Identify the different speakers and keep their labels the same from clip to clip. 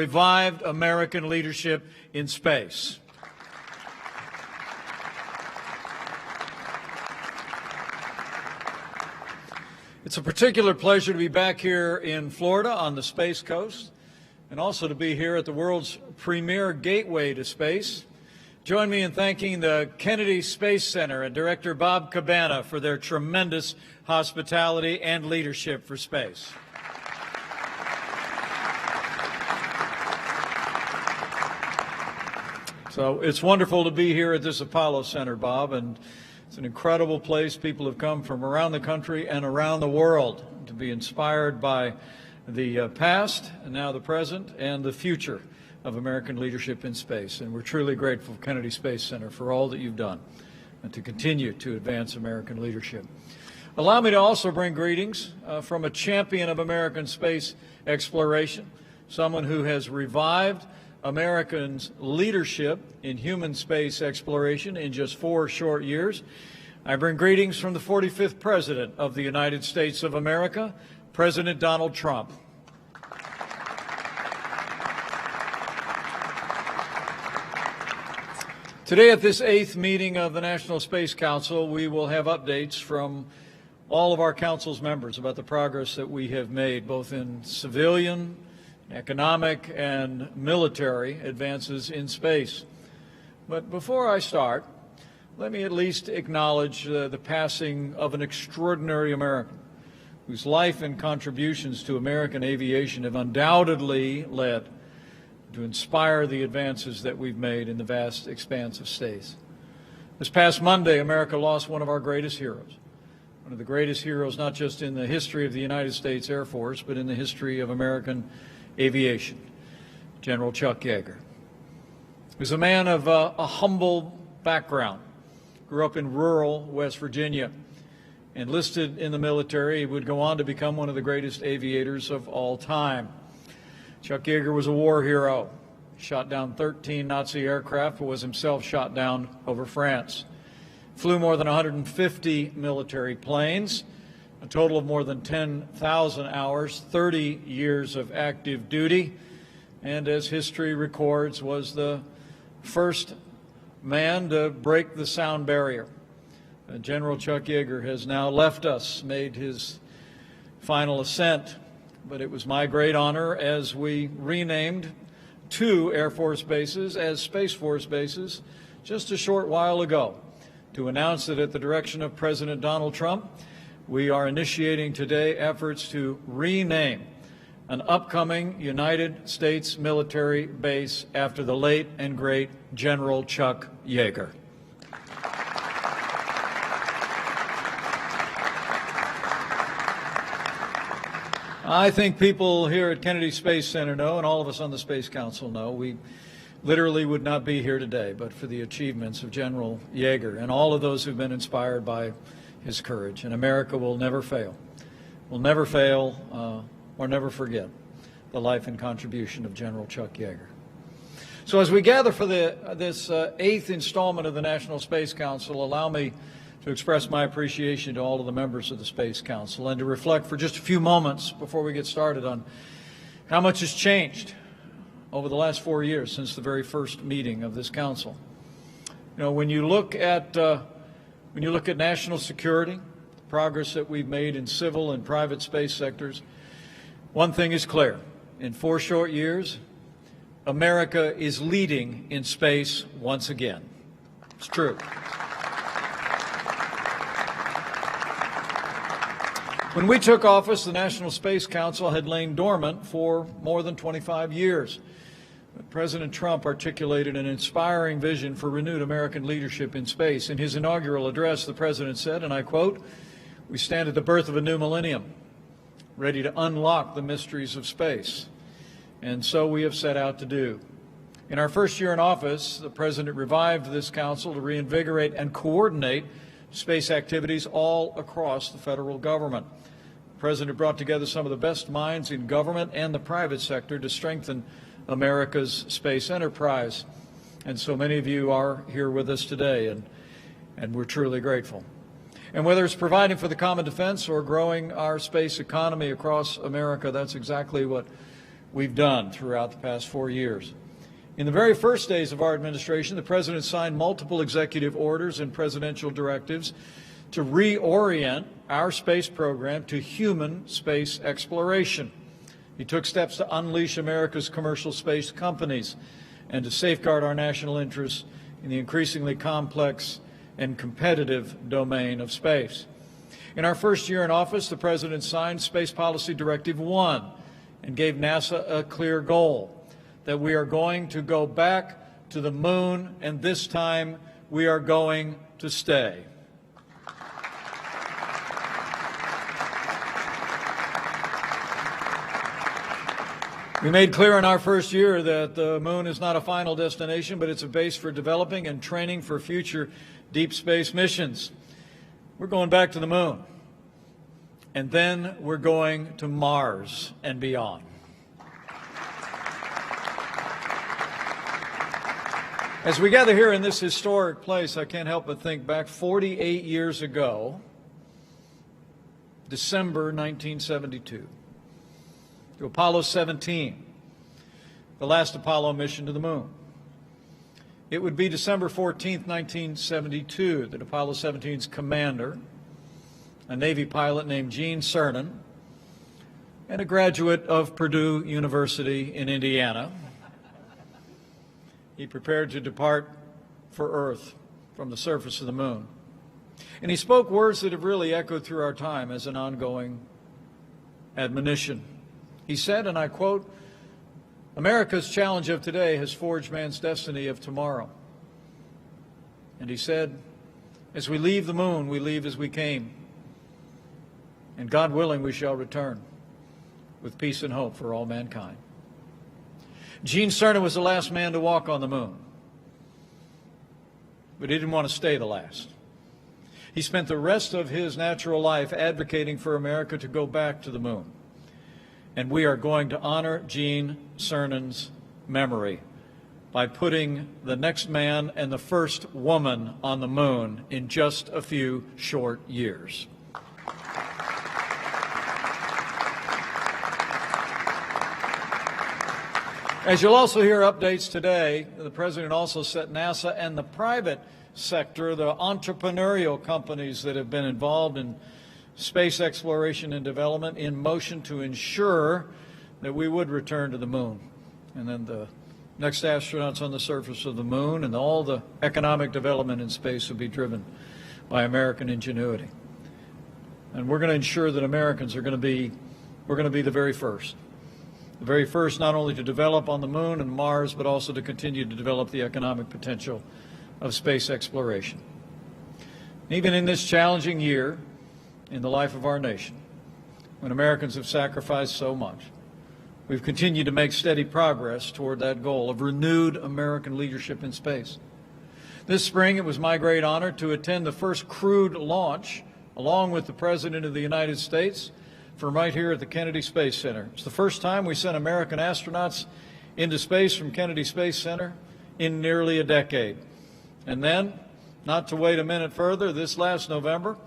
Speaker 1: revived American leadership in space. It's a particular pleasure to be back here in Florida on the Space Coast, and also to be here at the world's premier gateway to space. Join me in thanking the Kennedy Space Center and Director Bob Cabana for their tremendous hospitality and leadership for space. So it's wonderful to be here at this Apollo Center, Bob, and it's an incredible place. People have come from around the country and around the world to be inspired by the past, and now the present, and the future of American leadership in space. And we're truly grateful, Kennedy Space Center, for all that you've done and to continue to advance American leadership. Allow me to also bring greetings from a champion of American space exploration, someone who has revived Americans' leadership in human space exploration in just 4 short years. I bring greetings from the 45th President of the United States of America, President Donald Trump. Today at this 8th meeting of the National Space Council, we will have updates from all of our council's members about the progress that we have made, both in civilian, economic, and military advances in space. But before I start, let me at least acknowledge the passing of an extraordinary American whose life and contributions to American aviation have undoubtedly led to inspire the advances that we've made in the vast expanse of space. This past Monday, America lost one of our greatest heroes, one of the greatest heroes not just in the history of the United States Air Force, but in the history of American aviation, General Chuck Yeager. He was a man of a humble background, grew up in rural West Virginia, enlisted in the military. He would go on to become one of the greatest aviators of all time. Chuck Yeager was a war hero. He shot down 13 Nazi aircraft, but was himself shot down over France. Flew more than 150 military planes, a total of more than 10,000 hours, 30 years of active duty, and as history records, was the first man to break the sound barrier. General Chuck Yeager has now left us, made his final ascent, but it was my great honor as we renamed 2 Air Force bases as Space Force bases just a short while ago to announce that at the direction of President Donald Trump, we are initiating today efforts to rename an upcoming United States military base after the late and great General Chuck Yeager. I think people here at Kennedy Space Center know, and all of us on the Space Council know, we literally would not be here today but for the achievements of General Yeager and all of those who've been inspired by his courage. And America will never fail, or never forget the life and contribution of General Chuck Yeager. So as we gather for this 8th installment of the National Space Council, allow me to express my appreciation to all of the members of the Space Council and to reflect for just a few moments before we get started on how much has changed over the last 4 years since the very first meeting of this council. You know, when you look at national security, the progress that we've made in civil and private space sectors, one thing is clear. In 4 short years, America is leading in space once again. It's true. When we took office, the National Space Council had lain dormant for more than 25 years. But President Trump articulated an inspiring vision for renewed American leadership in space. In his inaugural address, the President said, and I quote, "We stand at the birth of a new millennium, ready to unlock the mysteries of space." And so we have set out to do. In our first year in office, the President revived this council to reinvigorate and coordinate space activities all across the federal government. The President brought together some of the best minds in government and the private sector to strengthen America's space enterprise. And so many of you are here with us today, and we're truly grateful. And whether it's providing for the common defense or growing our space economy across America, that's exactly what we've done throughout the past 4 years. In the very first days of our administration, the President signed multiple executive orders and presidential directives to reorient our space program to human space exploration. He took steps to unleash America's commercial space companies and to safeguard our national interests in the increasingly complex and competitive domain of space. In our first year in office, the President signed Space Policy Directive 1 and gave NASA a clear goal that we are going to go back to the moon, and this time we are going to stay. We made clear in our first year that the moon is not a final destination, but it's a base for developing and training for future deep space missions. We're going back to the moon, and then we're going to Mars and beyond. As we gather here in this historic place, I can't help but think back 48 years ago, December 1972, to Apollo 17, the last Apollo mission to the moon. It would be December 14th, 1972, that Apollo 17's commander, a Navy pilot named Gene Cernan, and a graduate of Purdue University in Indiana, he prepared to depart for Earth from the surface of the moon. And he spoke words that have really echoed through our time as an ongoing admonition. He said, and I quote, "America's challenge of today has forged man's destiny of tomorrow." And he said, "As we leave the moon, we leave as we came. And God willing, we shall return with peace and hope for all mankind." Gene Cernan was the last man to walk on the moon, but he didn't want to stay the last. He spent the rest of his natural life advocating for America to go back to the moon. And we are going to honor Gene Cernan's memory by putting the next man and the first woman on the moon in just a few short years. As you'll also hear updates today, the President also set NASA and the private sector, the entrepreneurial companies that have been involved in space exploration and development, in motion to ensure that we would return to the moon. And then the next astronauts on the surface of the moon and all the economic development in space will be driven by American ingenuity. And we're going to ensure that Americans are going to be, we're going to be the very first. The very first not only to develop on the moon and Mars, but also to continue to develop the economic potential of space exploration. Even in this challenging year in the life of our nation, when Americans have sacrificed so much, we've continued to make steady progress toward that goal of renewed American leadership in space. This spring, it was my great honor to attend the first crewed launch, along with the President of the United States, from right here at the Kennedy Space Center. It's the first time we sent American astronauts into space from Kennedy Space Center in nearly a decade. And then, not to wait a minute further, this last November,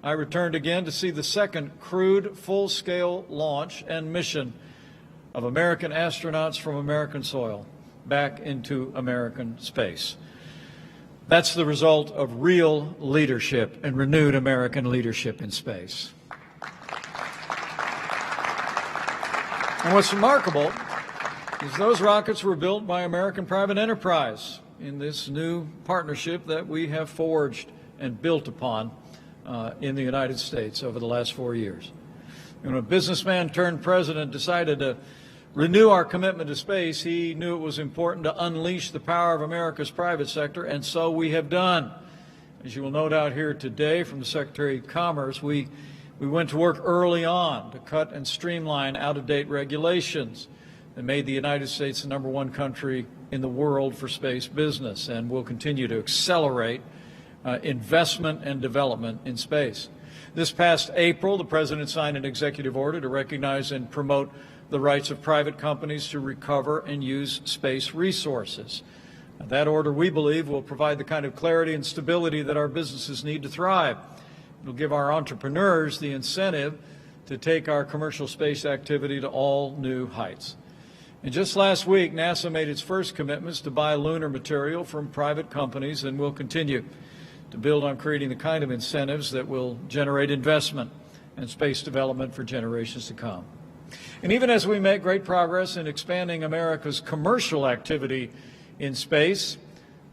Speaker 1: I returned again to see the second crewed full-scale launch and mission of American astronauts from American soil back into American space. That's the result of real leadership and renewed American leadership in space. And what's remarkable is those rockets were built by American private enterprise in this new partnership that we have forged and built upon in the United States over the last 4 years. When a businessman turned president decided to renew our commitment to space, he knew it was important to unleash the power of America's private sector, and so we have done. As you will note out here today from the Secretary of Commerce, we went to work early on to cut and streamline out-of-date regulations that made the United States the #1 country in the world for space business, and will continue to accelerate investment and development in space. This past April, the President signed an executive order to recognize and promote the rights of private companies to recover and use space resources. That order, we believe, will provide the kind of clarity and stability that our businesses need to thrive. It will give our entrepreneurs the incentive to take our commercial space activity to all new heights. And just last week, NASA made its first commitments to buy lunar material from private companies and will continue to build on creating the kind of incentives that will generate investment and space development for generations to come. And even as we make great progress in expanding America's commercial activity in space,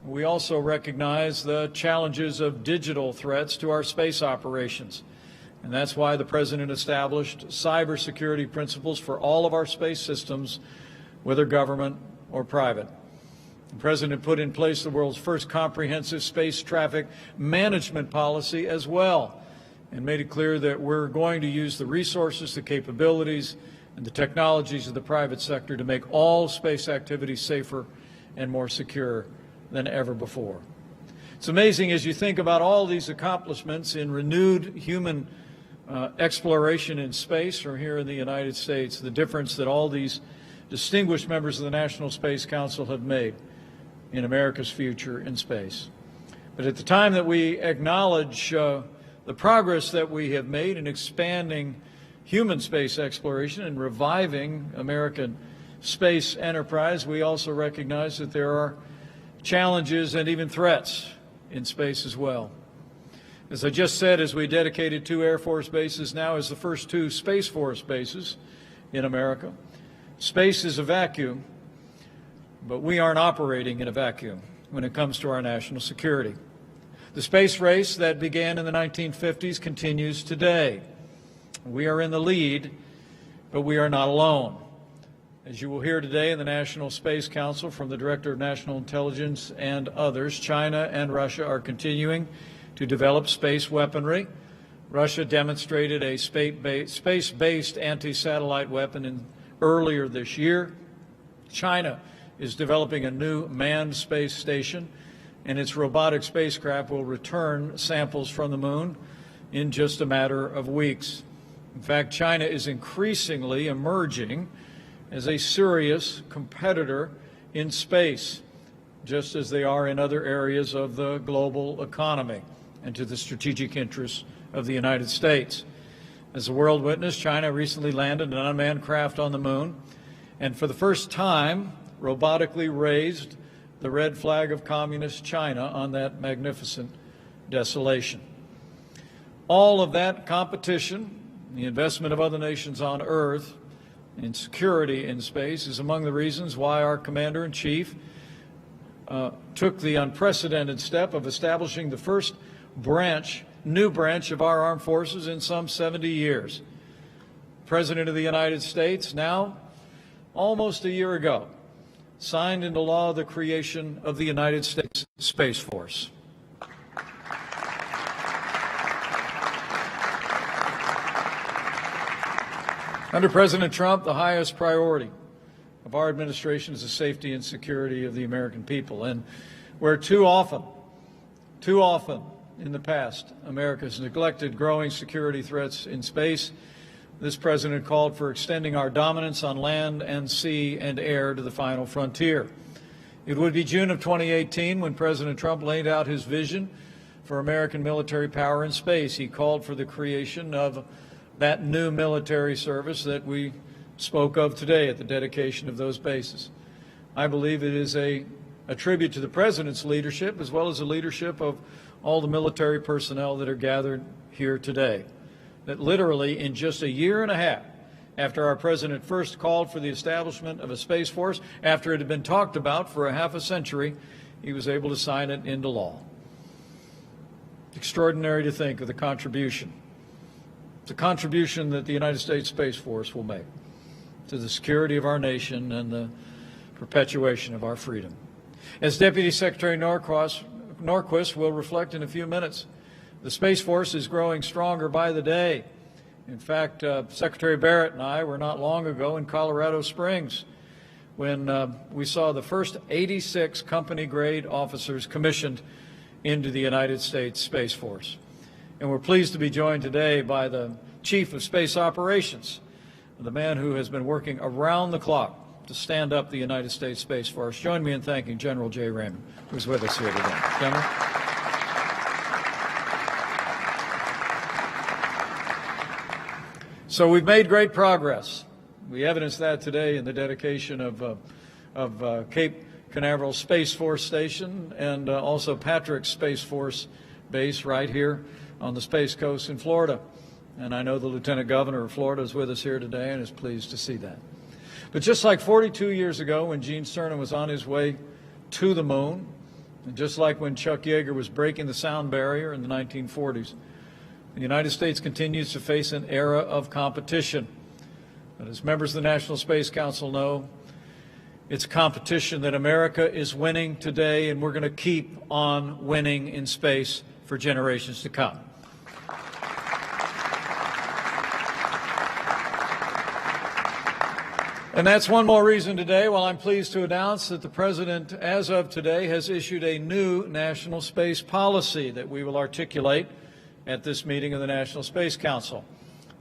Speaker 1: we also recognize the challenges of digital threats to our space operations. And that's why the President established cybersecurity principles for all of our space systems, whether government or private. The President put in place the world's first comprehensive space traffic management policy as well, and made it clear that we're going to use the resources, the capabilities, and the technologies of the private sector to make all space activities safer and more secure than ever before. It's amazing as you think about all these accomplishments in renewed human exploration in space from here in the United States, the difference that all these distinguished members of the National Space Council have made in America's future in space. But at the time that we acknowledge the progress that we have made in expanding human space exploration and reviving American space enterprise, we also recognize that there are challenges and even threats in space as well. As I just said, as we dedicated 2 Air Force bases now as the first 2 Space Force bases in America, space is a vacuum, but we aren't operating in a vacuum when it comes to our national security. The space race that began in the 1950s continues today. We are in the lead, but we are not alone. As you will hear today in the National Space Council from the Director of National Intelligence and others, China and Russia are continuing to develop space weaponry. Russia demonstrated a space-based anti-satellite weapon earlier this year. China is developing a new manned space station, and its robotic spacecraft will return samples from the moon in just a matter of weeks. In fact, China is increasingly emerging as a serious competitor in space, just as they are in other areas of the global economy and to the strategic interests of the United States. As the world witnessed, China recently landed an unmanned craft on the moon, and for the first time, robotically raised the red flag of communist China on that magnificent desolation. All of that competition, the investment of other nations on Earth in security in space, is among the reasons why our Commander-in-Chief took the unprecedented step of establishing the first new branch of our armed forces in some 70 years. President of the United States, now almost a year ago, signed into law the creation of the United States Space Force. Under President Trump, the highest priority of our administration is the safety and security of the American people. And where too often in the past, America has neglected growing security threats in space, this president called for extending our dominance on land and sea and air to the final frontier. It would be June of 2018 when President Trump laid out his vision for American military power in space. He called for the creation of that new military service that we spoke of today at the dedication of those bases. I believe it is a tribute to the President's leadership as well as the leadership of all the military personnel that are gathered here today, that literally in just a year and a half after our President first called for the establishment of a Space Force, after it had been talked about for a half a century, he was able to sign it into law. It's extraordinary to think of the contribution that the United States Space Force will make to the security of our nation and the perpetuation of our freedom. As Deputy Secretary Norquist will reflect in a few minutes, the Space Force is growing stronger by the day. In fact, Secretary Barrett and I were not long ago in Colorado Springs when we saw the first 86 company-grade officers commissioned into the United States Space Force. And we're pleased to be joined today by the Chief of Space Operations, the man who has been working around the clock to stand up the United States Space Force. Join me in thanking General Jay Raymond, who's with us here today. General. So we've made great progress We evidence that today in the dedication of Cape Canaveral Space Force Station and also Patrick's Space Force Base right here on the Space Coast in Florida. And I know the Lieutenant Governor of Florida is with us here today and is pleased to see that. But just like 42 years ago when Gene Cernan was on his way to the moon, and just like when Chuck Yeager was breaking the sound barrier in the 1940s, the United States continues to face an era of competition. But as members of the National Space Council know, it's a competition that America is winning today, and we're going to keep on winning in space for generations to come. And that's one more reason today, while I'm pleased to announce that the President, as of today, has issued a new national space policy that we will articulate at this meeting of the National Space Council.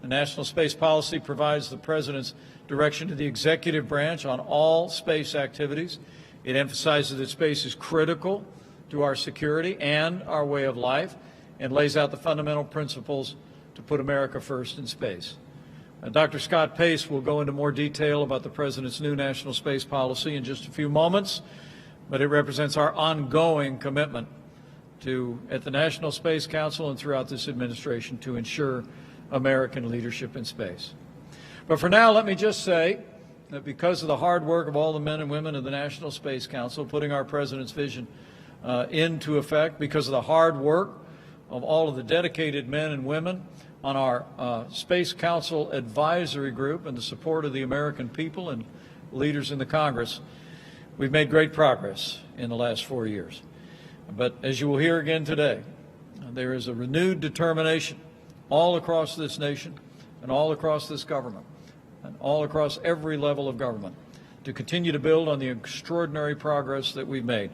Speaker 1: The National Space Policy provides the President's direction to the executive branch on all space activities. It emphasizes that space is critical to our security and our way of life, and lays out the fundamental principles to put America first in space. Dr. Scott Pace will go into more detail about the President's new national space policy in just a few moments, but it represents our ongoing commitment to, at the National Space Council and throughout this administration, to ensure American leadership in space. But for now, let me just say that because of the hard work of all the men and women of the National Space Council putting our President's vision into effect, because of the hard work of all of the dedicated men and women on our Space Council Advisory Group and the support of the American people and leaders in the Congress, we've made great progress in the last 4 years. But as you will hear again today, there is a renewed determination all across this nation and all across this government and all across every level of government to continue to build on the extraordinary progress that we've made.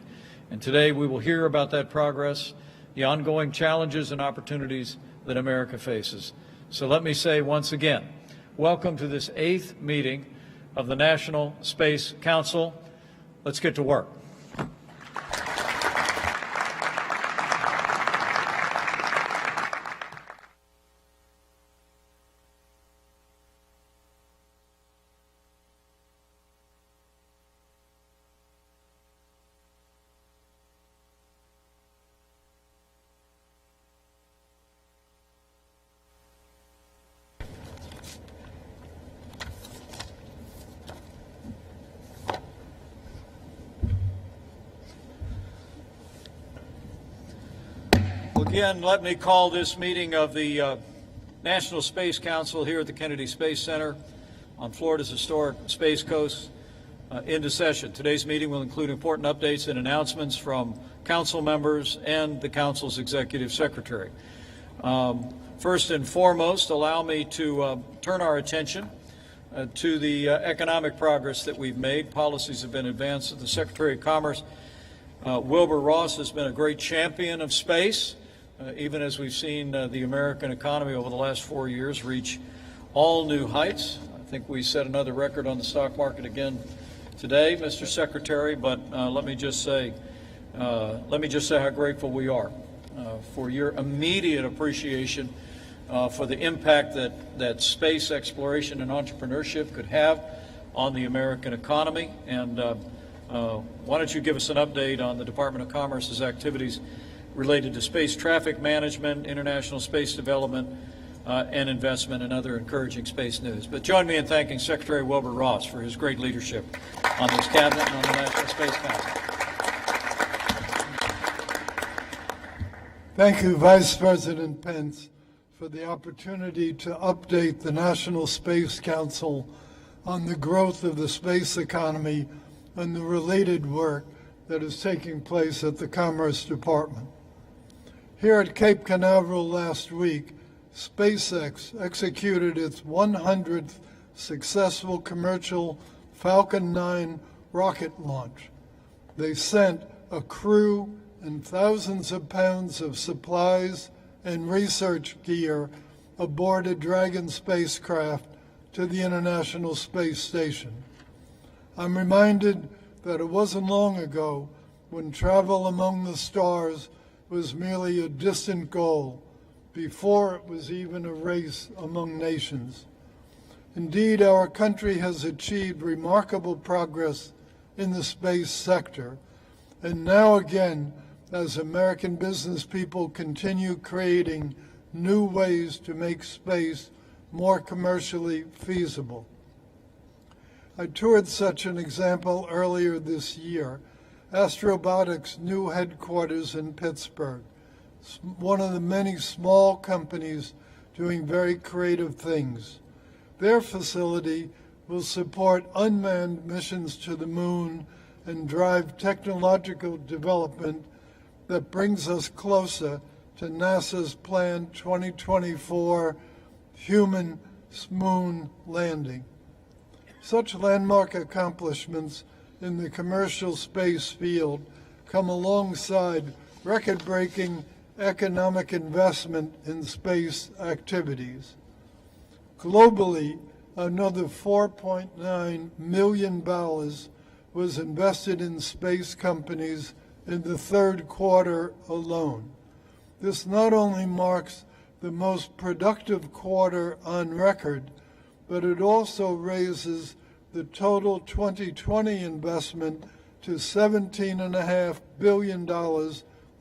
Speaker 1: And today we will hear about that progress, the ongoing challenges and opportunities that America faces. So let me say once again, welcome to this 8th meeting of the National Space Council. Let's get to work. Again, let me call this meeting of the National Space Council here at the Kennedy Space Center on Florida's historic Space Coast into session. Today's meeting will include important updates and announcements from council members and the council's executive secretary. First and foremost, allow me to turn our attention to the economic progress that we've made. Policies have been advanced. The Secretary of Commerce, Wilbur Ross, has been a great champion of space. Even as we've seen the American economy over the last 4 years reach all new heights. I think we set another record on the stock market again today, Mr. Secretary, but let me just say how grateful we are for your immediate appreciation for the impact that space exploration and entrepreneurship could have on the American economy. And why don't you give us an update on the Department of Commerce's activities related to space traffic management, international space development, and investment, and other encouraging space news. But join me in thanking Secretary Wilbur Ross for his great leadership on this cabinet and on the National Space Council.
Speaker 2: Thank you, Vice President Pence, for the opportunity to update the National Space Council on the growth of the space economy and the related work that is taking place at the Commerce Department. Here at Cape Canaveral last week, SpaceX executed its 100th successful commercial Falcon 9 rocket launch. They sent a crew and thousands of pounds of supplies and research gear aboard a Dragon spacecraft to the International Space Station. I'm reminded that it wasn't long ago when travel among the stars was merely a distant goal before it was even a race among nations. Indeed, our country has achieved remarkable progress in the space sector, and now again, as American business people continue creating new ways to make space more commercially feasible. I toured such an example earlier this year, Astrobotic's new headquarters in Pittsburgh, one of the many small companies doing very creative things. Their facility will support unmanned missions to the moon and drive technological development that brings us closer to NASA's planned 2024 human moon landing. Such landmark accomplishments in the commercial space field come alongside record-breaking economic investment in space activities. Globally, another $4.9 million was invested in space companies in the third quarter alone. This not only marks the most productive quarter on record, but it also raises the total 2020 investment to $17.5 billion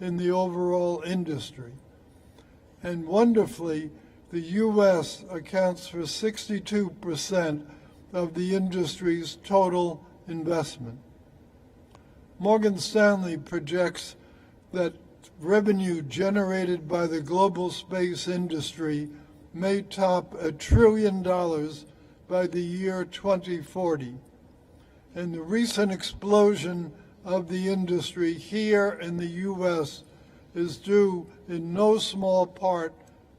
Speaker 2: in the overall industry. And wonderfully, the U.S. accounts for 62% of the industry's total investment. Morgan Stanley projects that revenue generated by the global space industry may top $1 trillion by the year 2040. And the recent explosion of the industry here in the U.S. is due in no small part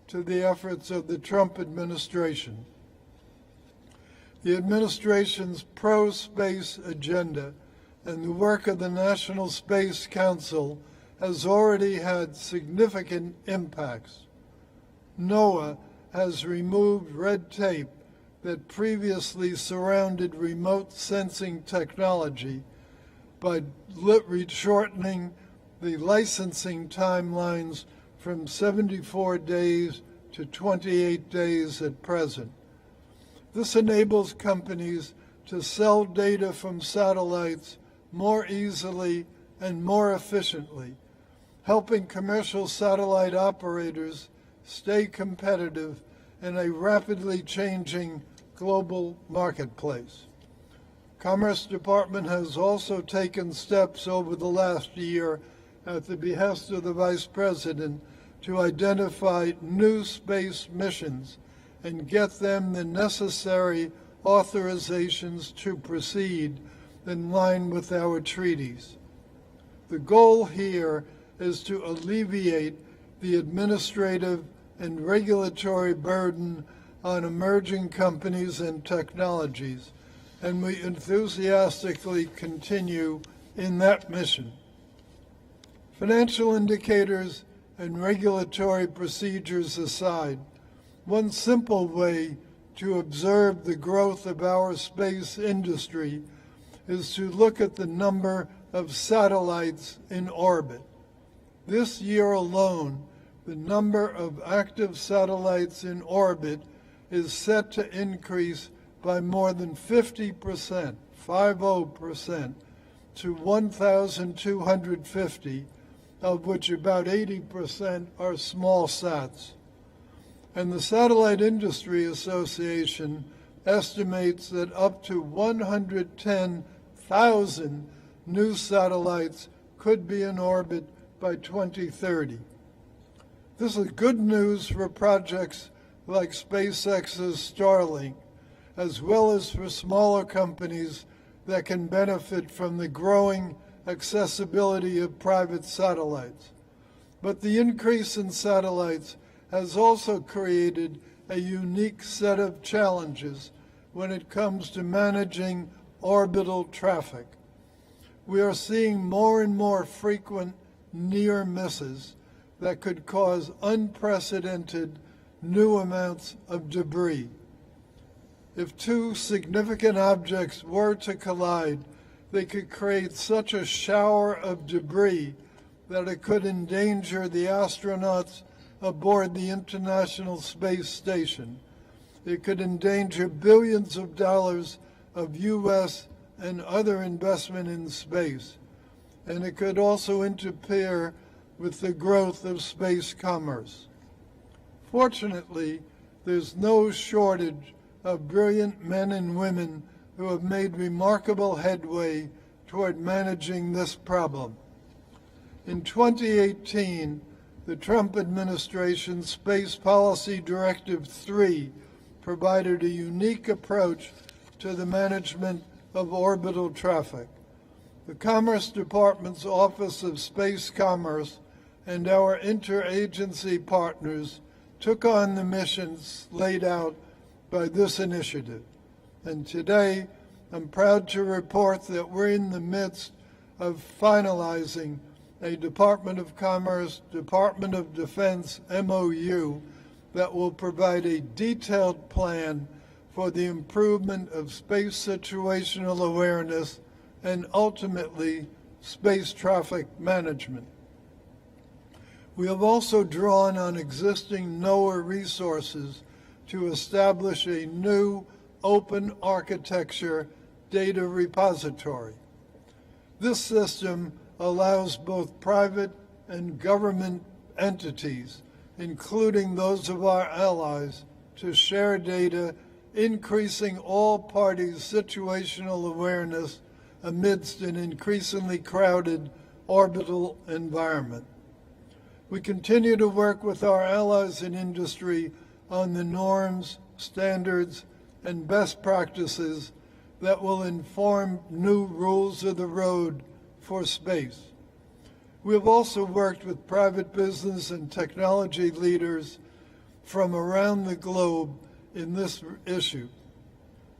Speaker 2: to the efforts of the Trump administration. The administration's pro-space agenda and the work of the National Space Council has already had significant impacts. NOAA has removed red tape that previously surrounded remote sensing technology by shortening the licensing timelines from 74 days to 28 days at present. This enables companies to sell data from satellites more easily and more efficiently, helping commercial satellite operators stay competitive in a rapidly changing global marketplace. Commerce Department has also taken steps over the last year at the behest of the Vice President to identify new space missions and get them the necessary authorizations to proceed in line with our treaties. The goal here is to alleviate the administrative and regulatory burden on emerging companies and technologies, and we enthusiastically continue in that mission. Financial indicators and regulatory procedures aside, one simple way to observe the growth of our space industry is to look at the number of satellites in orbit. This year alone, the number of active satellites in orbit is set to increase by more than 50%, 50%, to 1,250, of which about 80% are small sats. And the Satellite Industry Association estimates that up to 110,000 new satellites could be in orbit by 2030. This is good news for projects like SpaceX's Starlink, as well as for smaller companies that can benefit from the growing accessibility of private satellites. But the increase in satellites has also created a unique set of challenges when it comes to managing orbital traffic. We are seeing more and more frequent near misses that could cause unprecedented new amounts of debris. If two significant objects were to collide, they could create such a shower of debris that it could endanger the astronauts aboard the International Space Station. It could endanger billions of dollars of U.S. and other investment in space, and it could also interfere with the growth of space commerce. Fortunately, there's no shortage of brilliant men and women who have made remarkable headway toward managing this problem. In 2018, the Trump administration's Space Policy Directive 3 provided a unique approach to the management of orbital traffic. The Commerce Department's Office of Space Commerce and our interagency partners took on the missions laid out by this initiative. And today, I'm proud to report that we're in the midst of finalizing a Department of Commerce, Department of Defense MOU that will provide a detailed plan for the improvement of space situational awareness and ultimately space traffic management. We have also drawn on existing NOAA resources to establish a new open architecture data repository. This system allows both private and government entities, including those of our allies, to share data, increasing all parties' situational awareness amidst an increasingly crowded orbital environment. We continue to work with our allies in industry on the norms, standards, and best practices that will inform new rules of the road for space. We have also worked with private business and technology leaders from around the globe in this issue.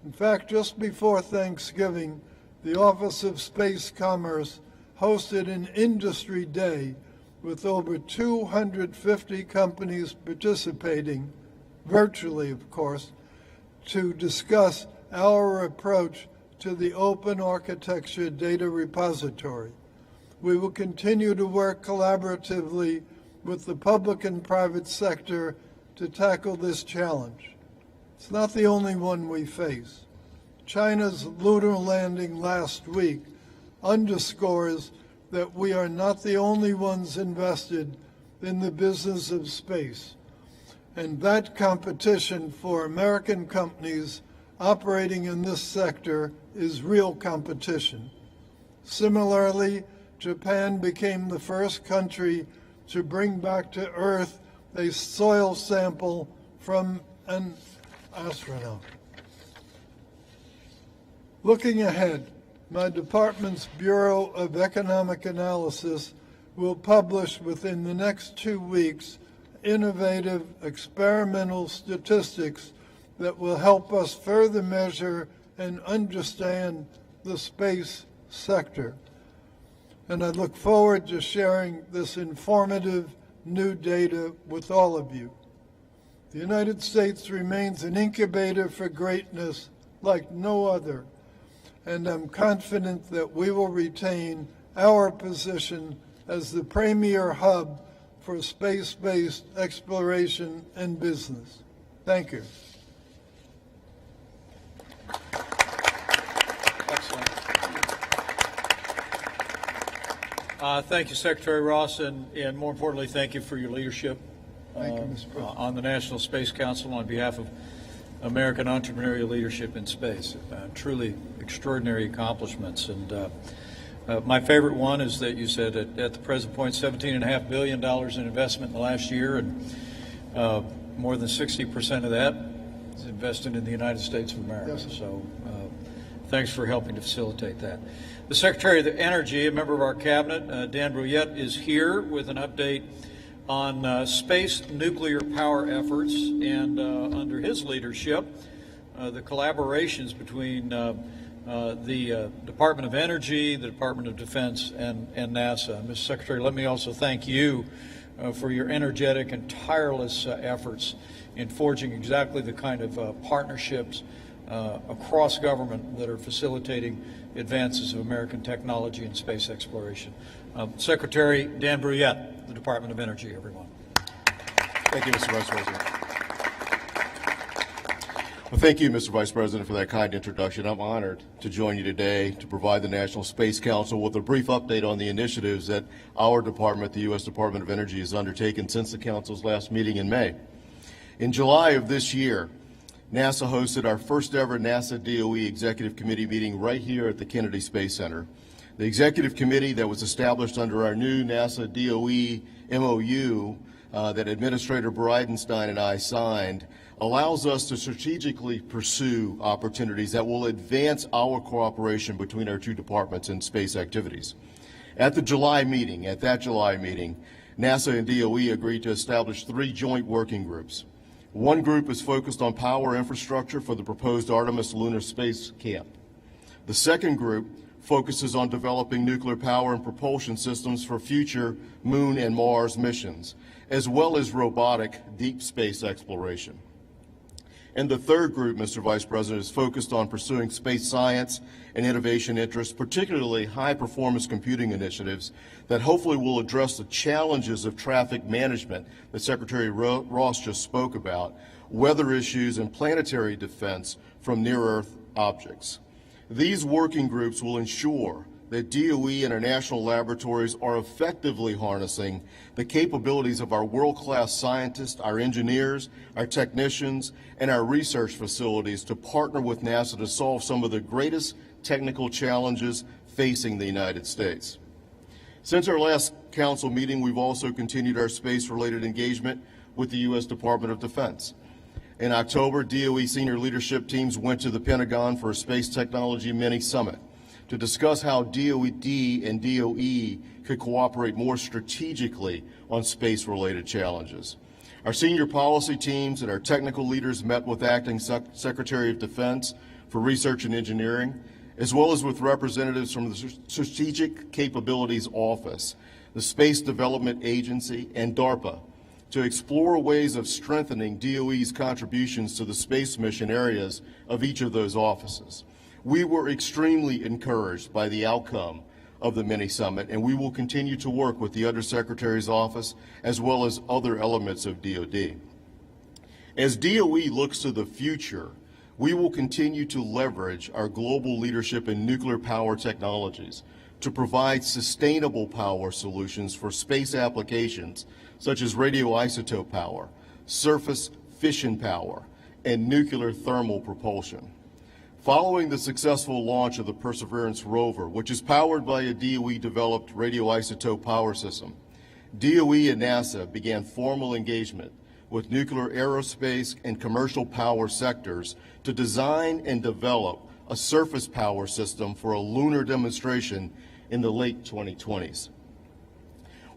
Speaker 2: In fact, just before Thanksgiving, the Office of Space Commerce hosted an industry day with over 250 companies participating, virtually of course, to discuss our approach to the open architecture data repository. We will continue to work collaboratively with the public and private sector to tackle this challenge. It's not the only one we face. China's lunar landing last week underscores that we are not the only ones invested in the business of space, and that competition for American companies operating in this sector is real competition. Similarly, Japan became the first country to bring back to Earth a soil sample from an astronaut. Looking ahead, my department's Bureau of Economic Analysis will publish within the next 2 weeks innovative experimental statistics that will help us further measure and understand the space sector. And I look forward to sharing this informative new data with all of you. The United States remains an incubator for greatness like no other, and I'm confident that we will retain our position as the premier hub for space-based exploration and business. Thank you.
Speaker 1: Excellent. Thank you, Secretary Ross, and more importantly, thank you for your leadership on the National Space Council on behalf of American entrepreneurial leadership in space. Truly extraordinary accomplishments. And my favorite one is that you said at the present point, $17.5 billion in investment in the last year, and more than 60% of that is invested in the United States of America.
Speaker 2: Yes.
Speaker 1: So thanks for helping to facilitate that. The Secretary of Energy, a member of our cabinet, Dan Brouillette, is here with an update on space nuclear power efforts, and under his leadership, the collaborations between the Department of Energy, the Department of Defense, and NASA. Mr. Secretary, let me also thank you for your energetic and tireless efforts in forging exactly the kind of partnerships across government that are facilitating advances of American technology and space exploration. Secretary Dan Brouillette, the Department of Energy, everyone.
Speaker 3: Thank you, Mr. Vice President. Well, thank you, Mr. Vice President, for that kind introduction. I'm honored to join you today to provide the National Space Council with a brief update on the initiatives that our department, the U.S. Department of Energy, has undertaken since the Council's last meeting in May. In July of this year, NASA hosted our first ever NASA DOE Executive Committee meeting right here at the Kennedy Space Center. The Executive Committee that was established under our new NASA DOE MOU that Administrator Bridenstine and I signed allows us to strategically pursue opportunities that will advance our cooperation between our two departments in space activities. At that July meeting, NASA and DOE agreed to establish 3 joint working groups. One group is focused on power infrastructure for the proposed Artemis lunar space camp. The second group focuses on developing nuclear power and propulsion systems for future Moon and Mars missions, as well as robotic deep space exploration. And the third group, Mr. Vice President, is focused on pursuing space science and innovation interests, particularly high-performance computing initiatives that hopefully will address the challenges of traffic management that Secretary Ross just spoke about, weather issues, and planetary defense from near-Earth objects. These working groups will ensure that DOE and our national laboratories are effectively harnessing the capabilities of our world-class scientists, our engineers, our technicians, and our research facilities to partner with NASA to solve some of the greatest technical challenges facing the United States. Since our last council meeting, we've also continued our space-related engagement with the U.S. Department of Defense. In October, DOE senior leadership teams went to the Pentagon for a Space Technology Mini-Summit to discuss how DOD and DOE could cooperate more strategically on space-related challenges. Our senior policy teams and our technical leaders met with Acting Secretary of Defense for Research and Engineering, as well as with representatives from the Strategic Capabilities Office, the Space Development Agency, and DARPA, to explore ways of strengthening DOE's contributions to the space mission areas of each of those offices. We were extremely encouraged by the outcome of the mini-summit, and we will continue to work with the Undersecretary's office as well as other elements of DOD. As DOE looks to the future, we will continue to leverage our global leadership in nuclear power technologies to provide sustainable power solutions for space applications such as radioisotope power, surface fission power, and nuclear thermal propulsion. Following the successful launch of the Perseverance rover, which is powered by a DOE-developed radioisotope power system, DOE and NASA began formal engagement with nuclear aerospace and commercial power sectors to design and develop a surface power system for a lunar demonstration in the late 2020s.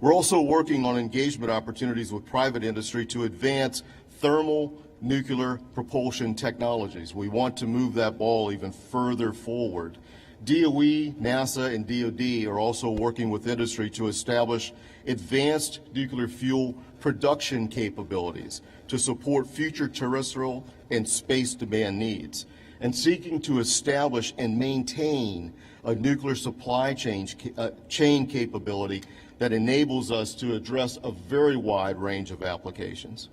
Speaker 3: We're also working on engagement opportunities with private industry to advance thermal nuclear propulsion technologies. We want to move that ball even further forward. DOE, NASA, and DOD are also working with industry to establish advanced nuclear fuel production capabilities to support future terrestrial and space demand needs, and seeking to establish and maintain a nuclear supply chain capability that enables us to address a very wide range of applications.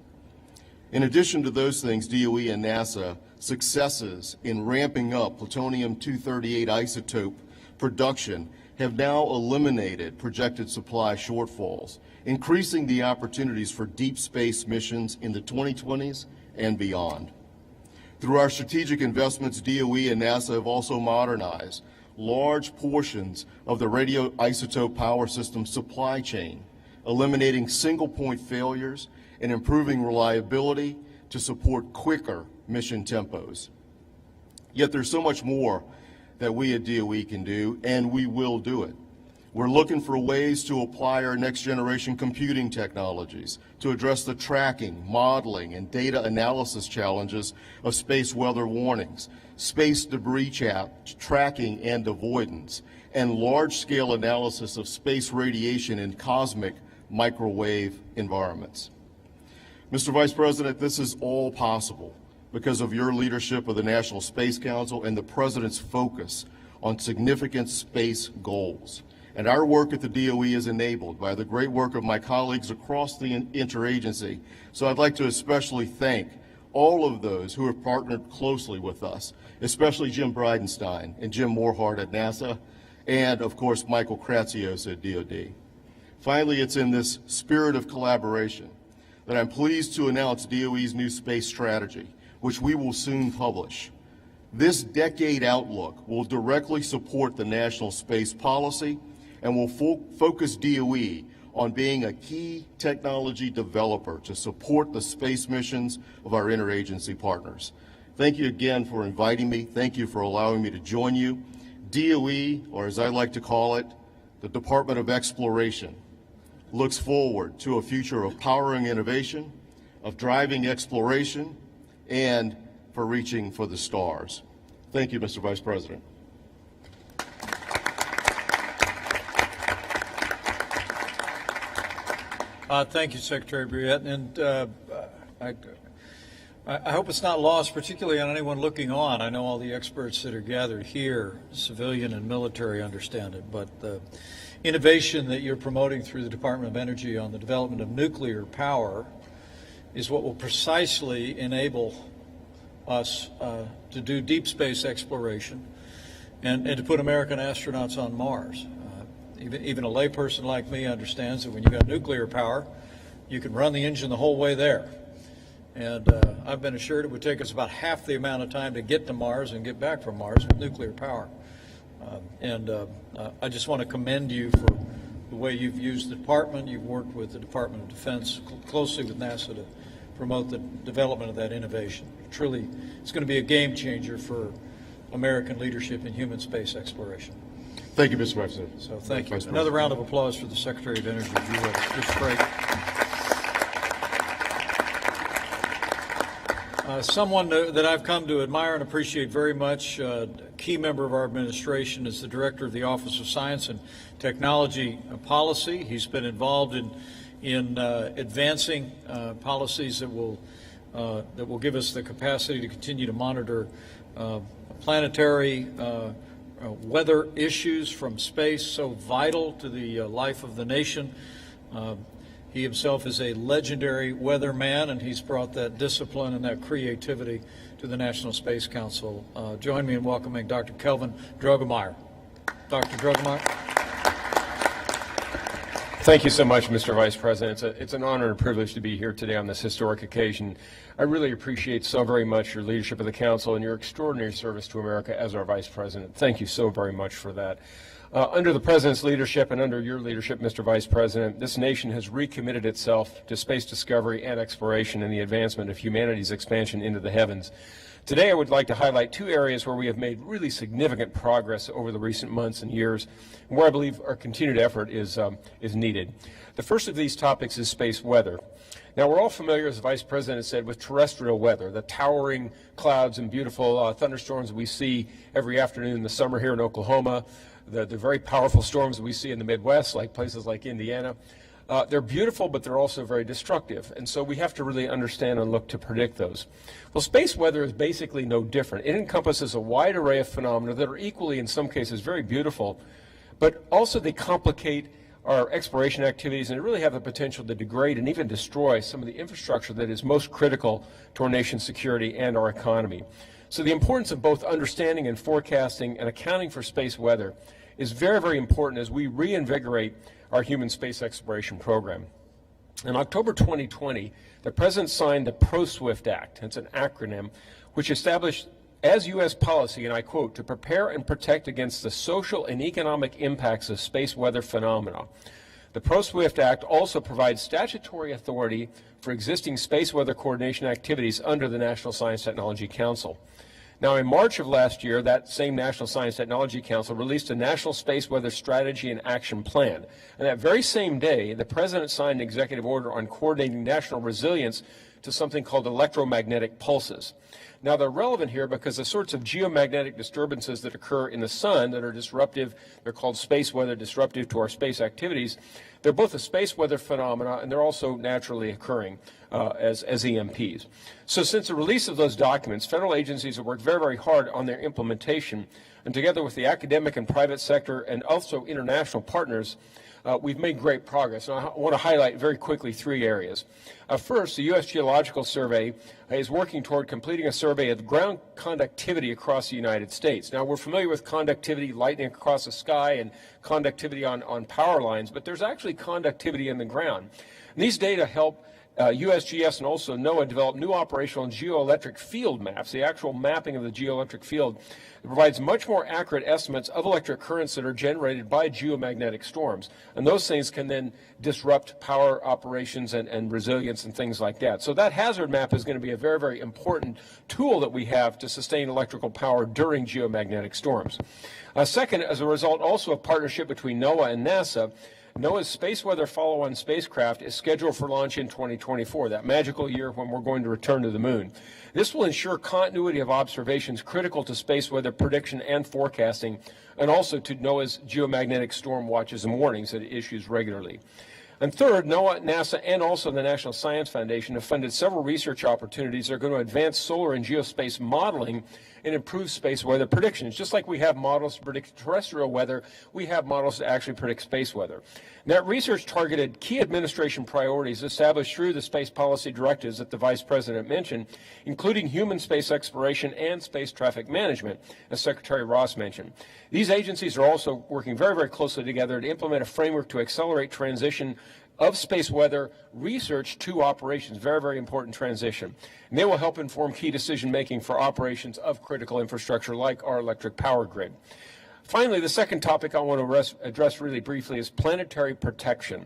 Speaker 3: In addition to those things, DOE and NASA successes in ramping up plutonium-238 isotope production have now eliminated projected supply shortfalls, increasing the opportunities for deep space missions in the 2020s and beyond. Through our strategic investments, DOE and NASA have also modernized large portions of the radioisotope power system supply chain, eliminating single-point failures and improving reliability to support quicker mission tempos. Yet there's so much more that we at DOE can do, and we will do it. We're looking for ways to apply our next-generation computing technologies to address the tracking, modeling, and data analysis challenges of space weather warnings, space debris tracking and avoidance, and large-scale analysis of space radiation in cosmic microwave environments. Mr. Vice President, this is all possible because of your leadership of the National Space Council and the President's focus on significant space goals. And our work at the DOE is enabled by the great work of my colleagues across the interagency. So I'd like to especially thank all of those who have partnered closely with us, especially Jim Bridenstine and Jim Morhart at NASA, and of course Michael Kratsios at DoD. Finally, it's in this spirit of collaboration that I'm pleased to announce DOE's new space strategy, which we will soon publish. This decade outlook will directly support the national space policy and will focus DOE on being a key technology developer to support the space missions of our interagency partners. Thank you again for inviting me. Thank you for allowing me to join you. DOE, or as I like to call it, the Department of Exploration, looks forward to a future of powering innovation, of driving exploration, and for reaching for the stars. Thank you, Mr. Vice President.
Speaker 1: Thank you, Secretary Briette, and I hope it's not lost, particularly on anyone looking on. I know all the experts that are gathered here, civilian and military, understand it, but the innovation that you're promoting through the Department of Energy on the development of nuclear power is what will precisely enable us to do deep space exploration and to put American astronauts on Mars. Even a layperson like me understands that when you've got nuclear power, you can run the engine the whole way there. And I've been assured it would take us about half the amount of time to get to Mars and get back from Mars with nuclear power. I just want to commend you for the way you've used the department. You've worked with the Department of Defense closely with NASA to promote the development of that innovation. Truly, it's going to be a game changer for American leadership in human space exploration.
Speaker 3: Thank you, Mr. Vice President.
Speaker 1: So thank you. Another round of applause for the Secretary of Energy. It's great. Someone that I've come to admire and appreciate very much, a key member of our administration, is the Director of the Office of Science and Technology Policy. He's been involved in advancing policies that will give us the capacity to continue to monitor planetary weather issues from space, so vital to the life of the nation. He himself is a legendary weatherman, and he's brought that discipline and that creativity to the National Space Council. Join me in welcoming Dr. Kelvin Drogemeyer. Dr. Drogemeyer.
Speaker 4: Thank you so much, Mr. Vice President. It's an honor and privilege to be here today on this historic occasion. I really appreciate so very much your leadership of the Council and your extraordinary service to America as our Vice President. Thank you so very much for that. Under the President's leadership and under your leadership, Mr. Vice President, this nation has recommitted itself to space discovery and exploration and the advancement of humanity's expansion into the heavens. Today, I would like to highlight two areas where we have made really significant progress over the recent months and years, and where I believe our continued effort is needed. The first of these topics is space weather. Now, we're all familiar, as the Vice President said, with terrestrial weather, the towering clouds and beautiful thunderstorms we see every afternoon in the summer here in Oklahoma, the very powerful storms that we see in the Midwest, like places like Indiana. They're beautiful, but they're also very destructive, and so we have to really understand and look to predict those. Well, space weather is basically no different. It encompasses a wide array of phenomena that are equally, in some cases, very beautiful, but also they complicate our exploration activities, and they really have the potential to degrade and even destroy some of the infrastructure that is most critical to our nation's security and our economy. So the importance of both understanding and forecasting and accounting for space weather is very, very important as we reinvigorate our human space exploration program. In October 2020, the President signed the Pro-SWIFT Act. It's an acronym which established as U.S. policy, and I quote, to prepare and protect against the social and economic impacts of space weather phenomena. The Pro-SWIFT Act also provides statutory authority for existing space weather coordination activities under the National Science Technology Council. Now, in March of last year, that same National Science Technology Council released a National Space Weather Strategy and Action Plan. And that very same day, the President signed an executive order on coordinating national resilience to something called electromagnetic pulses. Now, they're relevant here because the sorts of geomagnetic disturbances that occur in the sun that are disruptive, they're called space weather, disruptive to our space activities. They're both a space weather phenomena, and they're also naturally occurring as EMPs. So since the release of those documents, federal agencies have worked very, very hard on their implementation, and together with the academic and private sector and also international partners, we've made great progress. And I want to highlight very quickly 3 areas. First, the U.S. Geological Survey is working toward completing a survey of ground conductivity across the United States. Now, we're familiar with conductivity, lightning across the sky, and conductivity on power lines, but there's actually conductivity in the ground. And these data help USGS and also NOAA develop new operational and geoelectric field maps, the actual mapping of the geoelectric field. It provides much more accurate estimates of electric currents that are generated by geomagnetic storms. And those things can then disrupt power operations and resilience and things like that. So that hazard map is going to be a very, very important tool that we have to sustain electrical power during geomagnetic storms. Second, as a result also of partnership between NOAA and NASA, NOAA's Space Weather Follow-on spacecraft is scheduled for launch in 2024, that magical year when we're going to return to the moon. This will ensure continuity of observations critical to space weather prediction and forecasting, and also to NOAA's geomagnetic storm watches and warnings that it issues regularly. And third, NOAA, NASA, and also the National Science Foundation have funded several research opportunities that are going to advance solar and geospace modeling and improve space weather predictions. Just like we have models to predict terrestrial weather, we have models to actually predict space weather. And that research targeted key administration priorities established through the space policy directives that the Vice President mentioned, including human space exploration and space traffic management, as Secretary Ross mentioned. These agencies are also working very, very closely together to implement a framework to accelerate transition of space weather research to operations. Very, very important transition. And they will help inform key decision-making for operations of critical infrastructure like our electric power grid. Finally, the second topic I want to address really briefly is planetary protection.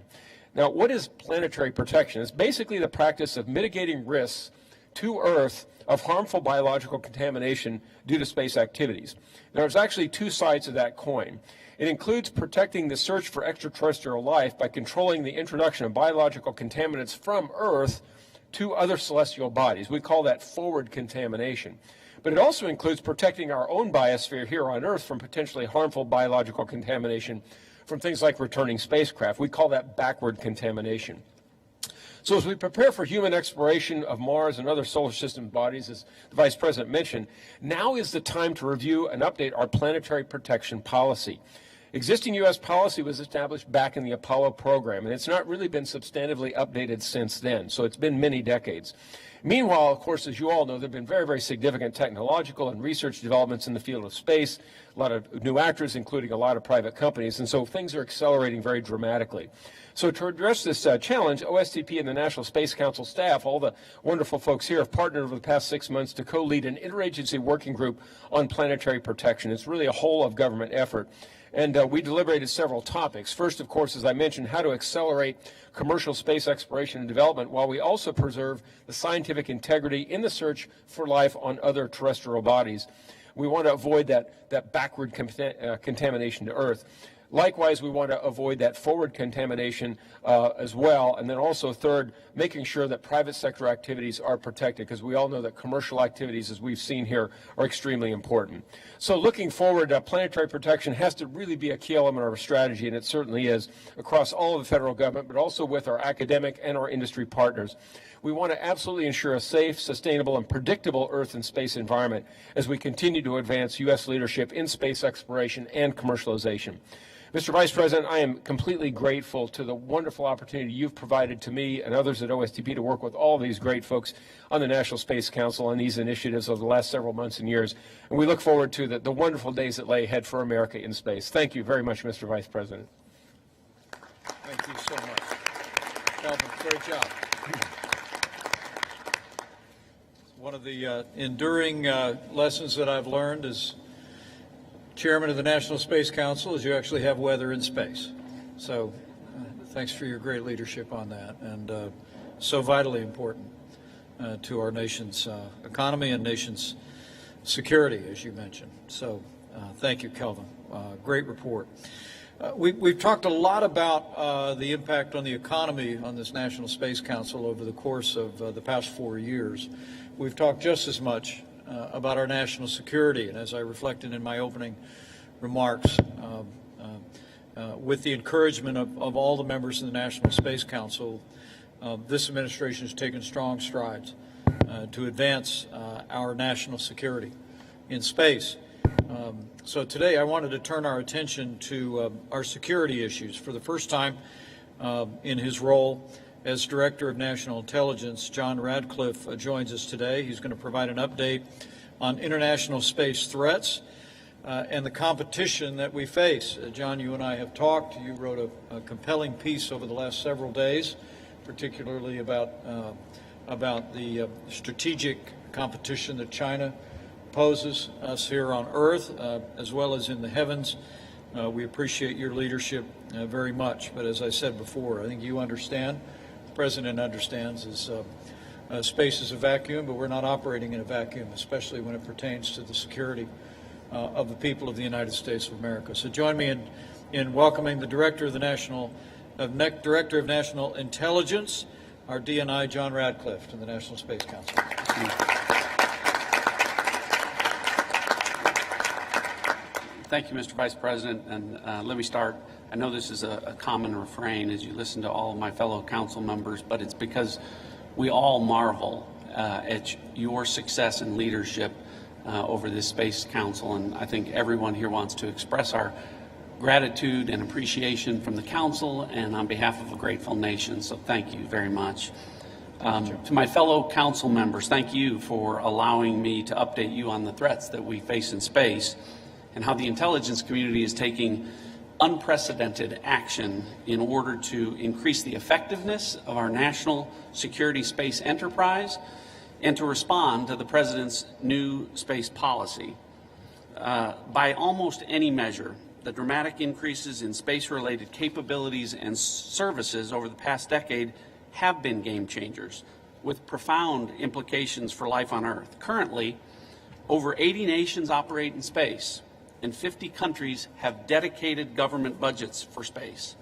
Speaker 4: Now, what is planetary protection? It's basically the practice of mitigating risks to Earth of harmful biological contamination due to space activities. Now, there's actually 2 sides of that coin. It includes protecting the search for extraterrestrial life by controlling the introduction of biological contaminants from Earth to other celestial bodies. We call that forward contamination. But it also includes protecting our own biosphere here on Earth from potentially harmful biological contamination from things like returning spacecraft. We call that backward contamination. So as we prepare for human exploration of Mars and other solar system bodies, as the Vice President mentioned, now is the time to review and update our planetary protection policy. Existing U.S. policy was established back in the Apollo program, and it's not really been substantively updated since then, so it's been many decades. Meanwhile, of course, as you all know, there have been very, very significant technological and research developments in the field of space, a lot of new actors, including a lot of private companies, and so things are accelerating very dramatically. So to address this challenge, OSTP and the National Space Council staff, all the wonderful folks here, have partnered over the past 6 months to co-lead an interagency working group on planetary protection. It's really a whole-of-government effort. And we deliberated several topics. First, of course, as I mentioned, how to accelerate commercial space exploration and development while we also preserve the scientific integrity in the search for life on other terrestrial bodies. We want to avoid that backward contamination to Earth. Likewise, we want to avoid that forward contamination as well. And then also, third, making sure that private sector activities are protected, because we all know that commercial activities, as we've seen here, are extremely important. So looking forward, planetary protection has to really be a key element of our strategy, and it certainly is, across all of the federal government, but also with our academic and our industry partners. We want to absolutely ensure a safe, sustainable, and predictable Earth and space environment as we continue to advance U.S. leadership in space exploration and commercialization. Mr. Vice President, I am completely grateful to the wonderful opportunity you've provided to me and others at OSTP to work with all these great folks on the National Space Council on these initiatives over the last several months and years. And we look forward to the wonderful days that lay ahead for America in space. Thank you very much, Mr. Vice President.
Speaker 1: Thank you so much. Calvin, great job. One of the enduring lessons that I've learned as Chairman of the National Space Council is you actually have weather in space. So thanks for your great leadership on that, and so vitally important to our nation's economy and nation's security, as you mentioned. So thank you, Kelvin. Great report. We've talked a lot about the impact on the economy on this National Space Council over the course of the past 4 years. We've talked just as much about our national security, and as I reflected in my opening remarks, with the encouragement of all the members of the National Space Council, this administration has taken strong strides to advance our national security in space. So today I wanted to turn our attention to our security issues. For the first time in his role as Director of National Intelligence, John Radcliffe joins us today. He's going to provide an update on international space threats and the competition that we face. John, you and I have talked. You wrote a compelling piece over the last several days, particularly about the strategic competition that China poses us here on Earth, as well as in the heavens. We appreciate your leadership very much. But as I said before, I think you understand, the President understands, is space is a vacuum, but we're not operating in a vacuum, especially when it pertains to the security of the people of the United States of America. So join me in welcoming the Director of National Intelligence, our DNI, John Radcliffe, to the National Space Council.
Speaker 5: Thank you, Mr. Vice President, and let me start. I know this is a common refrain as you listen to all of my fellow council members, but it's because we all marvel at your success and leadership over this Space Council, and I think everyone here wants to express our gratitude and appreciation from the Council and on behalf of a grateful nation, so thank you very much. To my fellow council members, thank you for allowing me to update you on the threats that we face in space and how the intelligence community is taking unprecedented action in order to increase the effectiveness of our national security space enterprise and to respond to the President's new space policy. By almost any measure, the dramatic increases in space-related capabilities and services over the past decade have been game changers with profound implications for life on Earth. Currently, over 80 nations operate in space, and 50 countries have dedicated government budgets for space.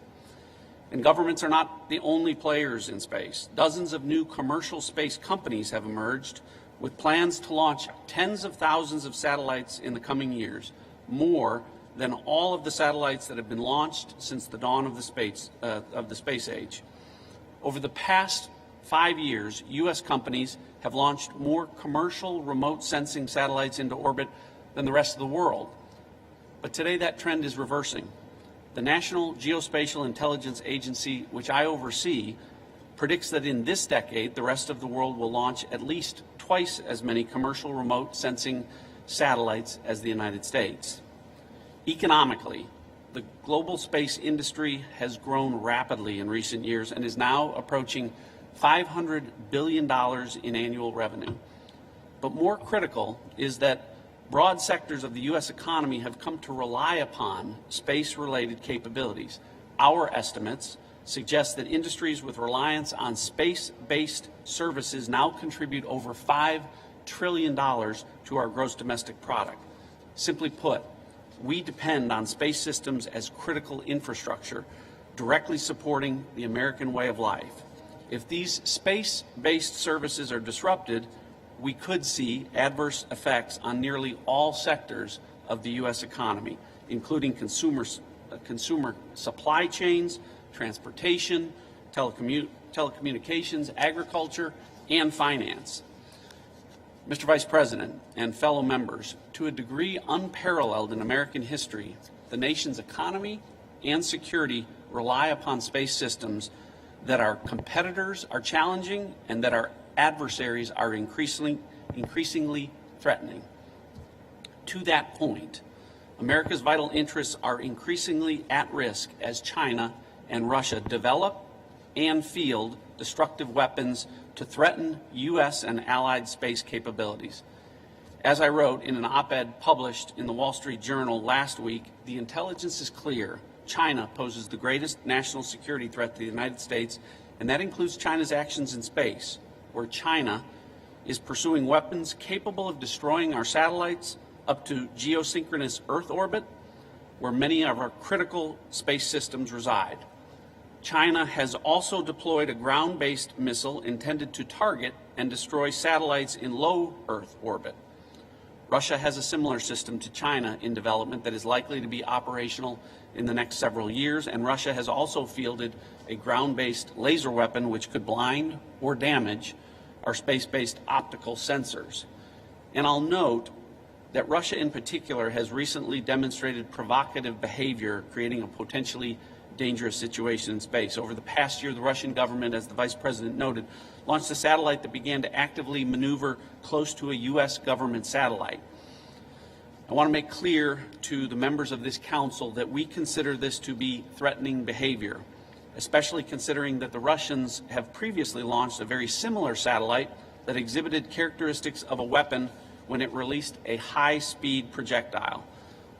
Speaker 5: And governments are not the only players in space. Dozens of new commercial space companies have emerged with plans to launch tens of thousands of satellites in the coming years, more than all of the satellites that have been launched since the dawn of the space age. Over the past 5 years, U.S. companies have launched more commercial remote sensing satellites into orbit than the rest of the world. But today that trend is reversing. The National Geospatial-Intelligence Agency, which I oversee, predicts that in this decade the rest of the world will launch at least twice as many commercial remote sensing satellites as the United States. Economically, the global space industry has grown rapidly in recent years and is now approaching $500 billion in annual revenue. But more critical is that broad sectors of the U.S. economy have come to rely upon space-related capabilities. Our estimates suggest that industries with reliance on space-based services now contribute over $5 trillion to our gross domestic product. Simply put, we depend on space systems as critical infrastructure, directly supporting the American way of life. If these space-based services are disrupted, we could see adverse effects on nearly all sectors of the U.S. economy, including consumer supply chains, transportation, telecommunications, agriculture, and finance. Mr. Vice President and fellow members, to a degree unparalleled in American history, the nation's economy and security rely upon space systems that our competitors are challenging and that our adversaries are increasingly threatening. To that point, America's vital interests are increasingly at risk as China and Russia develop and field destructive weapons to threaten U.S. and allied space capabilities. As I wrote in an op-ed published in the Wall Street Journal last week, the intelligence is clear. China poses the greatest national security threat to the United States, and that includes China's actions in space, where China is pursuing weapons capable of destroying our satellites up to geosynchronous Earth orbit, where many of our critical space systems reside. China has also deployed a ground-based missile intended to target and destroy satellites in low Earth orbit. Russia has a similar system to China in development that is likely to be operational in the next several years, and Russia has also fielded a ground-based laser weapon which could blind or damage our space-based optical sensors. And I'll note that Russia in particular has recently demonstrated provocative behavior, creating a potentially dangerous situation in space. Over the past year, the Russian government, as the Vice President noted, launched a satellite that began to actively maneuver close to a U.S. government satellite. I want to make clear to the members of this council that we consider this to be threatening behavior, especially considering that the Russians have previously launched a very similar satellite that exhibited characteristics of a weapon when it released a high-speed projectile.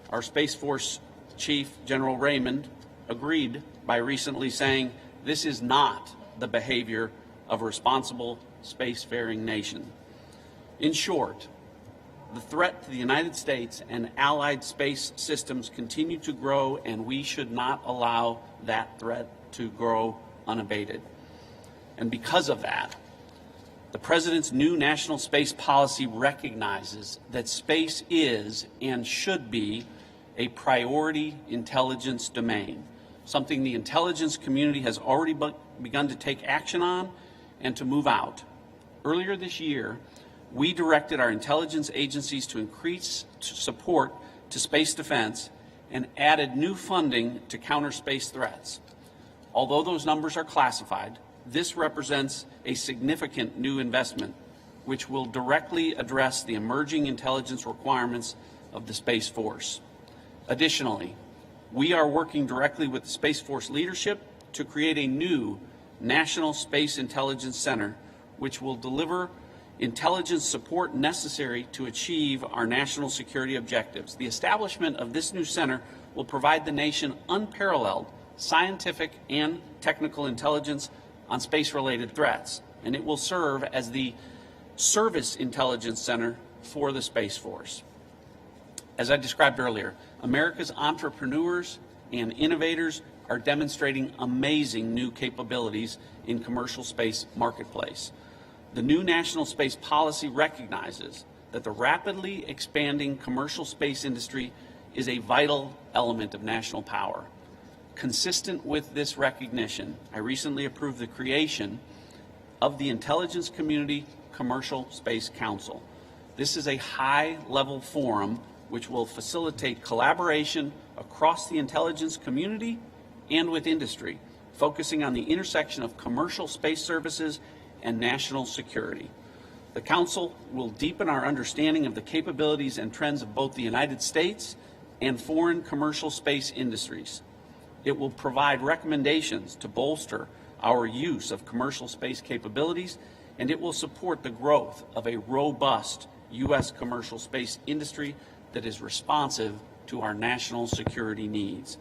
Speaker 5: Our Space Force Chief, General Raymond, agreed by recently saying this is not the behavior of a responsible spacefaring nation. In short, the threat to the United States and allied space systems continue to grow, and we should not allow that threat to grow unabated. And because of that, the President's new national space policy recognizes that space is and should be a priority intelligence domain, something the intelligence community has already begun to take action on and to move out. Earlier this year, we directed our intelligence agencies to increase support to space defense and added new funding to counter space threats. Although those numbers are classified, this represents a significant new investment which will directly address the emerging intelligence requirements of the Space Force. Additionally, we are working directly with the Space Force leadership to create a new National Space Intelligence Center which will deliver intelligence support necessary to achieve our national security objectives. The establishment of this new center will provide the nation unparalleled scientific and technical intelligence on space-related threats, and it will serve as the service intelligence center for the Space Force. As I described earlier, America's entrepreneurs and innovators are demonstrating amazing new capabilities in commercial space marketplace. The new national space policy recognizes that the rapidly expanding commercial space industry is a vital element of national power. Consistent with this recognition, I recently approved the creation of the Intelligence Community Commercial Space Council. This is a high-level forum which will facilitate collaboration across the intelligence community and with industry, focusing on the intersection of commercial space services and national security. The Council will deepen our understanding of the capabilities and trends of both the United States and foreign commercial space industries. It will provide recommendations to bolster our use of commercial space capabilities, and it will support the growth of a robust U.S. commercial space industry that is responsive to our national security needs.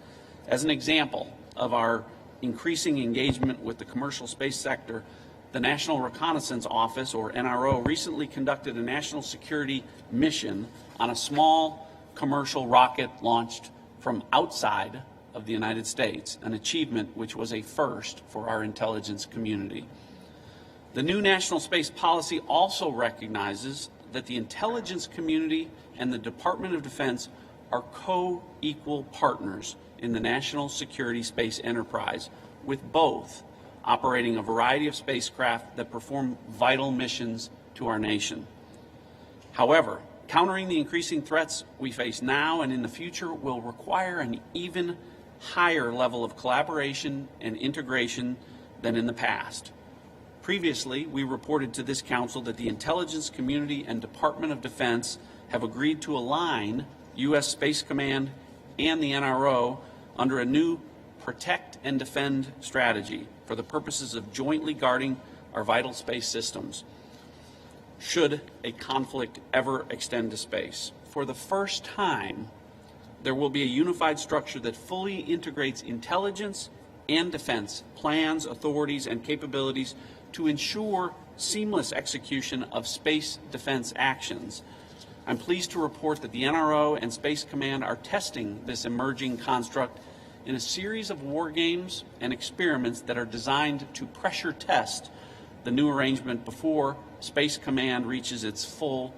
Speaker 5: As an example of our increasing engagement with the commercial space sector, the National Reconnaissance Office, or NRO, recently conducted a national security mission on a small commercial rocket launched from outside of the United States, an achievement which was a first for our intelligence community. The new national space policy also recognizes that the intelligence community and the Department of Defense are co-equal partners in the national security space enterprise, with both operating a variety of spacecraft that perform vital missions to our nation. However, countering the increasing threats we face now and in the future will require an even higher level of collaboration and integration than in the past. Previously, we reported to this Council that the intelligence community and Department of Defense have agreed to align U.S. Space Command and the NRO under a new protect and defend strategy for the purposes of jointly guarding our vital space systems should a conflict ever extend to space. For the first time, there will be a unified structure that fully integrates intelligence and defense plans, authorities, and capabilities to ensure seamless execution of space defense actions. I'm pleased to report that the NRO and Space Command are testing this emerging construct in a series of war games and experiments that are designed to pressure test the new arrangement before Space Command reaches its full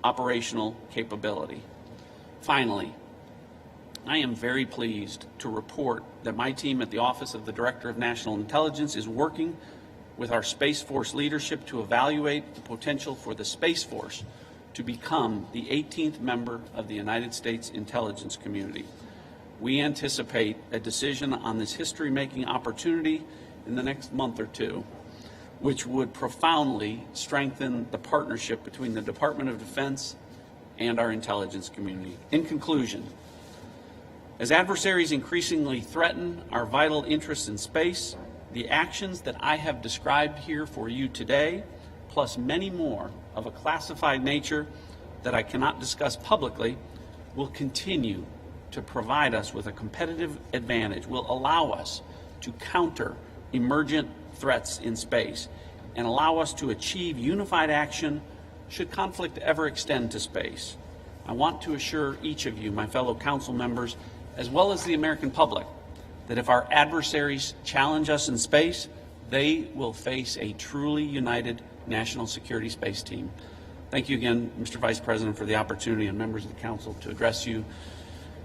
Speaker 5: operational capability. Finally, I am very pleased to report that my team at the Office of the Director of National Intelligence is working with our Space Force leadership to evaluate the potential for the Space Force to become the 18th member of the United States intelligence community. We anticipate a decision on this history-making opportunity in the next month or two, which would profoundly strengthen the partnership between the Department of Defense and our intelligence community. In conclusion, as adversaries increasingly threaten our vital interests in space, the actions that I have described here for you today, plus many more of a classified nature that I cannot discuss publicly, will continue to provide us with a competitive advantage, will allow us to counter emergent threats in space, and allow us to achieve unified action should conflict ever extend to space. I want to assure each of you, my fellow council members, as well as the American public, that if our adversaries challenge us in space, they will face a truly united national security space team. Thank you again, Mr. Vice President, for the opportunity and members of the Council to address you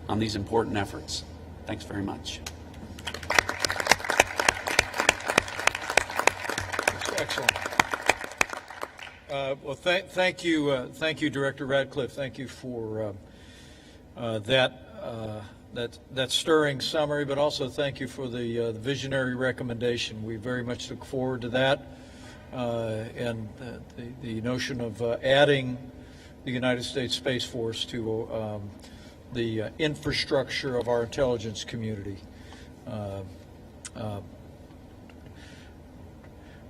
Speaker 5: on these important efforts. Thanks very much.
Speaker 1: Excellent. Well, thank you, Director Radcliffe. Thank you for that stirring summary, but also thank you for the visionary recommendation. We very much look forward to that, and the notion of adding the United States Space Force to the infrastructure of our intelligence community.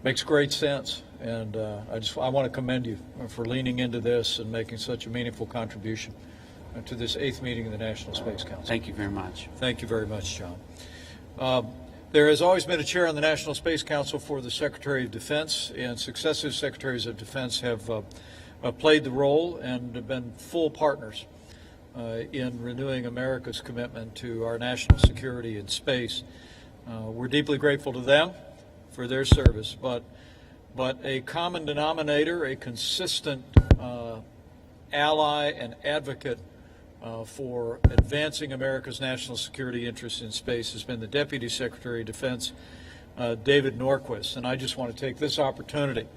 Speaker 1: Makes great sense, and I want to commend you for leaning into this and making such a meaningful contribution to this 8th meeting of the National Space Council.
Speaker 5: Thank you very much.
Speaker 1: Thank you very much, John. There has always been a chair on the National Space Council for the Secretary of Defense, and successive Secretaries of Defense have played the role and have been full partners in renewing America's commitment to our national security in space. We're deeply grateful to them for their service, but a common denominator, a consistent ally and advocate for advancing America's national security interests in space has been the Deputy Secretary of Defense, David Norquist. And I just want to take this opportunity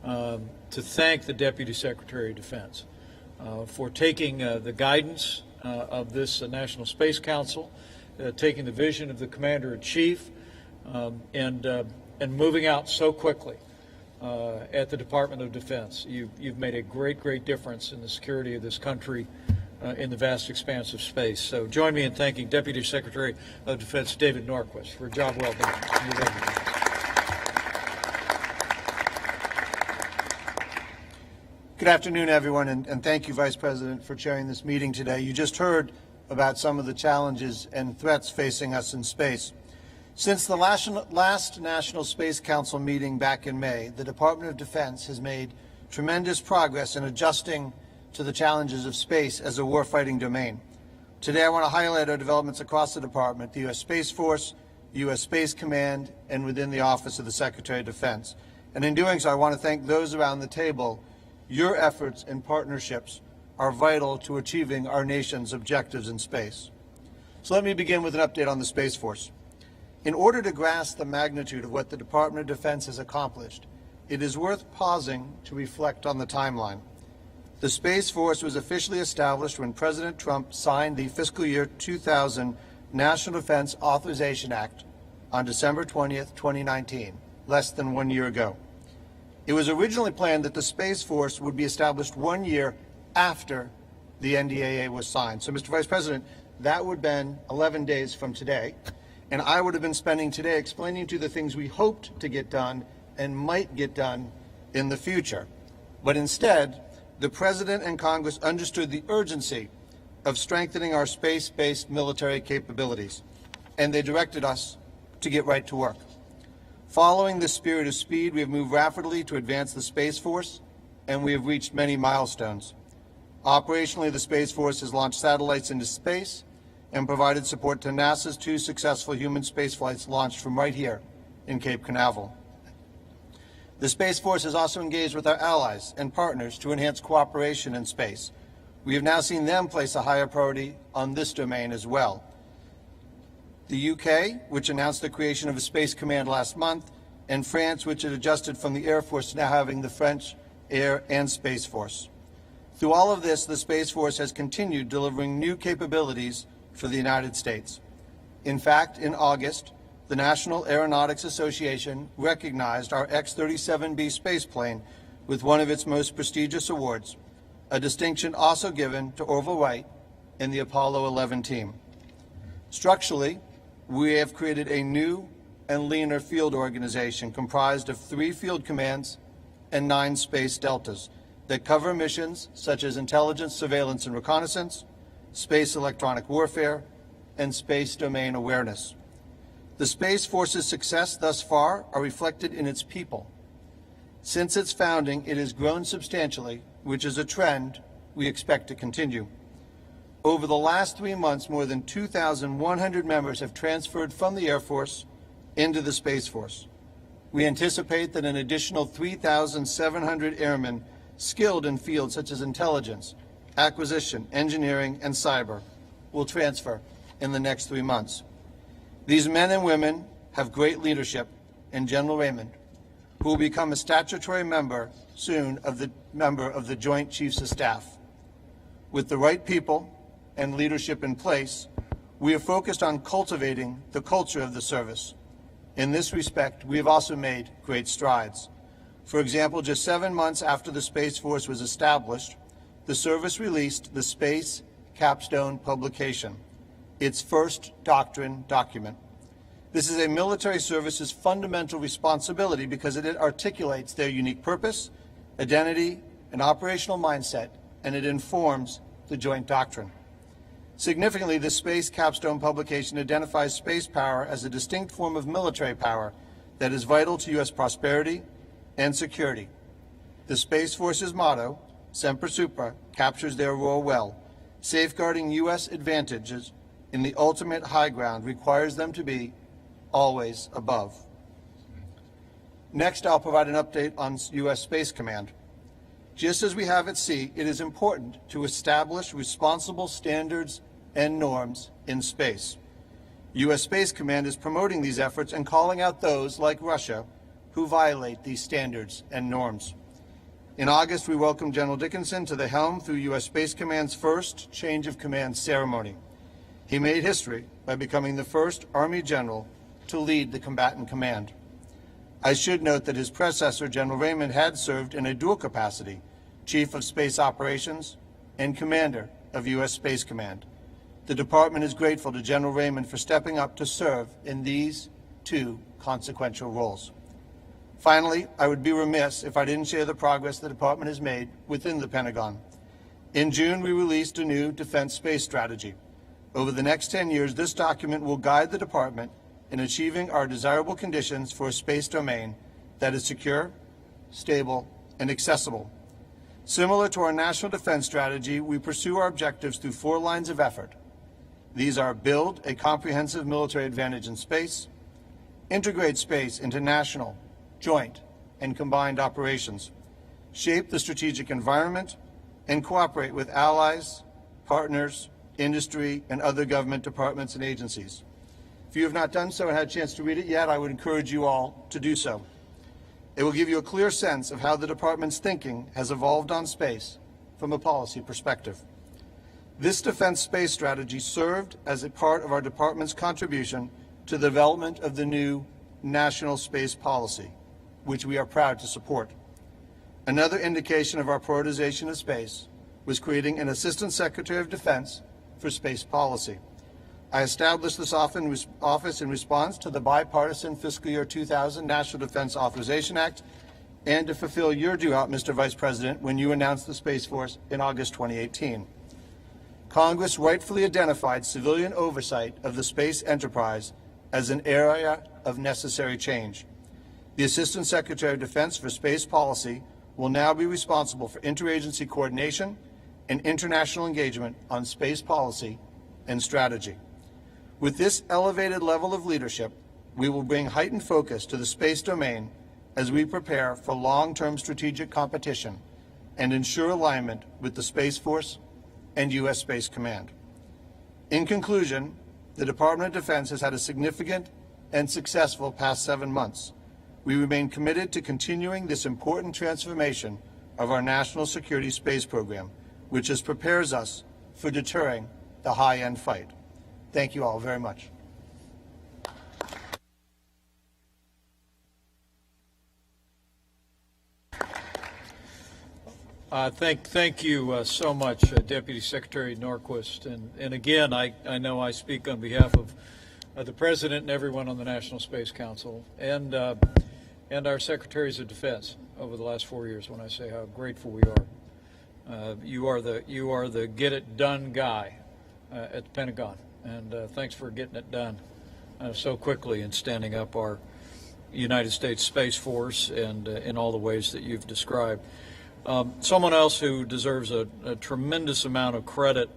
Speaker 1: to thank the Deputy Secretary of Defense for taking the guidance of this National Space Council, taking the vision of the Commander-in-Chief, and moving out so quickly at the Department of Defense. You've made a great difference in the security of this country in the vast expanse of space. So join me in thanking Deputy Secretary of Defense David Norquist for a job well done.
Speaker 6: Good afternoon, everyone, and thank you, Vice President, for chairing this meeting today. You just heard about some of the challenges and threats facing us in space. Since the last National Space Council meeting back in May, the Department of Defense has made tremendous progress in adjusting to the challenges of space as a warfighting domain. Today I want to highlight our developments across the Department, the U.S. Space Force, the U.S. Space Command, and within the Office of the Secretary of Defense. And in doing so, I want to thank those around the table. Your efforts and partnerships are vital to achieving our nation's objectives in space. So let me begin with an update on the Space Force. In order to grasp the magnitude of what the Department of Defense has accomplished, it is worth pausing to reflect on the timeline. The Space Force was officially established when President Trump signed the fiscal year 2000 National Defense Authorization Act on December 20th, 2019, less than 1 year ago. It was originally planned that the Space Force would be established 1 year after the NDAA was signed. So, Mr. Vice President, that would have been 11 days from today. And I would have been spending today explaining to you the things we hoped to get done and might get done in the future. But instead, the President and Congress understood the urgency of strengthening our space-based military capabilities, and they directed us to get right to work. Following this spirit of speed, we have moved rapidly to advance the Space Force, and we have reached many milestones. Operationally, the Space Force has launched satellites into space and provided support to NASA's 2 successful human spaceflights launched from right here in Cape Canaveral. The Space Force has also engaged with our allies and partners to enhance cooperation in space. We have now seen them place a higher priority on this domain as well. The UK, which announced the creation of a Space Command last month, and France, which had adjusted from the Air Force to now having the French Air and Space Force. Through all of this, the Space Force has continued delivering new capabilities for the United States. In fact, in August, the National Aeronautics Association recognized our X-37B spaceplane with one of its most prestigious awards, a distinction also given to Orville Wright and the Apollo 11 team. Structurally, we have created a new and leaner field organization comprised of 3 field commands and 9 space deltas that cover missions such as intelligence, surveillance, and reconnaissance, space electronic warfare, and space domain awareness. The Space Force's success thus far are reflected in its people. Since its founding, it has grown substantially, which is a trend we expect to continue. Over the last 3 months, more than 2,100 members have transferred from the Air Force into the Space Force. We anticipate that an additional 3,700 airmen skilled in fields such as intelligence, acquisition, engineering, and cyber will transfer in the next 3 months. These men and women have great leadership in General Raymond, who will become a statutory member soon of the Joint Chiefs of Staff. With the right people and leadership in place, we are focused on cultivating the culture of the service. In this respect, we have also made great strides. For example, just 7 months after the Space Force was established, the service released the Space Capstone publication, its first doctrine document. This is a military service's fundamental responsibility because it articulates their unique purpose, identity, and operational mindset, and it informs the joint doctrine. Significantly, the Space Capstone publication identifies space power as a distinct form of military power that is vital to U.S. prosperity and security. The Space Force's motto, Semper Supra, captures their role well. Safeguarding U.S. advantages in the ultimate high ground requires them to be always above. Next, I'll provide an update on U.S. Space Command. Just as we have at sea, it is important to establish responsible standards and norms in space. U.S. Space Command is promoting these efforts and calling out those, like Russia, who violate these standards and norms. In August, we welcomed General Dickinson to the helm through U.S. Space Command's first change of command ceremony. He made history by becoming the first Army general to lead the combatant command. I should note that his predecessor, General Raymond, had served in a dual capacity, Chief of Space Operations and Commander of U.S. Space Command. The Department is grateful to General Raymond for stepping up to serve in these 2 consequential roles. Finally, I would be remiss if I didn't share the progress the Department has made within the Pentagon. In June, we released a new defense space strategy. Over the next 10 years, this document will guide the Department in achieving our desirable conditions for a space domain that is secure, stable, and accessible. Similar to our national defense strategy, we pursue our objectives through 4 lines of effort. These are: build a comprehensive military advantage in space, integrate space into national, joint, and combined operations, shape the strategic environment, and cooperate with allies, partners, industry, and other government departments and agencies. If you have not done so and had a chance to read it yet, I would encourage you all to do so. It will give you a clear sense of how the Department's thinking has evolved on space from a policy perspective. This defense space strategy served as a part of our Department's contribution to the development of the new National Space Policy, which we are proud to support. Another indication of our prioritization of space was creating an Assistant Secretary of Defense for Space Policy. I established this office in response to the bipartisan fiscal year 2000 National Defense Authorization Act and to fulfill your due out, Mr. Vice President, when you announced the Space Force in August 2018. Congress rightfully identified civilian oversight of the space enterprise as an area of necessary change. The Assistant Secretary of Defense for Space Policy will now be responsible for interagency coordination and international engagement on space policy and strategy. With this elevated level of leadership, we will bring heightened focus to the space domain as we prepare for long-term strategic competition and ensure alignment with the Space Force and U.S. Space Command. In conclusion, the Department of Defense has had a significant and successful past 7 months. We remain committed to continuing this important transformation of our national security space program, which prepares us for deterring the high-end fight. Thank you all very much.
Speaker 1: Thank you so much, Deputy Secretary Norquist. And again, I know I speak on behalf of the President and everyone on the National Space Council and our Secretaries of Defense over the last 4 years when I say how grateful we are. You are the get it done guy at the Pentagon, and thanks for getting it done so quickly and standing up our United States Space Force and in all the ways that you've described. Someone else who deserves a tremendous amount of credit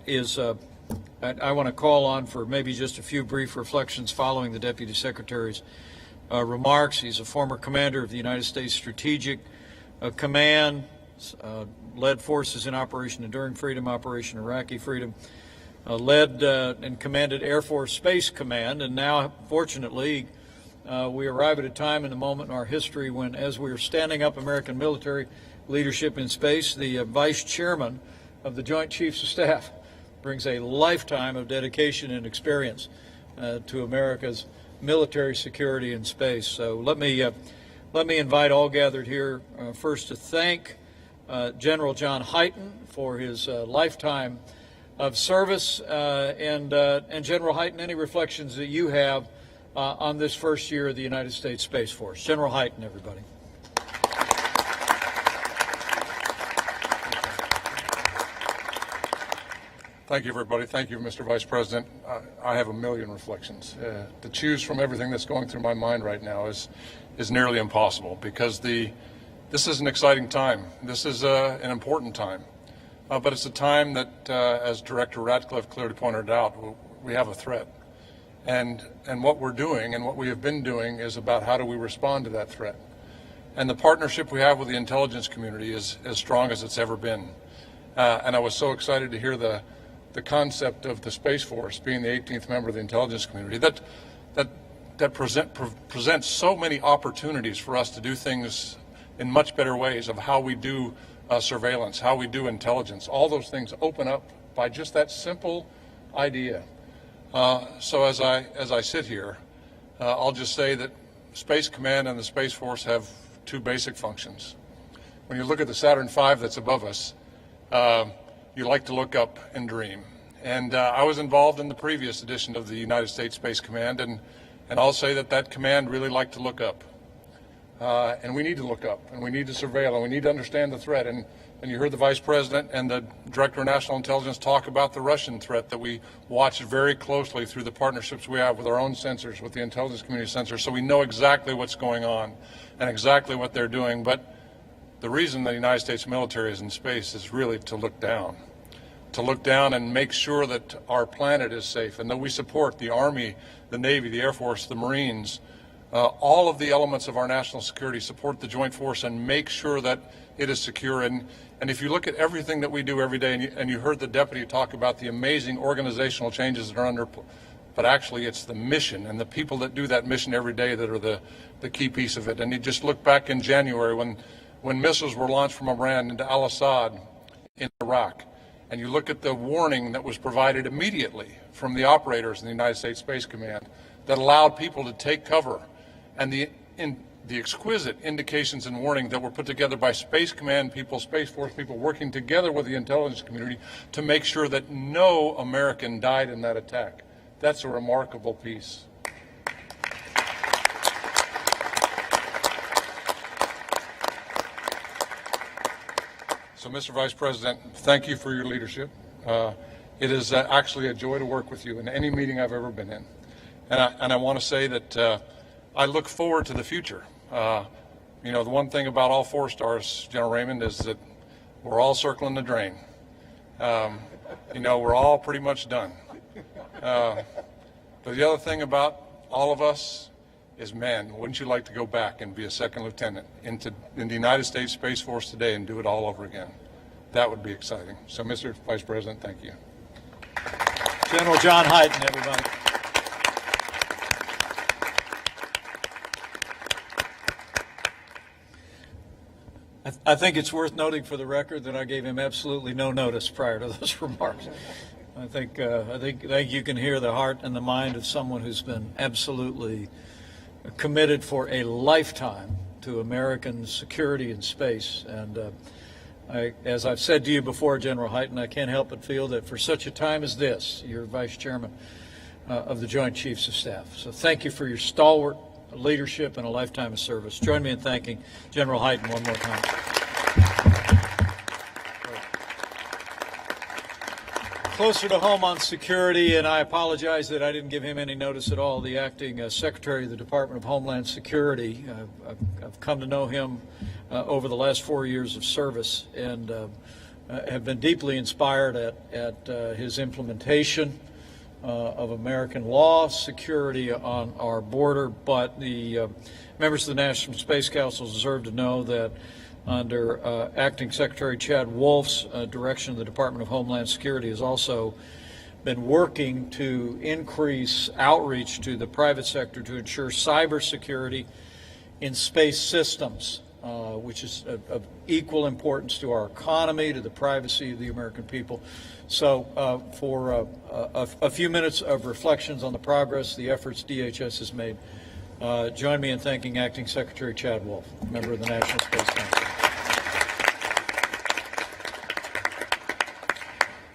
Speaker 1: is I want to call on for maybe just a few brief reflections following the Deputy Secretary's remarks. He's a former commander of the United States Strategic Command, led forces in Operation Enduring Freedom, Operation Iraqi Freedom, led and commanded Air Force Space Command, and now, fortunately, we arrive at a time in the moment in our history when, as we are standing up American military leadership in space, the Vice Chairman of the Joint Chiefs of Staff brings a lifetime of dedication and experience to America's military security in space. So let me invite all gathered here first to thank General John Hyten for his lifetime of service, and General Hyten, any reflections that you have on this first year of the United States Space Force. General Hyten, everybody.
Speaker 7: Thank you, everybody. Thank you, Mr. Vice President. I have a million reflections. To choose from everything that's going through my mind right now is nearly impossible, because this is an exciting time. This is an important time. But it's a time that, as Director Ratcliffe clearly pointed out, we have a threat. And what we're doing and what we have been doing is about how do we respond to that threat. And the partnership we have with the intelligence community is as strong as it's ever been. And I was so excited to hear the concept of the Space Force being the 18th member of the intelligence community. That presents so many opportunities for us to do things in much better ways of how we do surveillance, how we do intelligence. All those things open up by just that simple idea. So as I sit here, I'll just say that Space Command and the Space Force have two basic functions. When you look at the Saturn V that's above us, you like to look up and dream. And I was involved in the previous edition of the United States Space Command, and I'll say that command really liked to look up. And we need to look up, and we need to surveil, and we need to understand the threat. And you heard the Vice President and the Director of National Intelligence talk about the Russian threat that we watch very closely through the partnerships we have with our own sensors, with the intelligence community sensors, so we know exactly what's going on and exactly what they're doing. But the reason the United States military is in space is really to look down and make sure that our planet is safe, and that we support the Army, the Navy, the Air Force, the Marines, all of the elements of our national security, support the Joint Force and make sure that it is secure. And if you look at everything that we do every day, and you heard the Deputy talk about the amazing organizational changes that are under, but actually it's the mission and the people that do that mission every day that are the key piece of it. And you just look back in January when missiles were launched from Iran into al-Assad in Iraq, and you look at the warning that was provided immediately from the operators in the United States Space Command that allowed people to take cover, and the exquisite indications and warning that were put together by Space Command people, Space Force people, working together with the intelligence community to make sure that no American died in that attack. That's a remarkable piece. So, Mr. Vice President, thank you for your leadership. It is actually a joy to work with you in any meeting I've ever been in. And I want to say that I look forward to the future. You know, the one thing about all 4 stars, General Raymond, is that we're all circling the drain. You know, we're all pretty much done. But the other thing about all of us is, man, wouldn't you like to go back and be a second lieutenant in the United States Space Force today and do it all over again? That would be exciting. So, Mr. Vice President, thank you.
Speaker 1: General John Hyten, everybody. I think it's worth noting for the record that I gave him absolutely no notice prior to those remarks. I think you can hear the heart and the mind of someone who's been absolutely committed for a lifetime to American security in space. And as I've said to you before, General Hyten, I can't help but feel that for such a time as this, you're Vice Chairman of the Joint Chiefs of Staff. So thank you for your stalwart leadership and a lifetime of service. Join me in thanking General Hyten one more time. Closer to home on security, and I apologize that I didn't give him any notice at all, the acting Secretary of the Department of Homeland Security. I've come to know him over the last 4 years of service, and have been deeply inspired at his implementation of American law, security on our border. But the members of the National Space Council deserve to know that under Acting Secretary Chad Wolf's direction, the Department of Homeland Security has also been working to increase outreach to the private sector to ensure cybersecurity in space systems, which is of equal importance to our economy, to the privacy of the American people. So for a few minutes of reflections on the progress, the efforts DHS has made, join me in thanking Acting Secretary Chad Wolf, member of the National Space Council.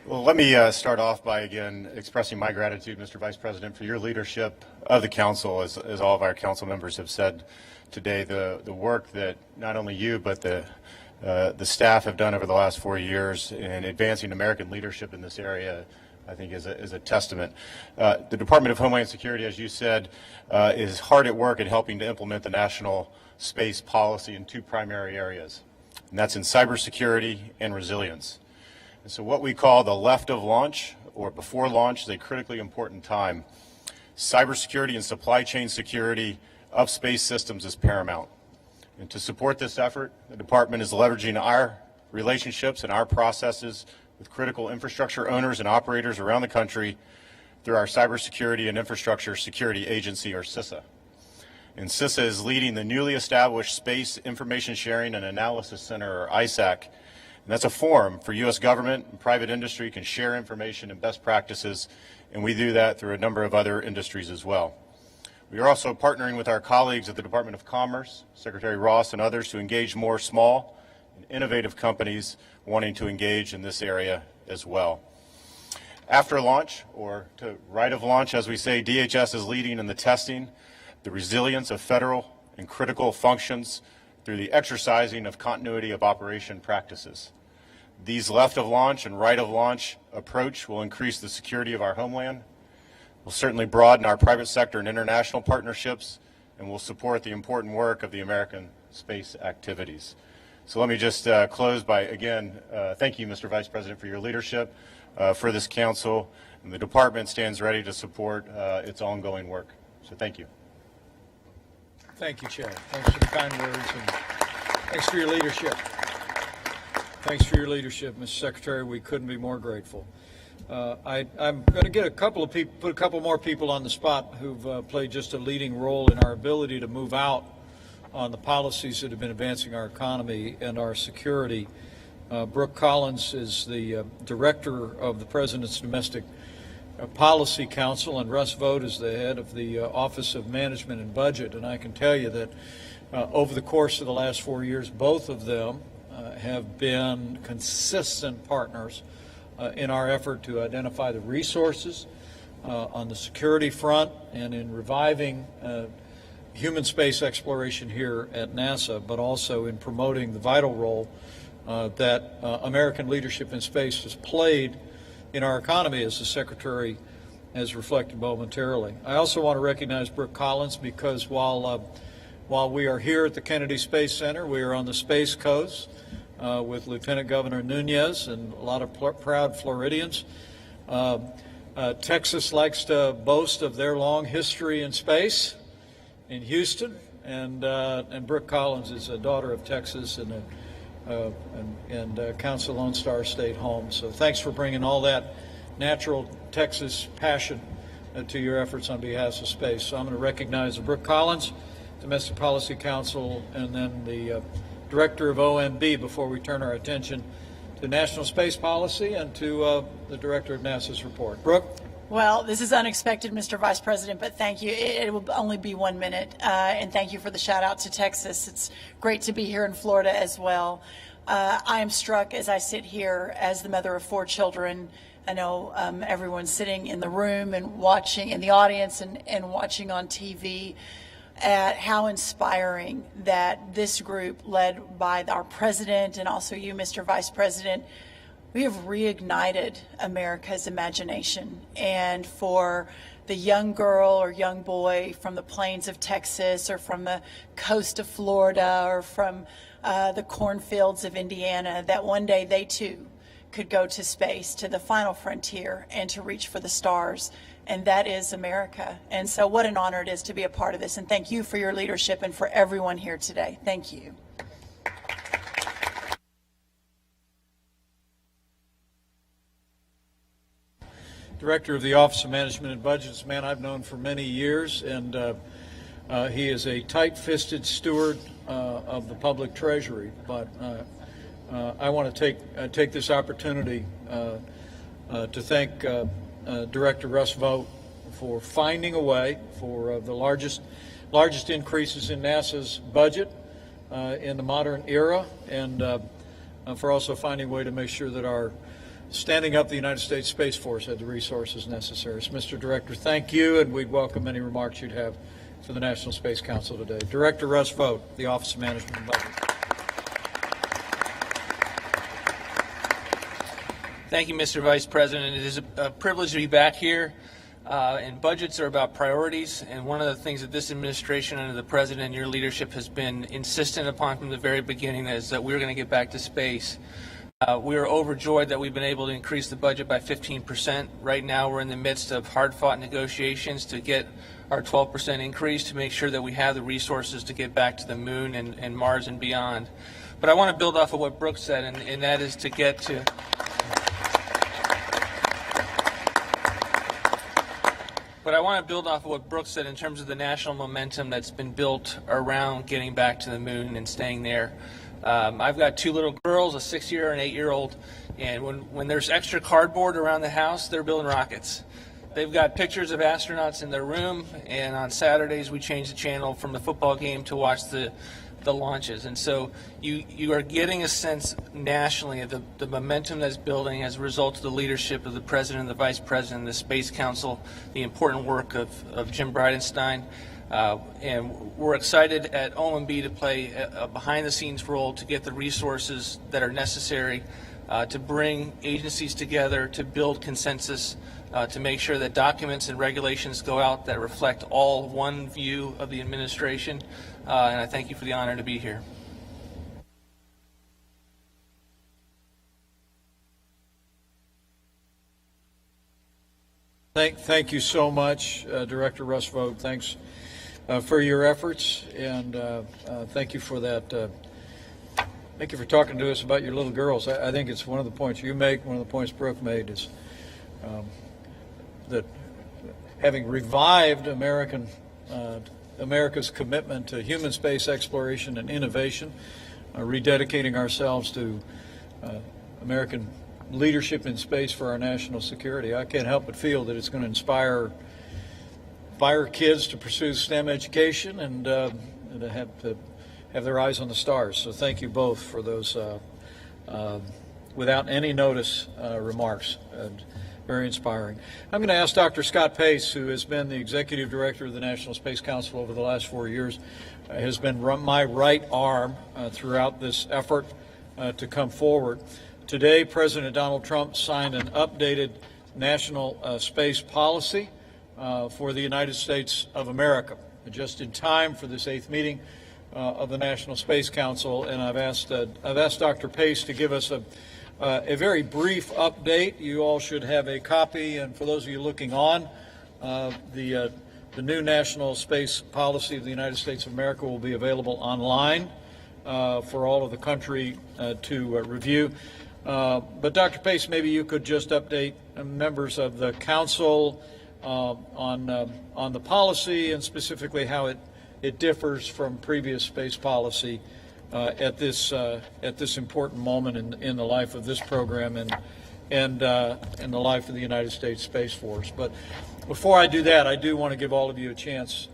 Speaker 8: Well, let me start off by, again, expressing my gratitude, Mr. Vice President, for your leadership of the Council, as all of our Council members have said today. The work that not only you, but the staff have done over the last 4 years in advancing American leadership in this area, I think is a testament. The Department of Homeland Security, as you said, is hard at work at helping to implement the national space policy in two primary areas, and that's in cybersecurity and resilience. And so what we call the left of launch, or before launch, is a critically important time. Cybersecurity and supply chain security of space systems is paramount. And to support this effort, the department is leveraging our relationships and our processes with critical infrastructure owners and operators around the country through our Cybersecurity and Infrastructure Security Agency, or CISA. And CISA is leading the newly established Space Information Sharing and Analysis Center, or ISAC. And that's a forum for U.S. government and private industry can share information and best practices, and we do that through a number of other industries as well. We are also partnering with our colleagues at the Department of Commerce, Secretary Ross and others, to engage more small and innovative companies wanting to engage in this area as well. After launch, or to right of launch, as we say, DHS is leading in the testing, the resilience of federal and critical functions through the exercising of continuity of operation practices. These left of launch and right of launch approach will increase the security of our homeland, will certainly broaden our private sector and international partnerships, and will support the important work of the American space activities. So let me just close by, again, thank you, Mr. Vice President, for your leadership for this council, and the department stands ready to support its ongoing work. So thank you.
Speaker 1: Thank you, Chad. Thanks for the kind words, and thanks for your leadership. Thanks for your leadership, Mr. Secretary. We couldn't be more grateful. I'm going to get put a couple more people on the spot who've played just a leading role in our ability to move out on the policies that have been advancing our economy and our security. Brooke Collins is the director of the President's Domestic Policy Council, and Russ Vought is the head of the Office of Management and Budget. And I can tell you that over the course of the last 4 years, both of them have been consistent partners in our effort to identify the resources on the security front and in reviving human space exploration here at NASA, but also in promoting the vital role that American leadership in space has played in our economy, as the Secretary has reflected momentarily. I also want to recognize Brooke Collins because while we are here at the Kennedy Space Center, we are on the Space Coast with Lieutenant Governor Nunez and a lot of proud Floridians. Texas likes to boast of their long history in space in Houston, and Brooke Collins is a daughter of Texas and counts the Lone Star State home. So thanks for bringing all that natural Texas passion to your efforts on behalf of space. So I'm going to recognize Brooke Collins, Domestic Policy Council, and then the Director of OMB before we turn our attention to national space policy and to the Director of NASA's report. Brooke?
Speaker 9: Well, this is unexpected, Mr. Vice President, but thank you. It will only be 1 minute, and thank you for the shout out to Texas. It's great to be here in Florida as well. I am struck as I sit here as the mother of 4 children. I know everyone's sitting in the room and watching in the audience and watching on TV at how inspiring that this group led by our president and also you, Mr. Vice President, we have reignited America's imagination. And for the young girl or young boy from the plains of Texas or from the coast of Florida or from the cornfields of Indiana, that one day they too could go to space, to the final frontier, and to reach for the stars. And that is America. And so what an honor it is to be a part of this. And thank you for your leadership and for everyone here today. Thank you.
Speaker 1: Director of the Office of Management and Budgets, a man I've known for many years, and he is a tight-fisted steward of the public treasury. But I want to take this opportunity to thank Director Russ Vought for finding a way for the largest increases in NASA's budget in the modern era, and for also finding a way to make sure that our standing up the United States Space Force had the resources necessary. So, Mr. Director, thank you, and we'd welcome any remarks you'd have for the National Space Council today. Director Russ Vought, the Office of Management and Budget.
Speaker 10: Thank you, Mr. Vice President. It is a privilege to be back here. And budgets are about priorities, and one of the things that this administration under the President and your leadership has been insistent upon from the very beginning is that we're going to get back to space. We are overjoyed that we've been able to increase the budget by 15%. Right now we're in the midst of hard-fought negotiations to get our 12% increase to make sure that we have the resources to get back to the moon and Mars and beyond. But I want to build off of what Brooke said, and that is to get to... But I want to build off of what Brooke said in terms of the national momentum that's been built around getting back to the moon and staying there. I've got 2 little girls, a 6-year and 8-year-old, and when there's extra cardboard around the house, they're building rockets. They've got pictures of astronauts in their room, and on Saturdays we change the channel from the football game to watch the launches. And so you are getting a sense nationally of the momentum that's building as a result of the leadership of the President and the Vice President, the Space Council, the important work of Jim Bridenstine. And we're excited at OMB to play a behind-the-scenes role to get the resources that are necessary to bring agencies together, to build consensus, to make sure that documents and regulations go out that reflect all one view of the administration. And I thank you for the honor to be here.
Speaker 1: Thank you so much, Director Russ Vought. Thanks for your efforts, and thank you for that. Thank you for talking to us about your little girls. I think it's one of the points you make, one of the points Brooke made is that having revived America's commitment to human space exploration and innovation, rededicating ourselves to American leadership in space for our national security, I can't help but feel that it's going to inspire kids to pursue STEM education and to have their eyes on the stars. So thank you both for those without any notice remarks. And very inspiring. I'm going to ask Dr. Scott Pace, who has been the Executive Director of the National Space Council over the last 4 years, has been my right arm throughout this effort to come forward. Today, President Donald Trump signed an updated national space policy for the United States of America, just in time for this 8th meeting of the National Space Council. And I've asked Dr. Pace to give us a very brief update. You all should have a copy, and for those of you looking on, the new national space policy of the United States of America will be available online for all of the country to review. But Dr. Pace, maybe you could just update members of the council on the policy and specifically how it differs from previous space policy at this important moment in the life of this program and in the life of the United States Space Force. But before I do that, I do want to give all of you a chance.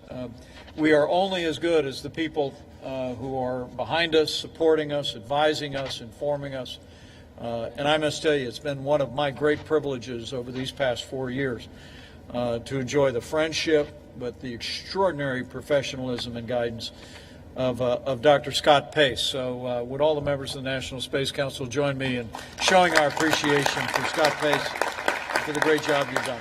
Speaker 1: We are only as good as the people who are behind us, supporting us, advising us, informing us. And I must tell you, it's been one of my great privileges over these past 4 years to enjoy the friendship, but the extraordinary professionalism and guidance of Dr. Scott Pace. So would all the members of the National Space Council join me in showing our appreciation for Scott Pace for the great job you've done.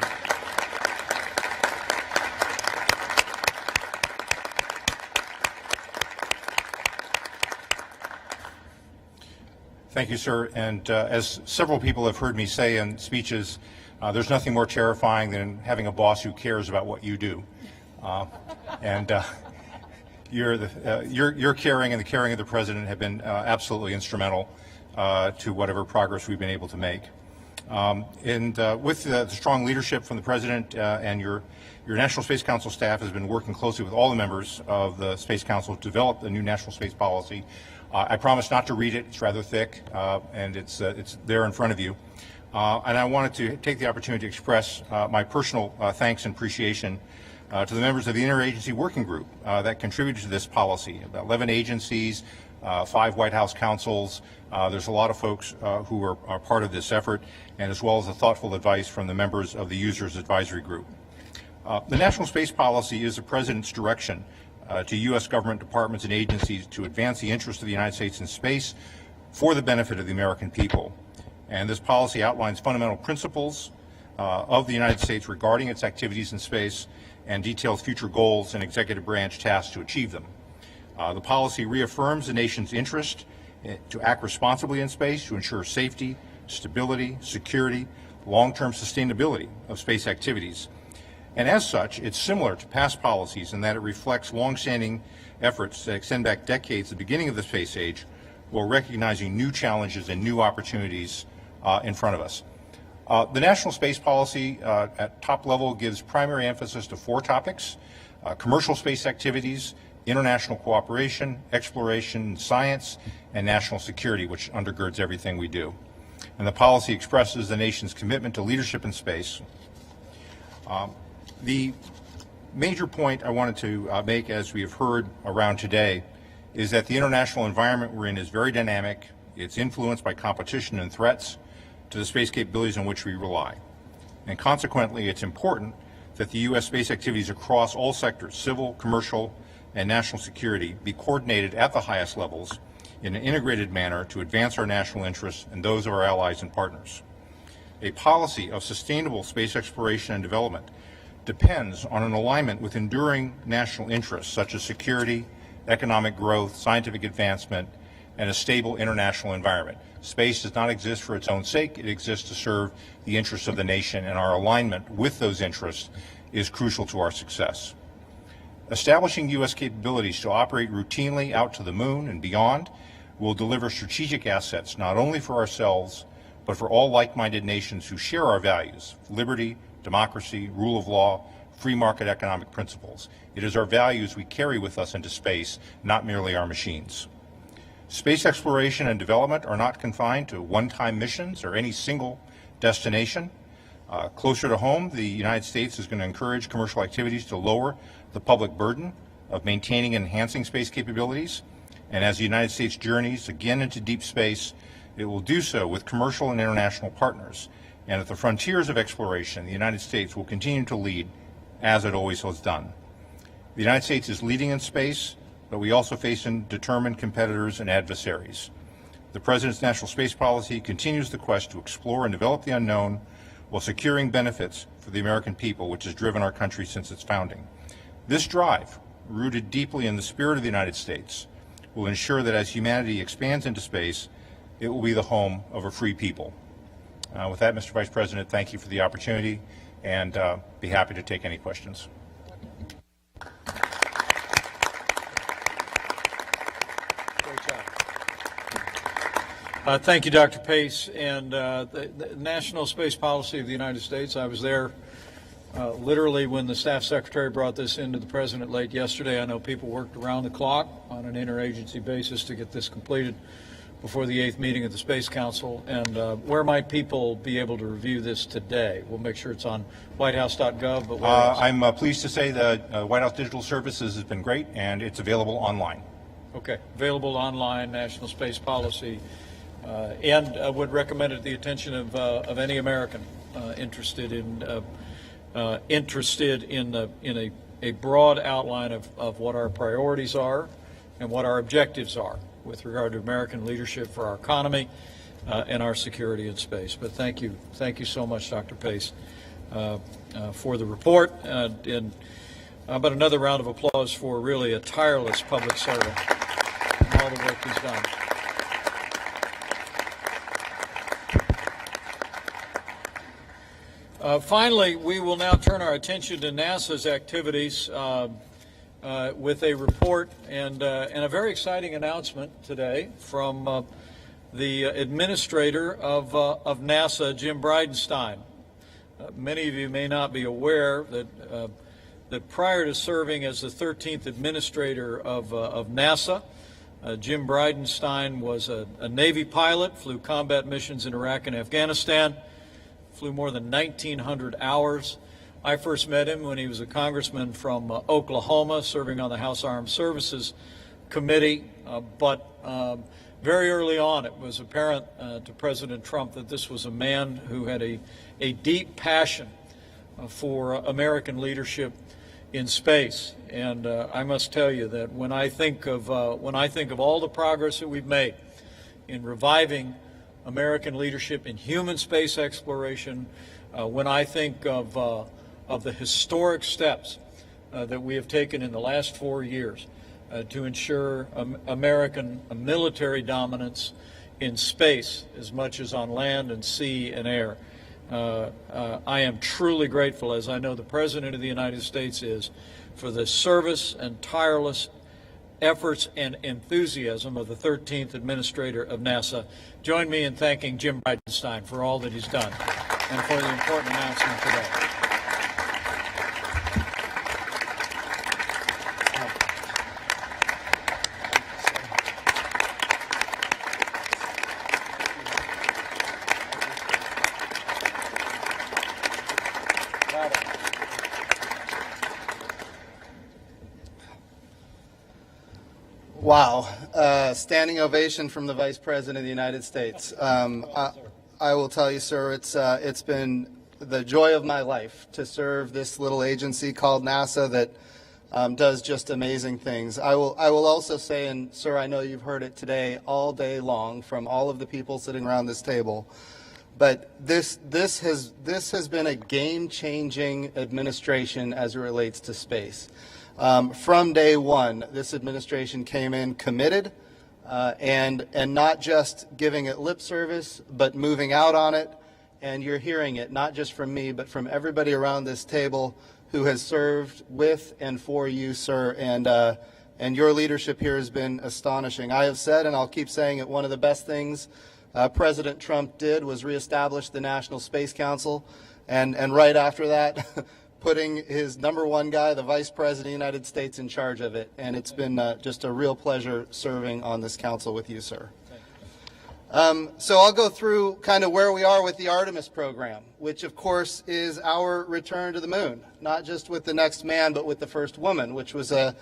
Speaker 11: Thank you, sir. And as several people have heard me say in speeches, there's nothing more terrifying than having a boss who cares about what you do. Your caring and the caring of the President have been absolutely instrumental to whatever progress we've been able to make. With the strong leadership from the President and your National Space Council staff has been working closely with all the members of the Space Council to develop the new national space policy. I promise not to read it. It's rather thick, and it's there in front of you. And I wanted to take the opportunity to express my personal thanks and appreciation to the members of the Interagency Working Group that contributed to this policy. About 11 agencies, 5 White House councils. There's a lot of folks who are part of this effort, and as well as the thoughtful advice from the members of the Users Advisory Group. The National Space Policy is the President's direction to U.S. government departments and agencies to advance the interests of the United States in space for the benefit of the American people. And this policy outlines fundamental principles of the United States regarding its activities in space and details future goals and executive branch tasks to achieve them. The policy reaffirms the nation's interest to act responsibly in space to ensure safety, stability, security, long-term sustainability of space activities. And as such, it's similar to past policies in that it reflects long-standing efforts that extend back decades, the beginning of the space age, while recognizing new challenges and new opportunities in front of us. The National Space Policy at top level gives primary emphasis to 4 topics: commercial space activities, international cooperation, exploration, science, and national security, which undergirds everything we do. And the policy expresses the nation's commitment to leadership in space. The major point I wanted to make, as we have heard around today, is that the international environment we're in is very dynamic. It's influenced by competition and threats to the space capabilities on which we rely. And consequently, it's important that the U.S. space activities across all sectors, civil, commercial, and national security, be coordinated at the highest levels in an integrated manner to advance our national interests and those of our allies and partners. A policy of sustainable space exploration and development depends on an alignment with enduring national interests such as security, economic growth, scientific advancement, and a stable international environment. Space does not exist for its own sake. It exists to serve the interests of the nation, and our alignment with those interests is crucial to our success. Establishing U.S. capabilities to operate routinely out to the moon and beyond will deliver strategic assets not only for ourselves, but for all like-minded nations who share our values: liberty, democracy, rule of law, free market economic principles. It is our values we carry with us into space, not merely our machines. Space exploration and development are not confined to one-time missions or any single destination. Closer to home, the United States is going to encourage commercial activities to lower the public burden of maintaining and enhancing space capabilities. And as the United States journeys again into deep space, it will do so with commercial and international partners. And at the frontiers of exploration, the United States will continue to lead, as it always has done. The United States is leading in space, but we also face determined competitors and adversaries. The President's National Space Policy continues the quest to explore and develop the unknown while securing benefits for the American people, which has driven our country since its founding. This drive, rooted deeply in the spirit of the United States, will ensure that as humanity expands into space, it will be the home of a free people. With that, Mr. Vice President, thank you for the opportunity, and be happy to take any questions.
Speaker 1: Thank you, Dr. Pace. And the National Space Policy of the United States, I was there Literally, when the staff secretary brought this into the president late yesterday, I know people worked around the clock on an interagency basis to get this completed before the 8th meeting of the Space Council. And where might people be able to review this today? We'll make sure it's on whitehouse.gov, but where else?
Speaker 11: I'm pleased to say the White House Digital Services has been great, and it's available online.
Speaker 1: Okay, available online, National Space Policy, and would recommend it to the attention of any American interested in a broad outline of what our priorities are and what our objectives are with regard to American leadership for our economy and our security in space. But thank you so much, Dr. Pace, for the report, but another round of applause for really a tireless public servant and all the work he's done. Finally, we will now turn our attention to NASA's activities with a report and a very exciting announcement today from the administrator of NASA, Jim Bridenstine. Many of you may not be aware that prior to serving as the 13th administrator of NASA, Jim Bridenstine was a Navy pilot, flew combat missions in Iraq and Afghanistan, flew more than 1,900 hours. I first met him when he was a congressman from Oklahoma, serving on the House Armed Services Committee. But very early on, it was apparent to President Trump that this was a man who had a deep passion for American leadership in space. And I must tell you that when I think of all the progress that we've made in reviving American leadership in human space exploration, when I think of the historic steps that we have taken in the last 4 years to ensure American military dominance in space as much as on land and sea and air, I am truly grateful, as I know the President of the United States is, for the service and tireless efforts and enthusiasm of the 13th Administrator of NASA. Join me in thanking Jim Bridenstine for all that he's done and for the important announcement today.
Speaker 12: Wow. Standing ovation from the Vice President of the United States. I will tell you, sir, it's been the joy of my life to serve this little agency called NASA that does just amazing things. I will also say, and sir, I know you've heard it today all day long from all of the people sitting around this table, but this has been a game-changing administration as it relates to space. From day one, this administration came in committed and not just giving it lip service, but moving out on it. And you're hearing it not just from me, but from everybody around this table who has served with and for you, sir. And your leadership here has been astonishing. I have said, and I'll keep saying it, one of the best things President Trump did was reestablish the National Space Council. And right after that, putting his #1 guy, the Vice President of the United States, in charge of it. And it's been just a real pleasure serving on this council with you, sir. So I'll go through kind of where we are with the Artemis program, which of course is our return to the moon, not just with the next man, but with the first woman, which was a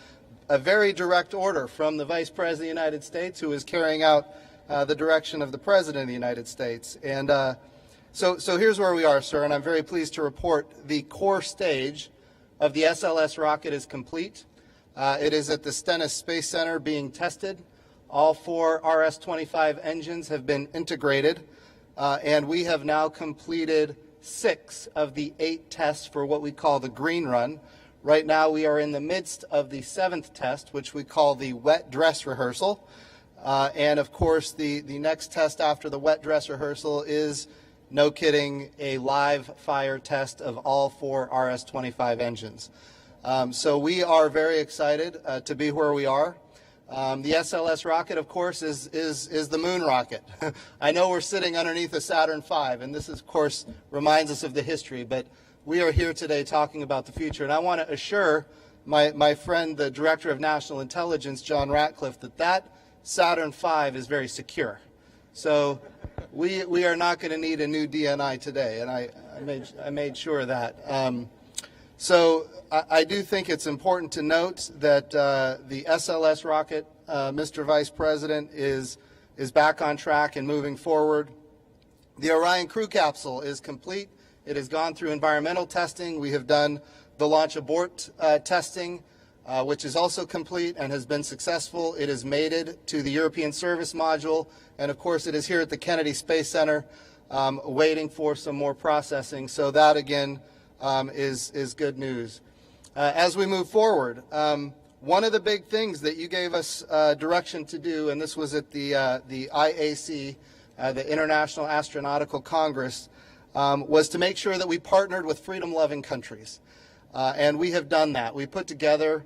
Speaker 12: very direct order from the Vice President of the United States, who is carrying out the direction of the President of the United States. And So here's where we are, sir, and I'm very pleased to report the core stage of the SLS rocket is complete. It is at the Stennis Space Center being tested. All 4 RS-25 engines have been integrated, and we have now completed 6 of the 8 tests for what we call the green run. Right now we are in the midst of the 7th test, which we call the wet dress rehearsal. And of course, the next test after the wet dress rehearsal is, no kidding, a live fire test of all 4 RS-25 engines. So we are very excited to be where we are. The SLS rocket, of course, is the moon rocket. I know we're sitting underneath a Saturn V, and this, of course, reminds us of the history, but we are here today talking about the future. And I want to assure my friend, the Director of National Intelligence, John Ratcliffe, that Saturn V is very secure. So we are not going to need a new DNI today, and I made sure of that. So I do think it's important to note that the SLS rocket, Mr. Vice President, is back on track and moving forward. The Orion crew capsule is complete. It has gone through environmental testing. We have done the launch abort testing, which is also complete and has been successful. It is mated to the European Service Module, and of course it is here at the Kennedy Space Center waiting for some more processing. So that again is good news. As we move forward, one of the big things that you gave us direction to do, and this was at the IAC, the International Astronautical Congress, was to make sure that we partnered with freedom-loving countries. And we have done that. We put together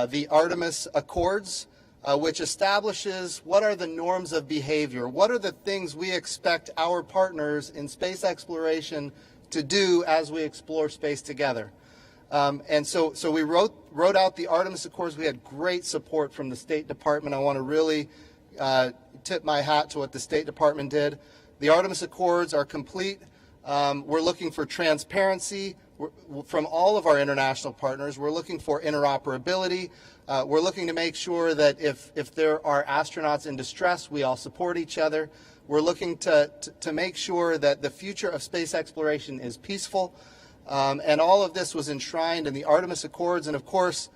Speaker 12: the Artemis Accords, which establishes what are the norms of behavior, what are the things we expect our partners in space exploration to do as we explore space together. And so we wrote out the Artemis Accords. We had great support from the State Department. I want to really tip my hat to what the State Department did. The Artemis Accords are complete. We're looking for transparency from all of our international partners. We're looking for interoperability. We're looking to make sure that if there are astronauts in distress, we all support each other. We're looking to make sure that the future of space exploration is peaceful. And all of this was enshrined in the Artemis Accords. And of course,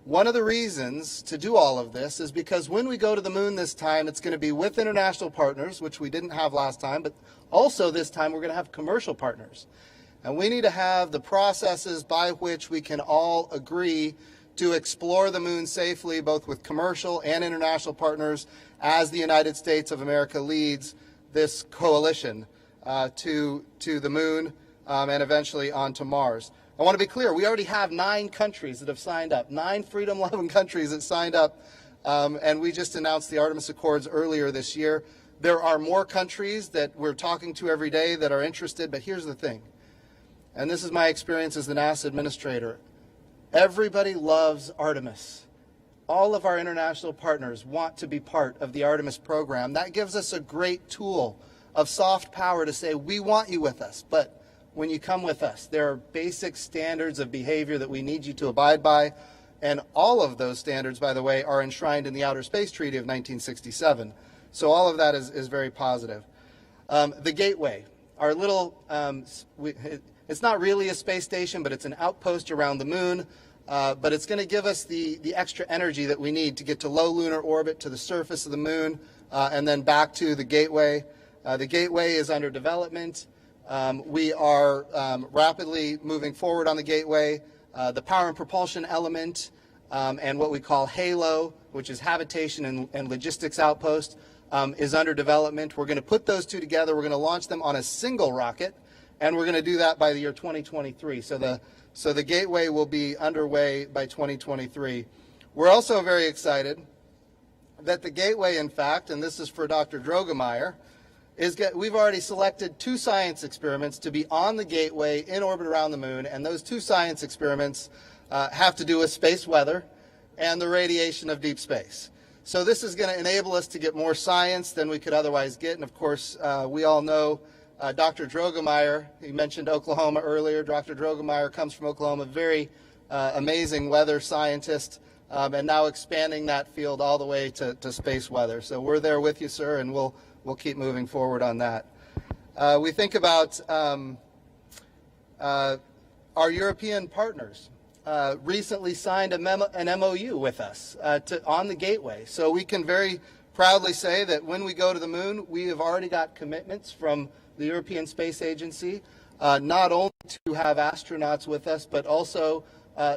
Speaker 12: one of the reasons to do all of this is because when we go to the moon this time, it's going to be with international partners, which we didn't have last time, but also this time we're going to have commercial partners. And we need to have the processes by which we can all agree to explore the moon safely, both with commercial and international partners, as the United States of America leads this coalition to the moon and eventually onto Mars. I want to be clear, we already have 9 countries that have signed up, 9 freedom-loving countries that signed up, and we just announced the Artemis Accords earlier this year. There are more countries that we're talking to every day that are interested, but here's the thing, and this is my experience as the NASA administrator. Everybody loves Artemis. All of our international partners want to be part of the Artemis program. That gives us a great tool of soft power to say, we want you with us, but when you come with us, there are basic standards of behavior that we need you to abide by, and all of those standards, by the way, are enshrined in the Outer Space Treaty of 1967. So all of that is very positive. The Gateway, our little, it's not really a space station, but it's an outpost around the moon, but it's going to give us the extra energy that we need to get to low lunar orbit, to the surface of the moon, and then back to the Gateway. The Gateway is under development. We are rapidly moving forward on the Gateway. The power and propulsion element and what we call HALO, which is Habitation and Logistics Outpost, is under development. We're going to put those two together. We're going to launch them on a single rocket, and we're going to do that by the year 2023. So the Gateway will be underway by 2023. We're also very excited that the Gateway, in fact, and this is for Dr. Drogemeyer, we've already selected 2 science experiments to be on the Gateway in orbit around the moon, and those 2 science experiments have to do with space weather and the radiation of deep space. So this is going to enable us to get more science than we could otherwise get, and of course we all know Dr. Drogemeyer. He mentioned Oklahoma earlier. Dr. Drogemeyer comes from Oklahoma, very amazing weather scientist, and now expanding that field all the way to space weather. So we're there with you, sir, and we'll keep moving forward on that. We think about our European partners. Recently signed an MOU with us on the Gateway. So we can very proudly say that when we go to the moon, we have already got commitments from the European Space Agency, not only to have astronauts with us, but also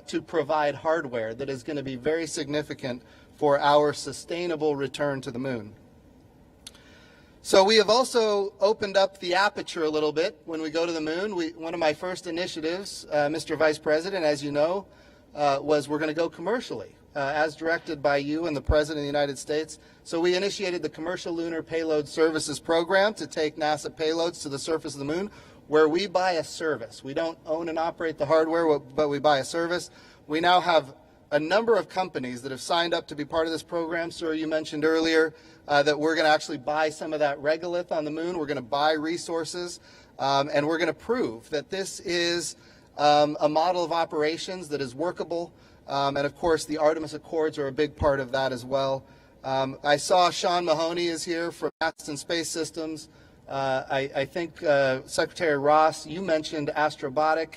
Speaker 12: to provide hardware that is going to be very significant for our sustainable return to the moon. So we have also opened up the aperture a little bit when we go to the moon. One of my first initiatives, Mr. Vice President, as you know, was we're going to go commercially, as directed by you and the President of the United States. So we initiated the Commercial Lunar Payload Services Program to take NASA payloads to the surface of the moon. where we buy a service. We don't own and operate the hardware, but we buy a service. We now have a number of companies that have signed up to be part of this program. Sir, you mentioned earlier that we're going to actually buy some of that regolith on the moon. We're going to buy resources, and we're going to prove that this is a model of operations that is workable. And of course, the Artemis Accords are a big part of that as well. I saw Sean Mahoney is here from Aston Space Systems. I think Secretary Ross, you mentioned Astrobotic.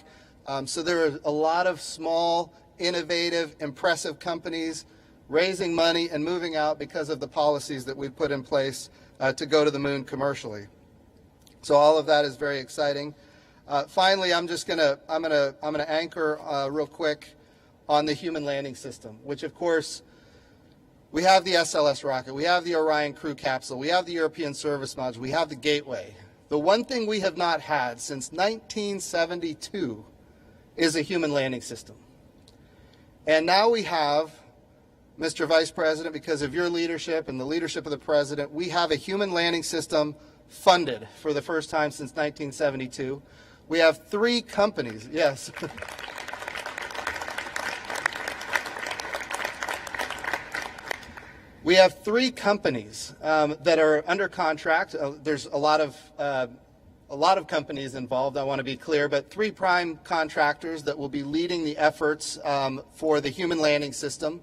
Speaker 12: So there are a lot of small, innovative, impressive companies raising money and moving out because of the policies that we've put in place to go to the moon commercially. So all of that is very exciting. Finally, I'm gonna anchor real quick on the human landing system, which of course we have the SLS rocket, we have the Orion crew capsule, we have the European service module, we have the Gateway. The one thing we have not had since 1972 is a human landing system. And now we have, Mr. Vice President, because of your leadership and the leadership of the President, we have a human landing system funded for the first time since 1972. We have 3 companies, yes. We have 3 companies that are under contract. There's a lot of companies involved, I want to be clear, but 3 prime contractors that will be leading the efforts for the human landing system.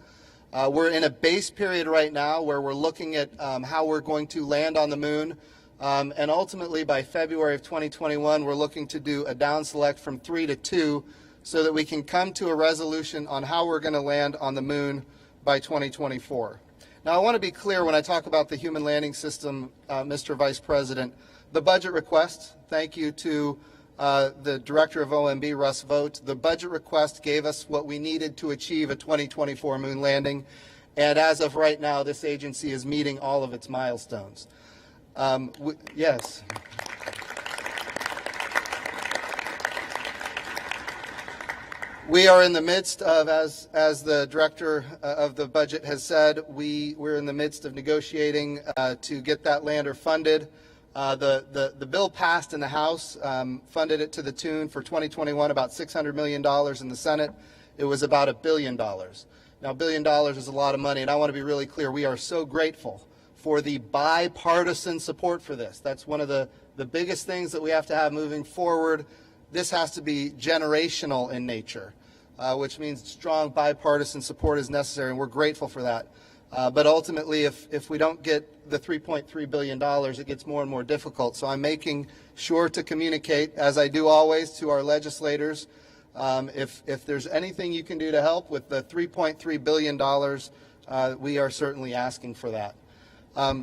Speaker 12: We're in a base period right now where we're looking at how we're going to land on the moon. And ultimately, by February of 2021, we're looking to do a down select from 3 to 2 so that we can come to a resolution on how we're going to land on the moon by 2024. Now, I want to be clear when I talk about the human landing system, Mr. Vice President, the budget request, thank you to the Director of OMB, Russ Vogt, the budget request gave us what we needed to achieve a 2024 moon landing. And as of right now, this agency is meeting all of its milestones. Yes. We are in the midst of, as the director of the budget has said, we're in the midst of negotiating to get that lander funded. The bill passed in the House, funded it to the tune for 2021 about $600 million in the Senate. It was about $1 billion. Now, $1 billion is a lot of money, and I want to be really clear. We are so grateful for the bipartisan support for this. That's one of the biggest things that we have to have moving forward. This has to be generational in nature, which means strong bipartisan support is necessary, and we're grateful for that. But ultimately, if we don't get the $3.3 billion, it gets more and more difficult. So I'm making sure to communicate, as I do always, to our legislators. If there's anything you can do to help with the $3.3 billion, we are certainly asking for that.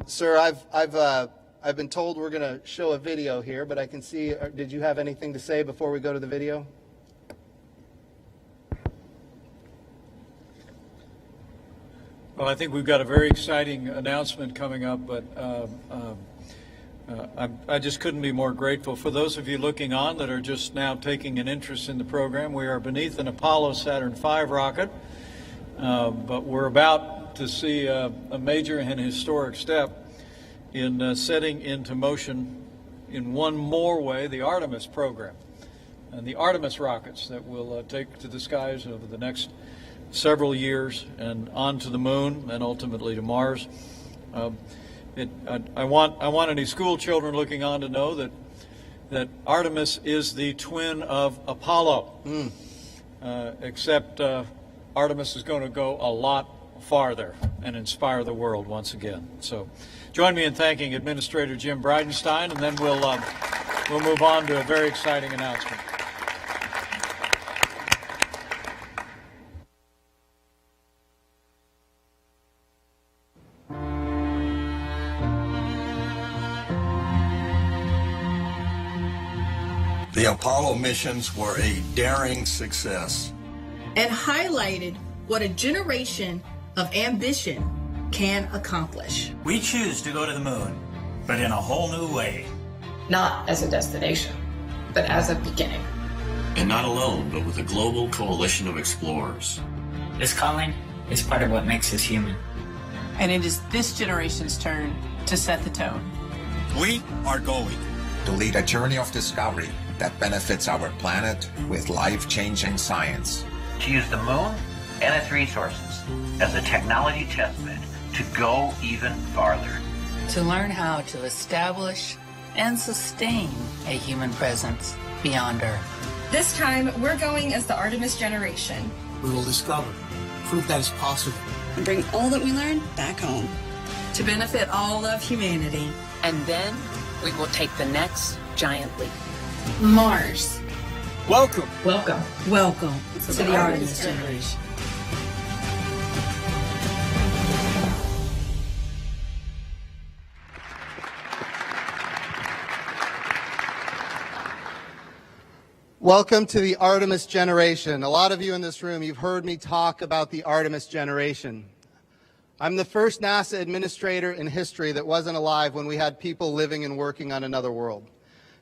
Speaker 12: Sir, I've been told we're going to show a video here, but I can see, did you have anything to say before we go to the video?
Speaker 1: Well, I think we've got a very exciting announcement coming up, but I just couldn't be more grateful. For those of you looking on that are just now taking an interest in the program, we are beneath an Apollo Saturn V rocket, but we're about to see a major and historic step in setting into motion in one more way the Artemis program and the Artemis rockets that will take to the skies over the next several years and on to the moon and ultimately to Mars. I want any school children looking on to know that Artemis is the twin of Apollo, except Artemis is going to go a lot farther and inspire the world once again. So join me in thanking Administrator Jim Bridenstine, and then we'll move on to a very exciting announcement.
Speaker 13: The Apollo missions were a daring success
Speaker 14: and highlighted what a generation of ambition can accomplish.
Speaker 15: We choose to go to the moon, but in a whole new way.
Speaker 16: Not as a destination, but as a beginning.
Speaker 17: And not alone, but with a global coalition of explorers.
Speaker 15: This calling is part of what makes us human.
Speaker 18: And it is this generation's turn to set the tone.
Speaker 13: We are going
Speaker 19: to lead a journey of discovery,
Speaker 13: that benefits our planet with life-changing science.
Speaker 15: To use the moon and its resources as a technology testbed to go even farther.
Speaker 19: To learn how to establish and sustain a human presence beyond Earth.
Speaker 20: This time, we're going as the Artemis generation.
Speaker 21: We will discover, prove that it's possible,
Speaker 22: and bring all that we learned back home.
Speaker 14: To benefit all of humanity.
Speaker 16: And then we will take the next giant leap.
Speaker 22: Mars.
Speaker 21: Welcome.
Speaker 14: Welcome. Welcome to the Artemis generation.
Speaker 12: Welcome to the Artemis generation. A lot of you in this room, you've heard me talk about the Artemis generation. I'm the first NASA administrator in history that wasn't alive when we had people living and working on another world.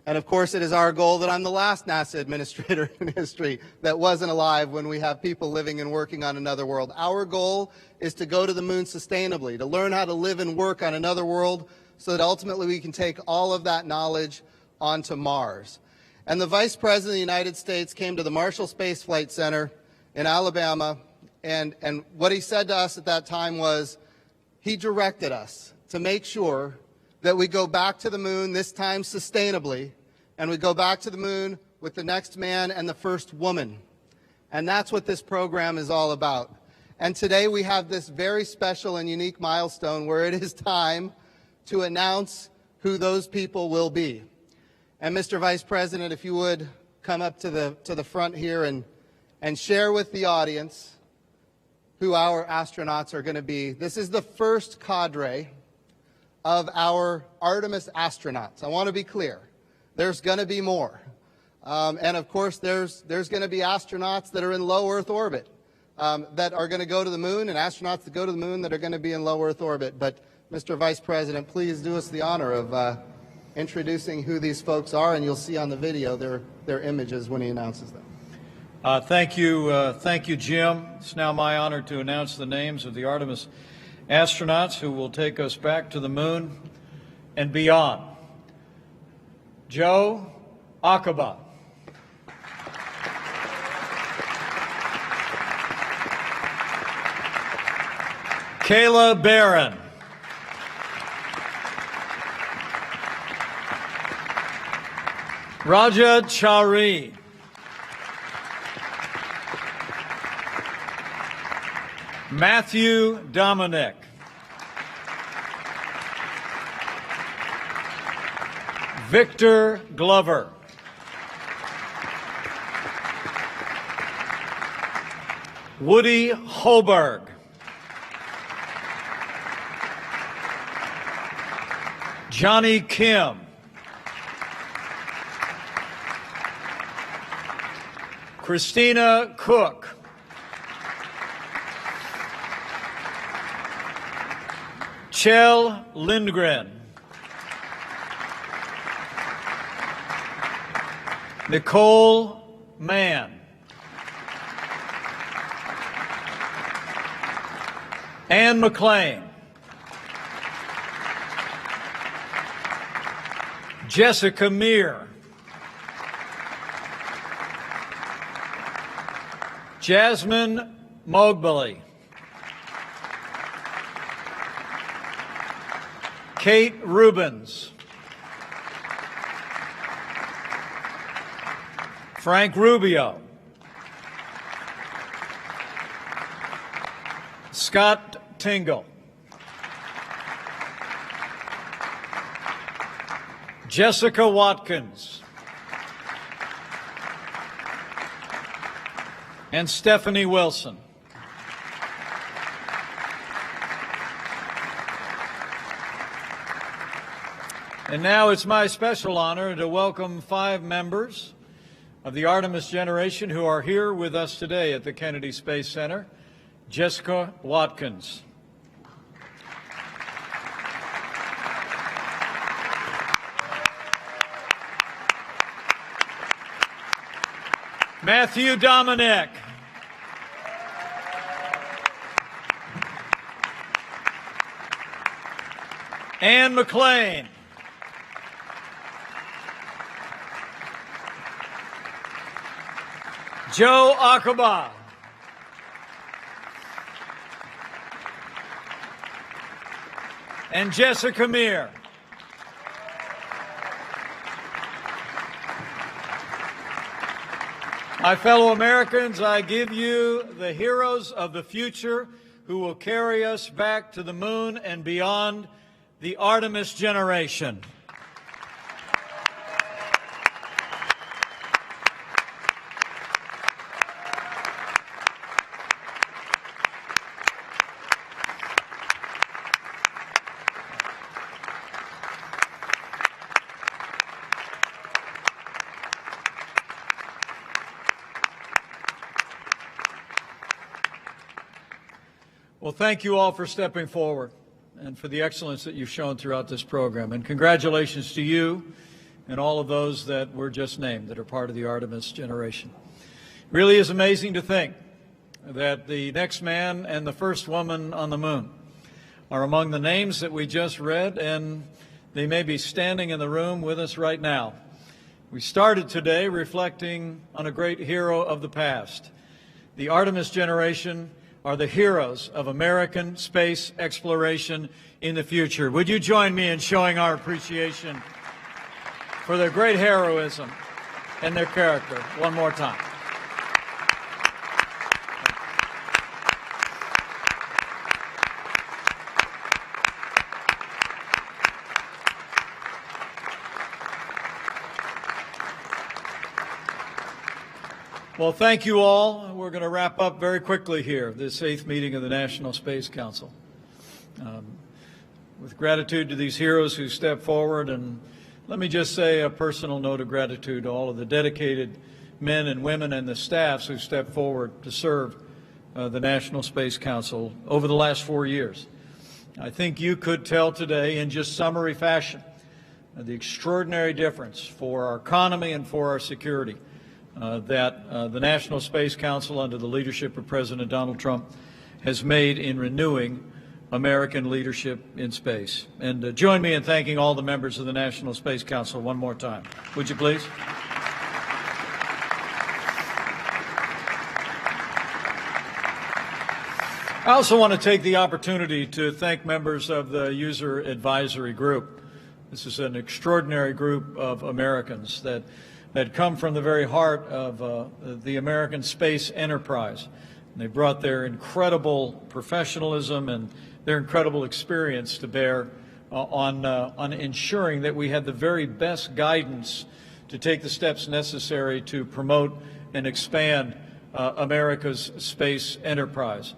Speaker 12: And of course, it is our goal that I'm the last NASA administrator in history that wasn't alive when we have people living and working on another world. Our goal is to go to the moon sustainably, to learn how to live and work on another world so that ultimately we can take all of that knowledge onto Mars. And the Vice President of the United States came to the Marshall Space Flight Center in Alabama, and what he said to us at that time was he directed us to make sure that we go back to the moon, this time sustainably, and we go back to the moon with the next man and the first woman. And that's what this program is all about. And today we have this very special and unique milestone where it is time to announce who those people will be. And Mr. Vice President, if you would come up to the front here and share with the audience who our astronauts are going to be. This is the first cadre of our Artemis astronauts. I want to be clear. There's going to be more. And of course, there's going to be astronauts that are in low Earth orbit that are going to go to the moon, and astronauts that go to the moon that are going to be in low Earth orbit. But Mr. Vice President, please do us the honor of introducing who these folks are, and you'll see on the video their images when he announces them.
Speaker 1: Thank you, Jim. It's now my honor to announce the names of the Artemis astronauts who will take us back to the moon and beyond. Joe Acaba. Kayla Barron. Raja Chari. Matthew Dominic. Victor Glover. Woody Holberg. Johnny Kim. Christina Cook. Kjell Lindgren. Nicole Mann. Ann McLean. Jessica Meir. Jasmine Mogbeli. Kate Rubens. Frank Rubio. Scott Tingle. Jessica Watkins. And Stephanie Wilson. And now it's my special honor to welcome 5 members of the Artemis generation who are here with us today at the Kennedy Space Center. Jessica Watkins. Matthew Dominic. Ann McLean. Joe Akaba. And Jessica Meir. My fellow Americans, I give you the heroes of the future who will carry us back to the moon and beyond, the Artemis generation. Well, thank you all for stepping forward and for the excellence that you've shown throughout this program. And congratulations to you and all of those that were just named that are part of the Artemis generation. It really is amazing to think that the next man and the first woman on the moon are among the names that we just read, and they may be standing in the room with us right now. We started today reflecting on a great hero of the past. The Artemis generation are the heroes of American space exploration in the future. Would you join me in showing our appreciation for their great heroism and their character one more time? Well, thank you all. We're going to wrap up very quickly here, this 8th meeting of the National Space Council. With gratitude to these heroes who stepped forward, and let me just say a personal note of gratitude to all of the dedicated men and women and the staffs who stepped forward to serve the National Space Council over the last 4 years. I think you could tell today in just summary fashion the extraordinary difference for our economy and for our security that the National Space Council, under the leadership of President Donald Trump, has made in renewing American leadership in space. And join me in thanking all the members of the National Space Council one more time. Would you please? I also want to take the opportunity to thank members of the User Advisory Group. This is an extraordinary group of Americans that come from the very heart of the American space enterprise. And they brought their incredible professionalism and their incredible experience to bear on ensuring that we had the very best guidance to take the steps necessary to promote and expand America's space enterprise.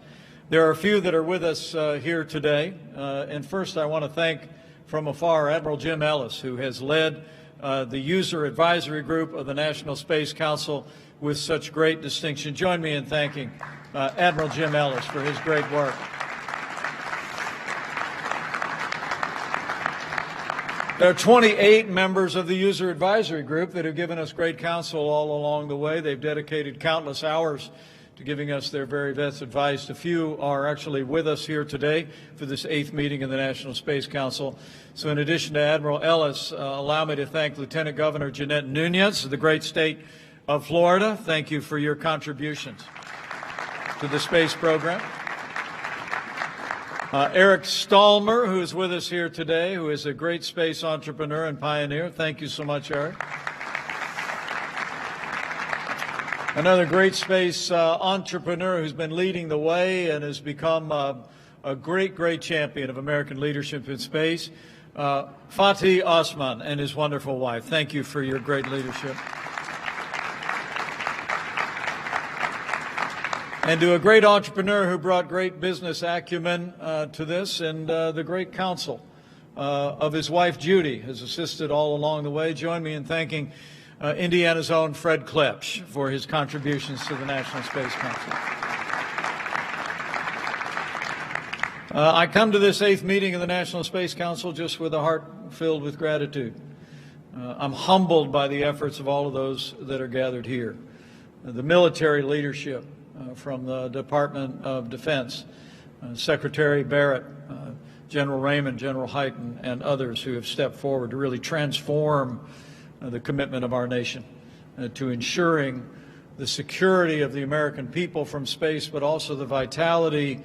Speaker 1: There are a few that are with us here today. And first, I want to thank from afar Admiral Jim Ellis, who has led the User Advisory Group of the National Space Council with such great distinction. Join me in thanking Admiral Jim Ellis for his great work. There are 28 members of the User Advisory Group that have given us great counsel all along the way. They've dedicated countless hours to giving us their very best advice. A few are actually with us here today for this 8th meeting of the National Space Council. So in addition to Admiral Ellis, allow me to thank Lieutenant Governor Jeanette Nunez of the great state of Florida. Thank you for your contributions to the space program. Eric Stallmer, who is with us here today, who is a great space entrepreneur and pioneer. Thank you so much, Eric. Another great space entrepreneur who's been leading the way and has become a great, great champion of American leadership in space, Fatih Osman and his wonderful wife. Thank you for your great leadership. And to a great entrepreneur who brought great business acumen to this, and the great counsel of his wife, Judy, has assisted all along the way. Join me in thanking Indiana's own Fred Klepsch for his contributions to the National Space Council. I come to this 8th meeting of the National Space Council just with a heart filled with gratitude. I'm humbled by the efforts of all of those that are gathered here. The military leadership from the Department of Defense, Secretary Barrett, General Raymond, General Hyten, and others who have stepped forward to really transform the commitment of our nation to ensuring the security of the American people from space, but also the vitality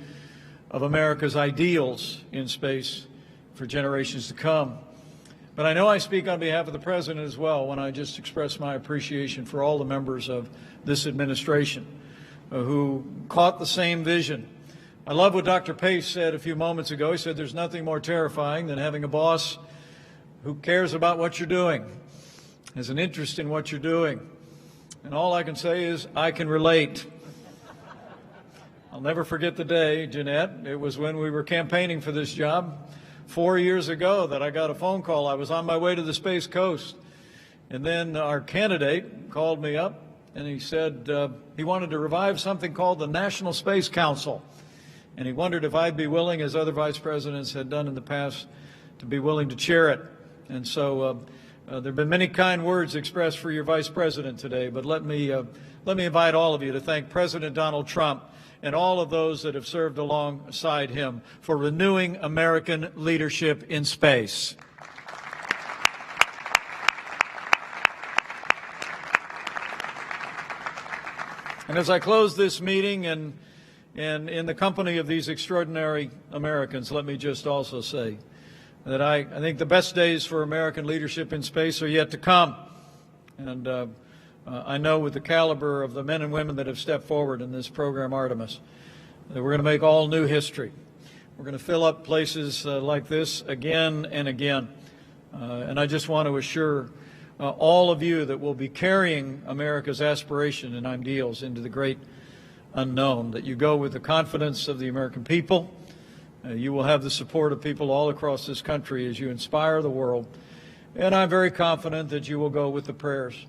Speaker 1: of America's ideals in space for generations to come. But I know I speak on behalf of the President as well when I just express my appreciation for all the members of this administration who caught the same vision. I love what Dr. Pace said a few moments ago. He said there's nothing more terrifying than having a boss who cares about what you're doing, has an interest in what you're doing. And all I can say is I can relate. I'll never forget the day, Jeanette. It was when we were campaigning for this job 4 years ago that I got a phone call. I was on my way to the Space Coast. And then our candidate called me up and he said he wanted to revive something called the National Space Council. And he wondered if I'd be willing, as other vice presidents had done in the past, to be willing to chair it. And so there have been many kind words expressed for your vice president today, but let me invite all of you to thank President Donald Trump and all of those that have served alongside him for renewing American leadership in space. And as I close this meeting and in the company of these extraordinary Americans, let me just also say that I think the best days for American leadership in space are yet to come. And I know with the caliber of the men and women that have stepped forward in this program, Artemis, that we're going to make all new history. We're going to fill up places like this again and again. And I just want to assure all of you that will be carrying America's aspiration and ideals into the great unknown, that you go with the confidence of the American people. You will have the support of people all across this country as you inspire the world. And I'm very confident that you will go with the prayers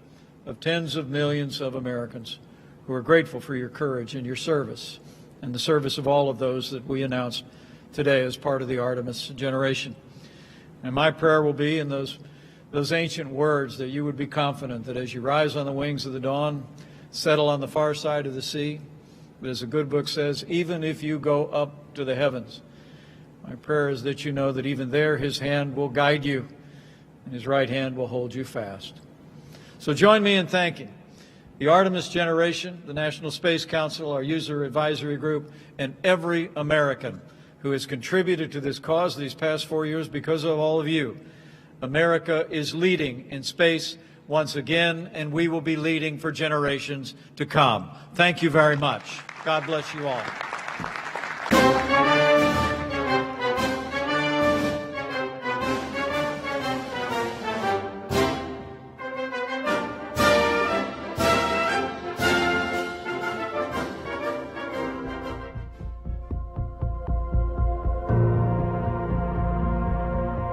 Speaker 1: of tens of millions of Americans who are grateful for your courage and your service and the service of all of those that we announced today as part of the Artemis generation. And my prayer will be in those ancient words that you would be confident that as you rise on the wings of the dawn, settle on the far side of the sea, but as the good book says, even if you go up to the heavens, my prayer is that you know that even there his hand will guide you and his right hand will hold you fast. So join me in thanking the Artemis generation, the National Space Council, our user advisory group, and every American who has contributed to this cause these past 4 years. Because of all of you, America is leading in space once again, and we will be leading for generations to come. Thank you very much. God bless you all.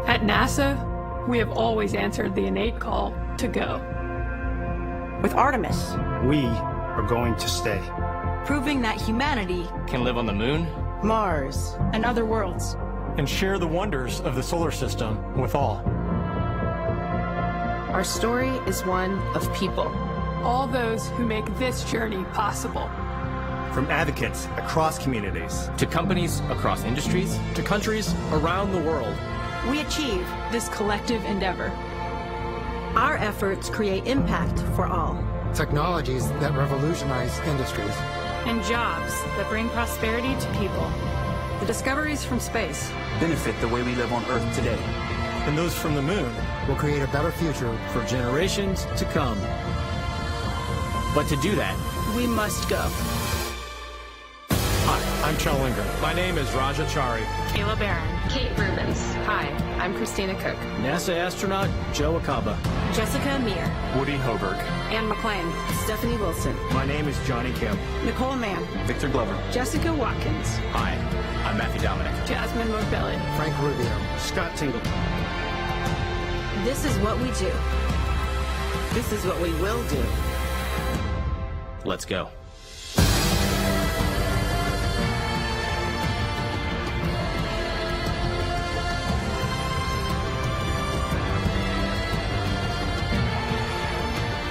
Speaker 2: At NASA, we have always answered the innate call to go.
Speaker 3: With Artemis,
Speaker 21: We are going to stay.
Speaker 3: proving that humanity
Speaker 23: Can live on the moon,
Speaker 3: Mars, and other worlds.
Speaker 21: And share the wonders of the solar system with all.
Speaker 16: Our story is one of people.
Speaker 2: All those who make this journey possible.
Speaker 21: From advocates across communities
Speaker 23: to companies across industries,
Speaker 21: to countries around the world.
Speaker 3: We achieve
Speaker 2: This collective endeavor.
Speaker 3: our efforts create impact for all.
Speaker 24: Technologies that revolutionize industries.
Speaker 2: And jobs that bring prosperity to people.
Speaker 3: The discoveries from space
Speaker 21: Benefit the way we live on Earth today. And those from the moon
Speaker 24: Will create a better future
Speaker 21: for generations to come.
Speaker 23: but to do that,
Speaker 3: we must go.
Speaker 21: Hi, I'm Chell Linger. My name is Raja Chari.
Speaker 16: Kayla Barron. Kate Rubens. Hi, I'm Christina Cook.
Speaker 21: NASA astronaut Joe Acaba.
Speaker 3: Jessica Amir,
Speaker 21: Woody Hoberg.
Speaker 3: Anne McClain, Stephanie Wilson,
Speaker 21: My name is Johnny Kim.
Speaker 3: Nicole Mann,
Speaker 23: Victor Glover.
Speaker 3: Jessica Watkins,
Speaker 23: Hi, I'm Matthew Dominic.
Speaker 2: Jasmine Morbelli.
Speaker 24: Frank Rubio.
Speaker 21: Scott Tingle.
Speaker 3: This is what we do. This is what we will do.
Speaker 23: Let's go.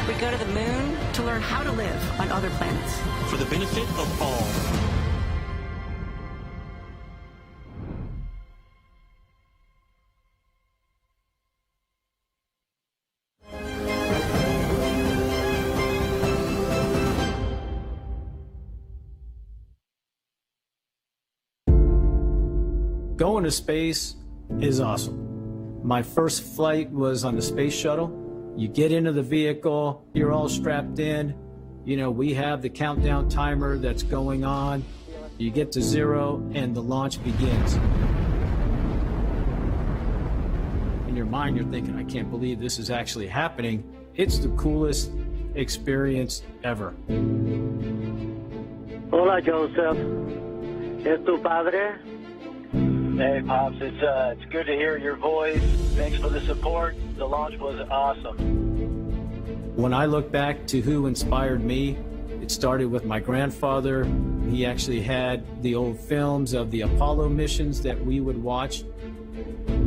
Speaker 3: We go to the moon to learn how to live on other planets.
Speaker 21: For the benefit of all.
Speaker 4: Going to space is awesome. My first flight was on the space shuttle. You get into the vehicle, you're all strapped in. You know, we have the countdown timer that's going on. You get to 0 and the launch begins. In your mind, you're thinking, I can't believe this is actually happening. It's the coolest experience ever.
Speaker 5: Hola, Joseph. ¿Es tu padre? Hey, Pops. It's good to hear your voice. Thanks for the support. The launch was awesome.
Speaker 4: When I look back to who inspired me, it started with my grandfather. He actually had the old films of the Apollo missions that we would watch.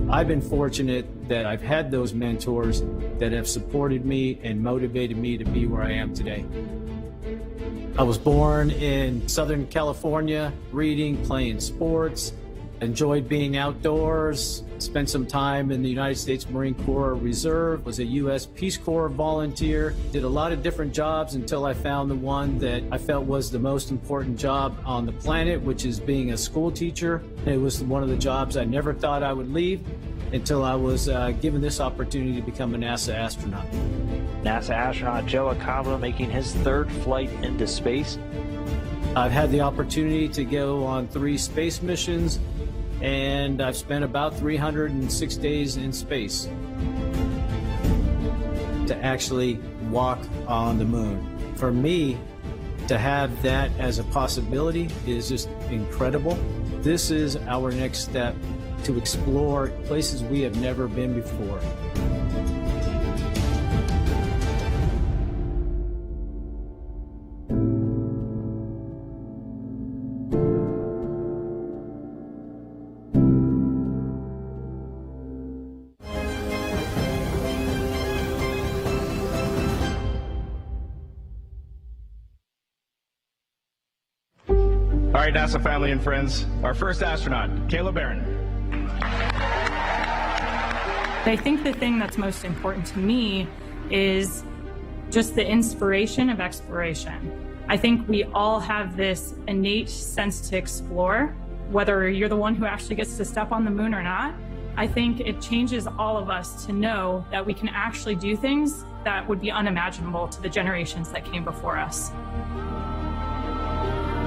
Speaker 4: I've been fortunate that I've had those mentors that have supported me and motivated me to be where I am today. I was born in Southern California, reading, playing sports, enjoyed being outdoors, spent some time in the United States Marine Corps Reserve, was a U.S. Peace Corps volunteer, did a lot of different jobs until I found the one that I felt was the most important job on the planet, which is being a school teacher. It was one of the jobs I never thought I would leave until I was given this opportunity to become a NASA astronaut.
Speaker 6: NASA astronaut Joe Acaba making his third flight into space.
Speaker 4: I've had the opportunity to go on 3 space missions, and I've spent about 306 days in space to actually walk on the moon. For me, to have that as a possibility is just incredible. This is our next step to explore places we have never been before.
Speaker 23: All right, NASA family and friends, our first astronaut, Kayla Barron.
Speaker 2: I think the thing that's most important to me is just the inspiration of exploration. I think we all have this innate sense to explore, whether you're the one who actually gets to step on the moon or not. I think it changes all of us to know that we can actually do things that would be unimaginable to the generations that came before us.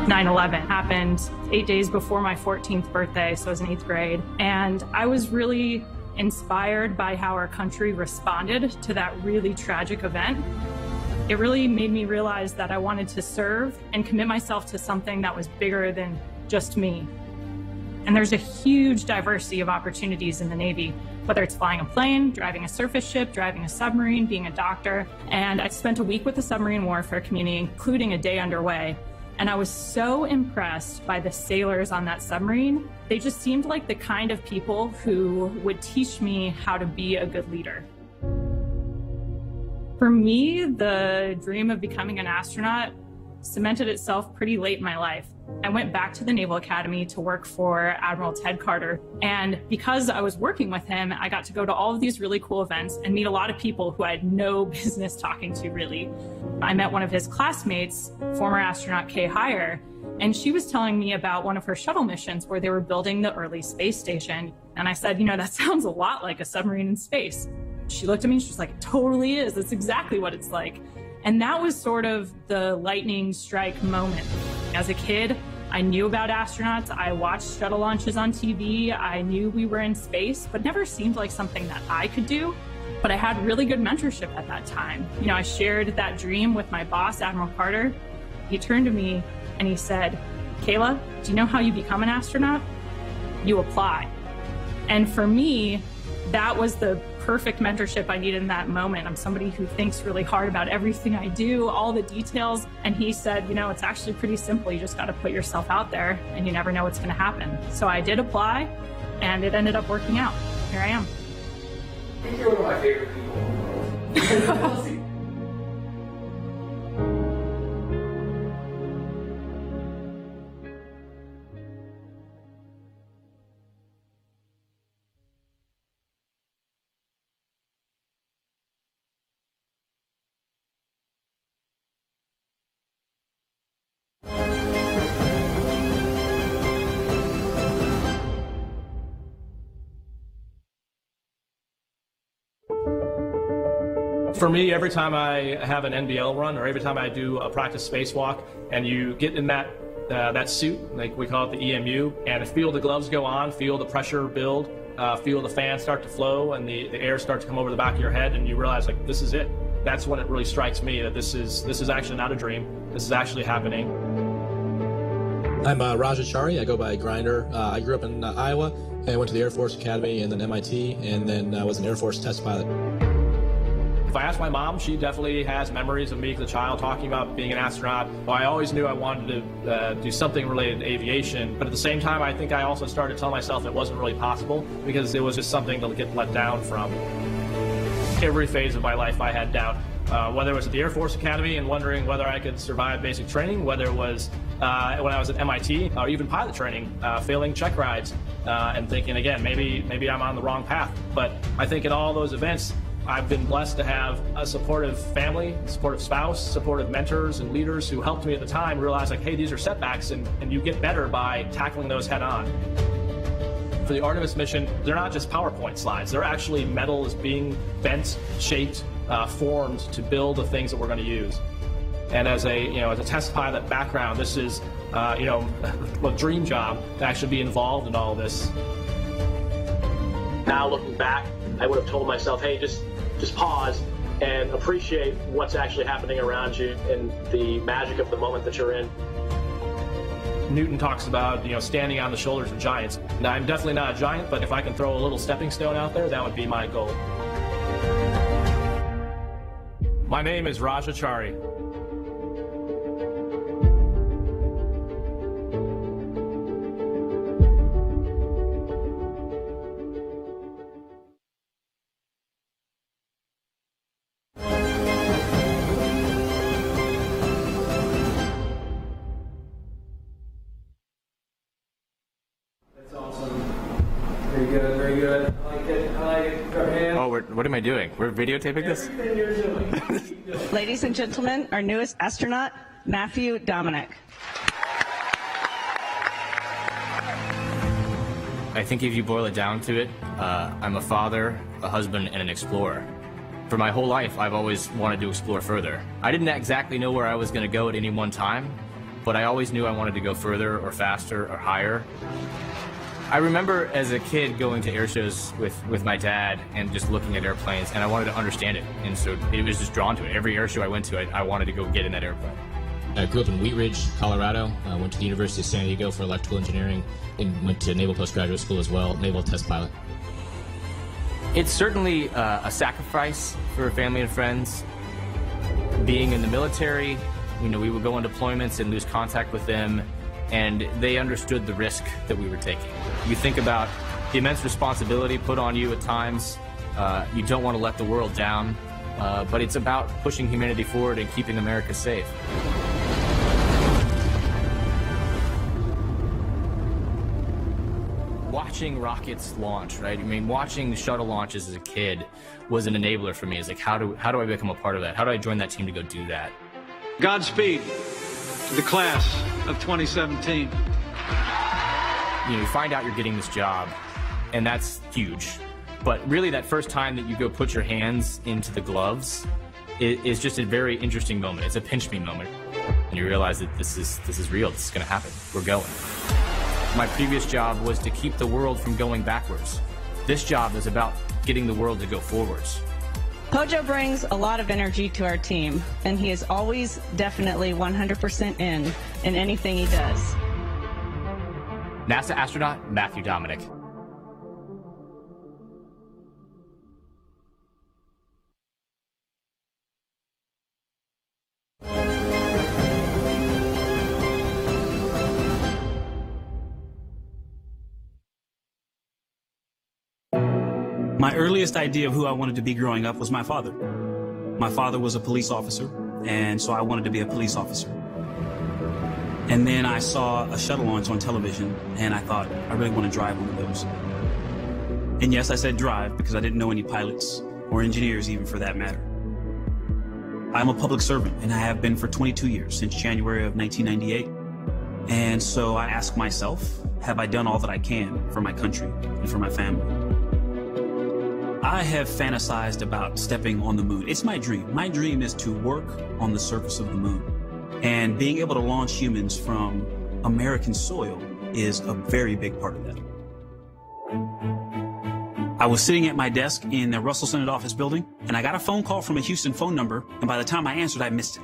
Speaker 2: 9/11 happened 8 days before my 14th birthday, so I was in 8th grade. And I was really inspired by how our country responded to that really tragic event. It really made me realize that I wanted to serve and commit myself to something that was bigger than just me. And there's a huge diversity of opportunities in the Navy, whether it's flying a plane, driving a surface ship, driving a submarine, being a doctor. And I spent a week with the submarine warfare community, including a day underway. And I was so impressed by the sailors on that submarine. They just seemed like the kind of people who would teach me how to be a good leader. For me, the dream of becoming an astronaut cemented itself pretty late in my life. I went back to the Naval Academy to work for Admiral Ted Carter. And because I was working with him, I got to go to all of these really cool events and meet a lot of people who I had no business talking to, really. I met one of his classmates, former astronaut Kay Heyer, and she was telling me about one of her shuttle missions where they were building the early space station. And I said, you know, that sounds a lot like a submarine in space. She looked at me and she was like, it totally is. That's exactly what it's like. And that was sort of the lightning strike moment. As a kid, I knew about astronauts. I watched shuttle launches on TV. I knew we were in space, but never seemed like something that I could do. But I had really good mentorship at that time. You know, I shared that dream with my boss, Admiral Carter. He turned to me and he said, Kayla, do you know how you become an astronaut? You apply. And for me, that was the perfect mentorship I needed in that moment. I'm somebody who thinks really hard about everything I do, all the details. And he said, you know, it's actually pretty simple. You just got to put yourself out there and you never know what's going to happen. So I did apply and it ended up working out. Here I am.
Speaker 7: I think you're one of my favorite people.
Speaker 23: For me, every time I have an NBL run or every time I do a practice spacewalk and you get in that suit, like we call it the EMU, and feel the gloves go on, feel the pressure build, feel the fans start to flow and the air start to come over the back of your head, and you realize, like, this is it. That's when it really strikes me that this is actually not a dream. This is actually happening.
Speaker 8: I'm Raja Chari. I go by Grinder. I grew up in Iowa, and I went to the Air Force Academy and then MIT, and then I was an Air Force test pilot.
Speaker 23: If I ask my mom, she definitely has memories of me as a child talking about being an astronaut. Well, I always knew I wanted to do something related to aviation, but at the same time, I think I also started to tell myself it wasn't really possible because it was just something to get let down from. Every phase of my life I had doubt, whether it was at the Air Force Academy and wondering whether I could survive basic training, whether it was when I was at MIT or even pilot training, failing check rides and thinking, again, maybe I'm on the wrong path. But I think in all those events, I've been blessed to have a supportive family, supportive spouse, supportive mentors and leaders who helped me at the time realize, like, hey, these are setbacks and you get better by tackling those head on. For the Artemis mission, they're not just PowerPoint slides. They're actually metals being bent, shaped, formed to build the things that we're going to use. And as a test pilot background, this is a dream job to actually be involved in all this. Now looking back, I would have told myself, hey, just pause and appreciate what's actually happening around you and the magic of the moment that you're in. Newton talks about, standing on the shoulders of giants. Now, I'm definitely not a giant, but if I can throw a little stepping stone out there, that would be my goal. My name is Raja Chari.
Speaker 7: Very good. I like it. Go ahead.
Speaker 9: Oh, what am I doing? We're videotaping this?
Speaker 7: Everything you're doing.
Speaker 10: Ladies and gentlemen, our newest astronaut, Matthew Dominic.
Speaker 9: I think if you boil it down to it, I'm a father, a husband, and an explorer. For my whole life, I've always wanted to explore further. I didn't exactly know where I was going to go at any one time, but I always knew I wanted to go further or faster or higher. I remember as a kid going to air shows with my dad and just looking at airplanes, and I wanted to understand it, and so it was just drawn to it. Every air show I went to, I wanted to go get in that airplane.
Speaker 8: I grew up in Wheat Ridge, Colorado. I went to the University of San Diego for electrical engineering and went to Naval Postgraduate School as well, naval test pilot.
Speaker 9: It's certainly a sacrifice for family and friends. Being in the military, we would go on deployments and lose contact with them, and they understood the risk that we were taking. You think about the immense responsibility put on you at times. You don't want to let the world down, but it's about pushing humanity forward and keeping America safe. Watching rockets launch, right? Watching shuttle launches as a kid was an enabler for me. It's like, how do I become a part of that? How do I join that team to go do that?
Speaker 1: Godspeed to the class of 2017.
Speaker 9: You find out you're getting this job, and that's huge. But really, that first time that you go put your hands into the gloves is just a very interesting moment. It's a pinch me moment. And you realize that this is real. This is going to happen. We're going. My previous job was to keep the world from going backwards. This job is about getting the world to go forwards.
Speaker 10: Pojo brings a lot of energy to our team, and he is always definitely 100% in anything he does.
Speaker 9: NASA astronaut Matthew Dominic.
Speaker 11: My earliest idea of who I wanted to be growing up was my father. My father was a police officer, and so I wanted to be a police officer. And then I saw a shuttle launch on television, and I thought, I really want to drive one of those. And yes, I said drive because I didn't know any pilots or engineers even for that matter. I'm a public servant, and I have been for 22 years, since January of 1998. And so I ask myself, have I done all that I can for my country and for my family? I have fantasized about stepping on the moon. It's my dream. My dream is to work on the surface of the moon. And being able to launch humans from American soil is a very big part of that. I was sitting at my desk in the Russell Senate office building, and I got a phone call from a Houston phone number, and by the time I answered, I missed it.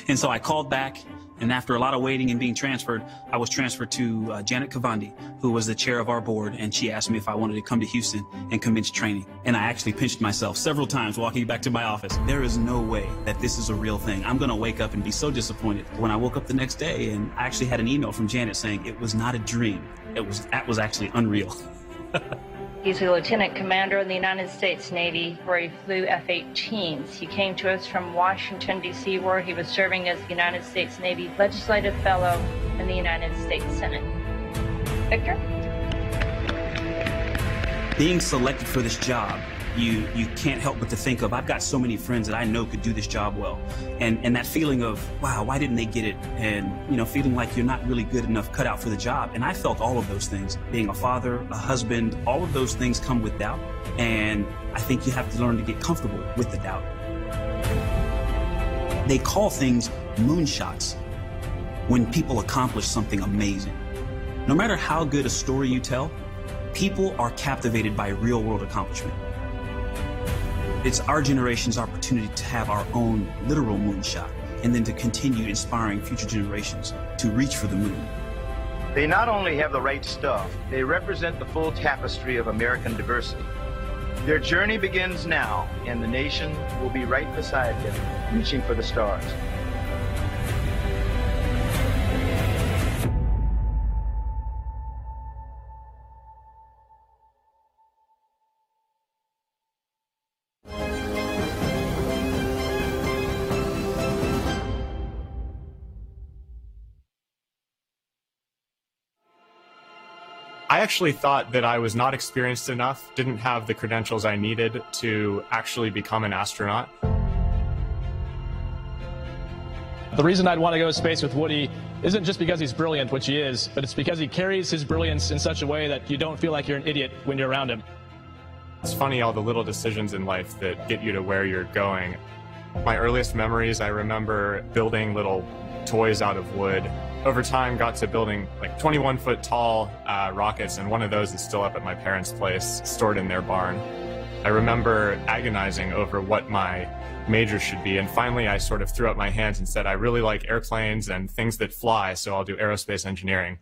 Speaker 11: And so I called back, and after a lot of waiting and being transferred, I was transferred to Janet Kavandi, who was the chair of our board, and she asked me if I wanted to come to Houston and commence training. And I actually pinched myself several times walking back to my office. There is no way that this is a real thing. I'm going to wake up and be so disappointed. When I woke up the next day, and I actually had an email from Janet saying it was not a dream. That was actually unreal.
Speaker 13: He's a lieutenant commander in the United States Navy, where he flew F-18s. He came to us from Washington, D.C., where he was serving as the United States Navy Legislative Fellow in the United States Senate. Victor?
Speaker 11: Being selected for this job, you can't help but to think of, I've got so many friends that I know could do this job well. And that feeling of, wow, why didn't they get it? And, feeling like you're not really good enough cut out for the job. And I felt all of those things. Being a father, a husband, all of those things come with doubt. And I think you have to learn to get comfortable with the doubt. They call things moonshots when people accomplish something amazing. No matter how good a story you tell, people are captivated by real-world accomplishment. It's our generation's opportunity to have our own literal moonshot, and then to continue inspiring future generations to reach for the moon.
Speaker 15: They not only have the right stuff, they represent the full tapestry of American diversity. Their journey begins now, and the nation will be right beside them, reaching for the stars.
Speaker 17: I actually thought that I was not experienced enough, didn't have the credentials I needed to actually become an astronaut.
Speaker 23: The reason I'd want to go to space with Woody isn't just because he's brilliant, which he is, but it's because he carries his brilliance in such a way that you don't feel like you're an idiot when you're around him.
Speaker 17: It's funny, all the little decisions in life that get you to where you're going. My earliest memories, I remember building little toys out of wood. Over time, got to building like 21-foot tall rockets, and one of those is still up at my parents' place, stored in their barn. I remember agonizing over what my major should be, and finally I sort of threw up my hands and said, I really like airplanes and things that fly, so I'll do aerospace engineering.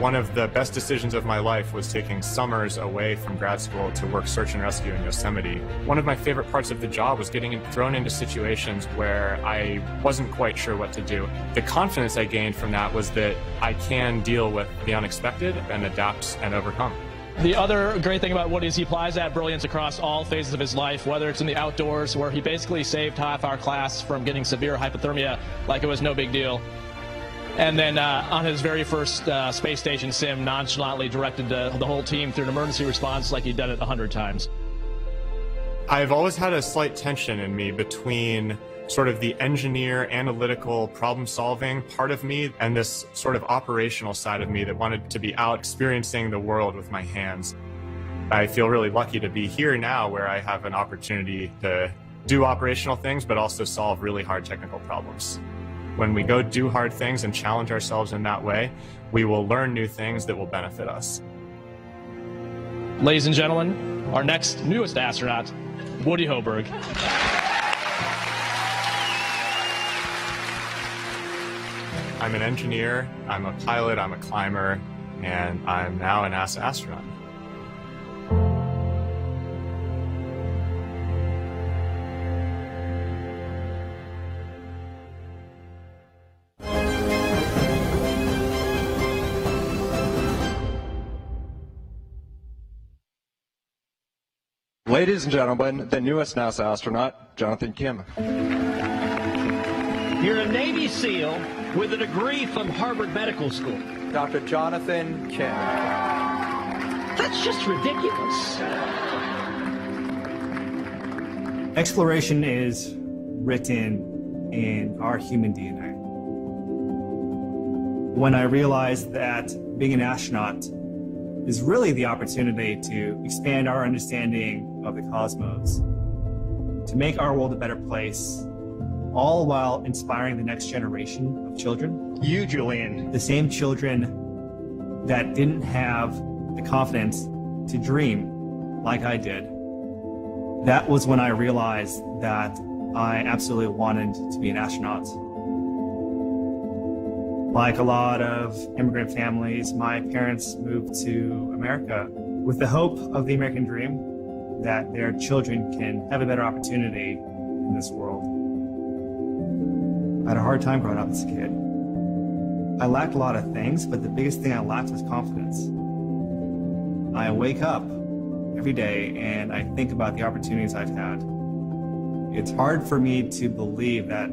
Speaker 17: One of the best decisions of my life was taking summers away from grad school to work search and rescue in Yosemite. One of my favorite parts of the job was getting thrown into situations where I wasn't quite sure what to do. The confidence I gained from that was that I can deal with the unexpected and adapt and overcome.
Speaker 23: The other great thing about Woody is he applies that brilliance across all phases of his life, whether it's in the outdoors, where he basically saved half our class from getting severe hypothermia like it was no big deal. And then on his very first space station sim, nonchalantly directed the whole team through an emergency response like he'd done it 100 times.
Speaker 17: I've always had a slight tension in me between sort of the engineer, analytical, problem-solving part of me and this sort of operational side of me that wanted to be out experiencing the world with my hands. I feel really lucky to be here now where I have an opportunity to do operational things, but also solve really hard technical problems. When we go do hard things and challenge ourselves in that way, we will learn new things that will benefit us.
Speaker 23: Ladies and gentlemen, our newest astronaut, Woody Hoberg.
Speaker 17: I'm an engineer, I'm a pilot, I'm a climber, and I'm now a NASA astronaut.
Speaker 18: Ladies and gentlemen, the newest NASA astronaut, Jonathan Kim.
Speaker 25: You're a Navy SEAL with a degree from Harvard Medical School.
Speaker 18: Dr. Jonathan Kim.
Speaker 25: That's just ridiculous.
Speaker 26: Exploration is written in our human DNA. When I realized that being an astronaut is really the opportunity to expand our understanding of the cosmos, to make our world a better place, all while inspiring the next generation of children. You, Julian. The same children that didn't have the confidence to dream like I did. That was when I realized that I absolutely wanted to be an astronaut. Like a lot of immigrant families, my parents moved to America with the hope of the American dream, that their children can have a better opportunity in this world. I had a hard time growing up as a kid. I lacked a lot of things, but the biggest thing I lacked was confidence. I wake up every day and I think about the opportunities I've had. It's hard for me to believe that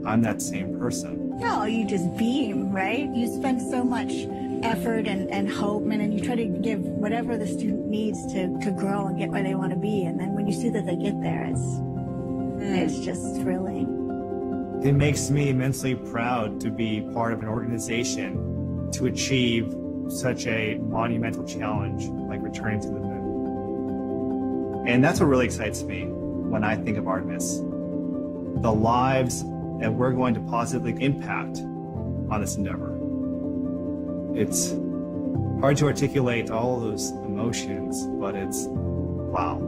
Speaker 26: I'm that same person.
Speaker 12: No, you just beam, right? You spend so much effort and hope, and then you try to give whatever the student needs to grow and get where they want to be. And then when you see that they get there, it's just thrilling.
Speaker 26: It makes me immensely proud to be part of an organization to achieve such a monumental challenge like returning to the moon. And that's what really excites me when I think of Artemis. The lives that we're going to positively impact on this endeavor. It's hard to articulate all of those emotions, but it's wow.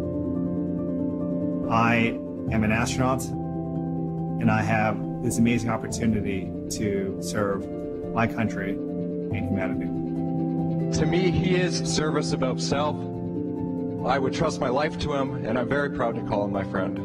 Speaker 26: I am an astronaut, and I have this amazing opportunity to serve my country and humanity.
Speaker 18: To me, he is service above self. I would trust my life to him, and I'm very proud to call him my friend.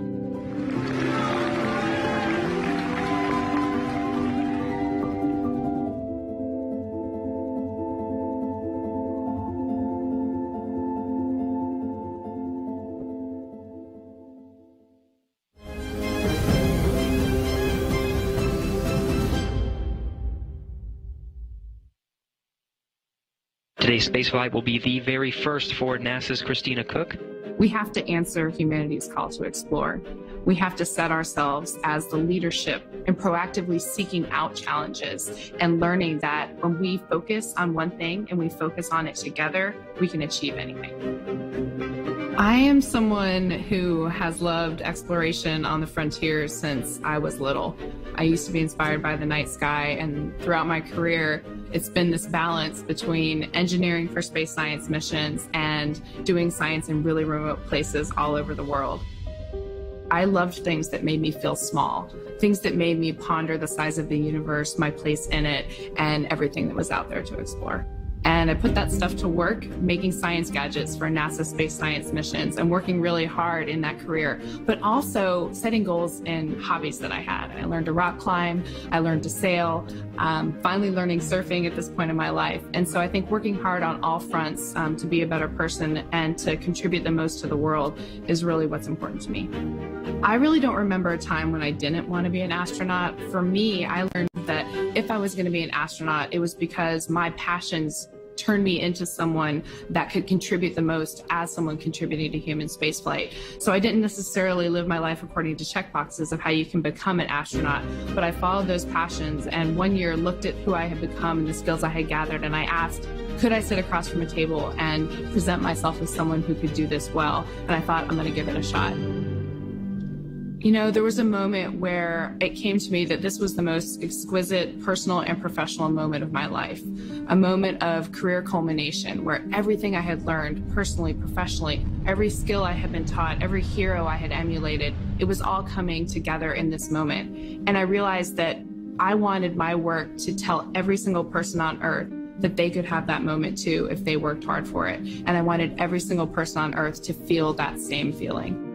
Speaker 14: Today's spaceflight will be the very first for NASA's Christina Cook.
Speaker 2: We have to answer humanity's call to explore. We have to set ourselves as the leadership in proactively seeking out challenges and learning that when we focus on one thing and we focus on it together, we can achieve anything. I am someone who has loved exploration on the frontiers since I was little. I used to be inspired by the night sky, and throughout my career, it's been this balance between engineering for space science missions and doing science in really remote places all over the world. I loved things that made me feel small, things that made me ponder the size of the universe, my place in it, and everything that was out there to explore. And I put that stuff to work making science gadgets for NASA space science missions and working really hard in that career, but also setting goals in hobbies that I had. I learned to rock climb, I learned to sail, finally learning surfing at this point in my life. And so I think working hard on all fronts to be a better person and to contribute the most to the world is really what's important to me. I really don't remember a time when I didn't want to be an astronaut. For me, I learned that if I was going to be an astronaut, it was because my passions turned me into someone that could contribute the most as someone contributing to human spaceflight. So I didn't necessarily live my life according to checkboxes of how you can become an astronaut, but I followed those passions and one year looked at who I had become and the skills I had gathered, and I asked, could I sit across from a table and present myself as someone who could do this well? And I thought, I'm going to give it a shot. You know, there was a moment where it came to me that this was the most exquisite personal and professional moment of my life, a moment of career culmination where everything I had learned personally, professionally, every skill I had been taught, every hero I had emulated, it was all coming together in this moment. And I realized that I wanted my work to tell every single person on Earth that they could have that moment too if they worked hard for it. And I wanted every single person on Earth to feel that same feeling.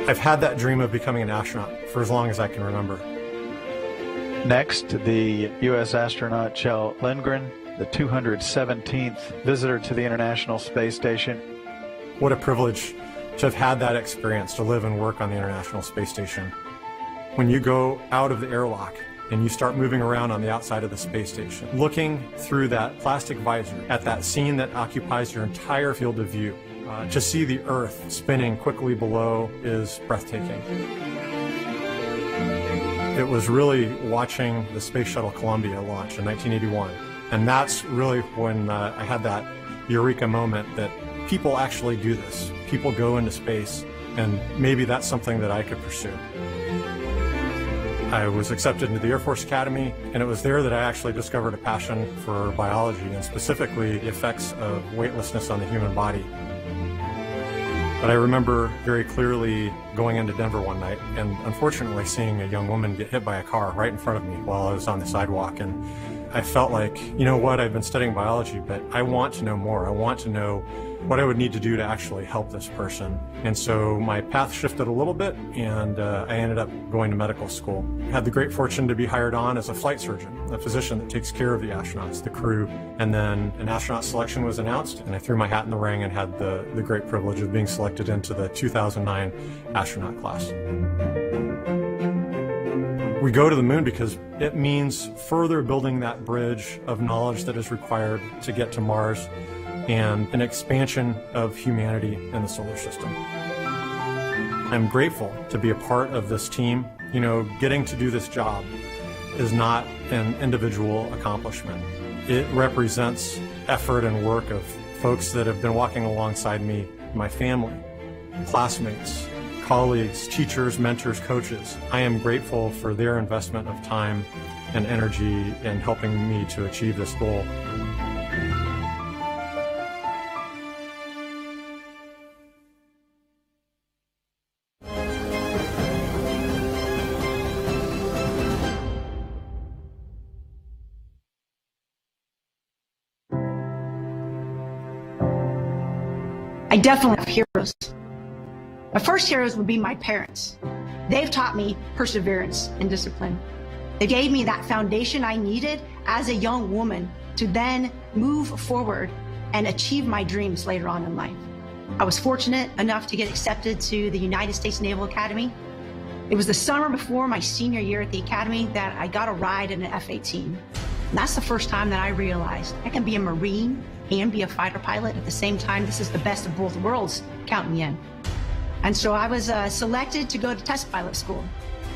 Speaker 24: I've had that dream of becoming an astronaut for as long as I can remember.
Speaker 16: Next, the U.S. astronaut Kjell Lindgren
Speaker 3: the 217th visitor to the International Space Station.
Speaker 24: What a privilege to have had that experience, to live and work on the International Space Station. When you go out of the airlock and you start moving around on the outside of the space station, looking through that plastic visor at that scene that occupies your entire field of view, to see the Earth spinning quickly below is breathtaking. It was really watching the Space Shuttle Columbia launch in 1981. And that's really when I had that eureka moment that people actually do this. People go into space, and maybe that's something that I could pursue. I was accepted into the Air Force Academy, and it was there that I actually discovered a passion for biology, and specifically the effects of weightlessness on the human body. But I remember very clearly going into Denver one night and unfortunately seeing a young woman get hit by a car right in front of me while I was on the sidewalk. And I felt like, you know what, I've been studying biology, but I want to know more. I want to know what I would need to do to actually help this person. And so my path shifted a little bit, and I ended up going to medical school. I had the great fortune to be hired on as a flight surgeon, a physician that takes care of the astronauts, the crew. And then an astronaut selection was announced, and I threw my hat in the ring and had the great privilege of being selected into the 2009 astronaut class. We go to the moon because it means further building that bridge of knowledge that is required to get to Mars, and an expansion of humanity in the solar system. I'm grateful to be a part of this team. You know, getting to do this job is not an individual accomplishment. It represents effort and work of folks that have been walking alongside me, my family, classmates, colleagues, teachers, mentors, coaches. I am grateful for their investment of time and energy in helping me to achieve this goal.
Speaker 16: I definitely have heroes. My first heroes would be my parents. They've taught me perseverance and discipline. They gave me that foundation I needed as a young woman to then move forward and achieve my dreams later on in life. I was fortunate enough to get accepted to the United States Naval Academy. It was the summer before my senior year at the Academy that I got a ride in an F-18. And that's the first time that I realized I can be a Marine and be a fighter pilot at the same time. This is the best of both worlds, count me in. And so I was selected to go to test pilot school.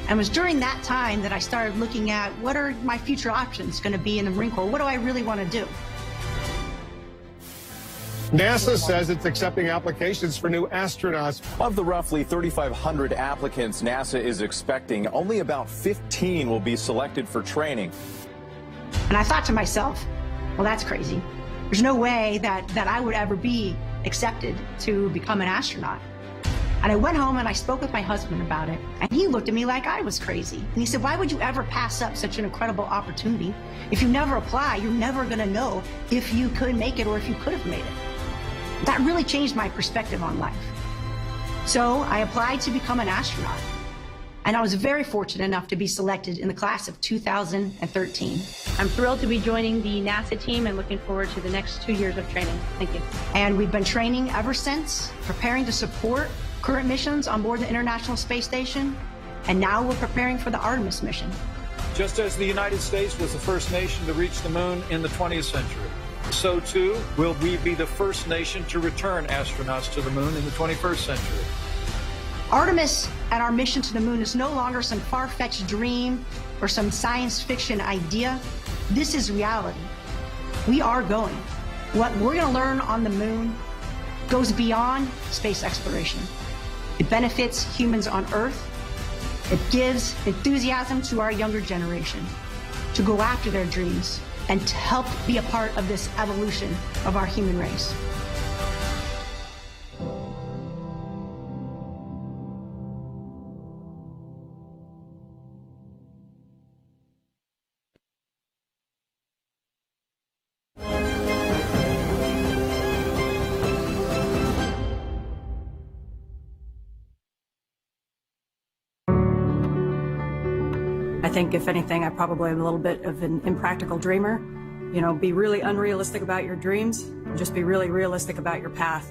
Speaker 16: And it was during that time that I started looking at what are my future options going to be in the Marine Corps? What do I really want to do?
Speaker 19: NASA says it's accepting applications for new astronauts.
Speaker 20: Of the roughly 3,500 applicants NASA is expecting, only about 15 will be selected for training.
Speaker 16: And I thought to myself, well, that's crazy. There's no way that I would ever be accepted to become an astronaut. And I went home and I spoke with my husband about it. And he looked at me like I was crazy. And he said, why would you ever pass up such an incredible opportunity? If you never apply, you're never going to know if you could make it or if you could have made it. That really changed my perspective on life. So I applied to become an astronaut. And I was very fortunate enough to be selected in the class of 2013.
Speaker 21: I'm thrilled to be joining the NASA team and looking forward to the next 2 years of training. Thank you.
Speaker 16: And we've been training ever since, preparing to support current missions on board the International Space Station. And now we're preparing for the Artemis mission.
Speaker 1: Just as the United States was the first nation to reach the moon in the 20th century, so too will we be the first nation to return astronauts to the moon in the 21st century.
Speaker 16: Artemis and our mission to the moon is no longer some far-fetched dream or some science fiction idea. This is reality. We are going. What we're going to learn on the moon goes beyond space exploration. It benefits humans on Earth. It gives enthusiasm to our younger generation to go after their dreams and to help be a part of this evolution of our human race.
Speaker 22: I think, if anything, I probably am a little bit of an impractical dreamer.
Speaker 4: You know, be really unrealistic about your dreams, and just be really realistic about your path.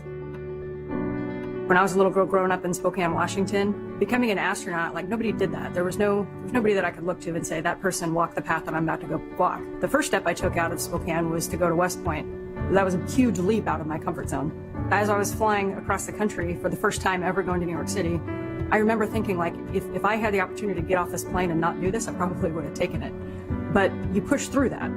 Speaker 4: When I was a little girl growing up in Spokane, Washington, becoming an astronaut, like nobody did that. There was nobody that I could look to and say, that person walked the path that I'm about to go walk. The first step I took out of Spokane was to go to West Point. That was a huge leap out of my comfort zone. As I was flying across the country for the first time ever going to New York City, I remember thinking, like, if I had the opportunity to get off this plane and not do this, I probably would have taken it. But you push through that.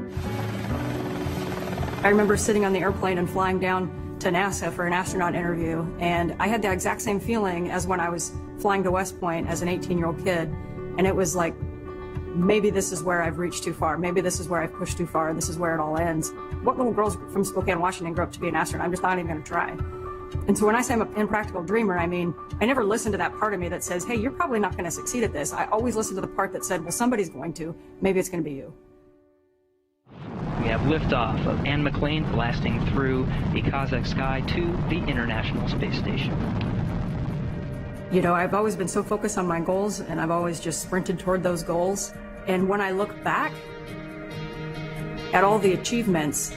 Speaker 4: I remember sitting on the airplane and flying down to NASA for an astronaut interview, and I had the exact same feeling as when I was flying to West Point as an 18-year-old kid, and it was like, maybe this is where I've reached too far, maybe this is where I've pushed too far, and this is where it all ends. What little girls from Spokane, Washington grew up to be an astronaut? I'm just not even going to try. And so when I say I'm an impractical dreamer, I mean, I never listened to that part of me that says, hey, you're probably not going to succeed at this. I always listened to the part that said, well, somebody's going to, maybe it's going to be you.
Speaker 14: We have liftoff of Anne McClain blasting through the Kazakh sky to the International Space Station.
Speaker 4: You know, I've always been so focused on my goals, and I've always just sprinted toward those goals. And when I look back at all the achievements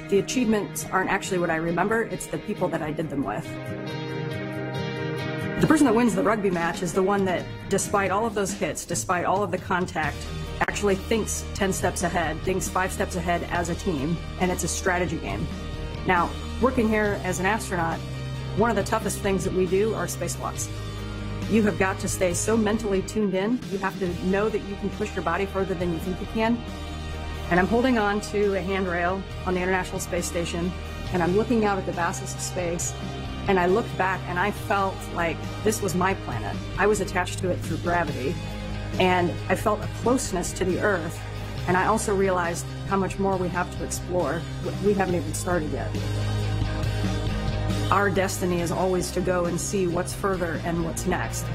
Speaker 4: aren't actually what I remember, it's the people that I did them with. The person that wins the rugby match is the one that, despite all of those hits, despite all of the contact, actually thinks 10 steps ahead, thinks 5 steps ahead as a team, and it's a strategy game. Now, working here as an astronaut, one of the toughest things that we do are spacewalks. You have got to stay so mentally tuned in. You have to know that you can push your body further than you think you can. And I'm holding on to a handrail on the International Space Station, and I'm looking out at the vastness of space, and I looked back and I felt like this was my planet. I was attached to it through gravity. And I felt a closeness to the Earth, and I also realized how much more we have to explore. We haven't even started yet. Our destiny is always to go and see what's further and what's next.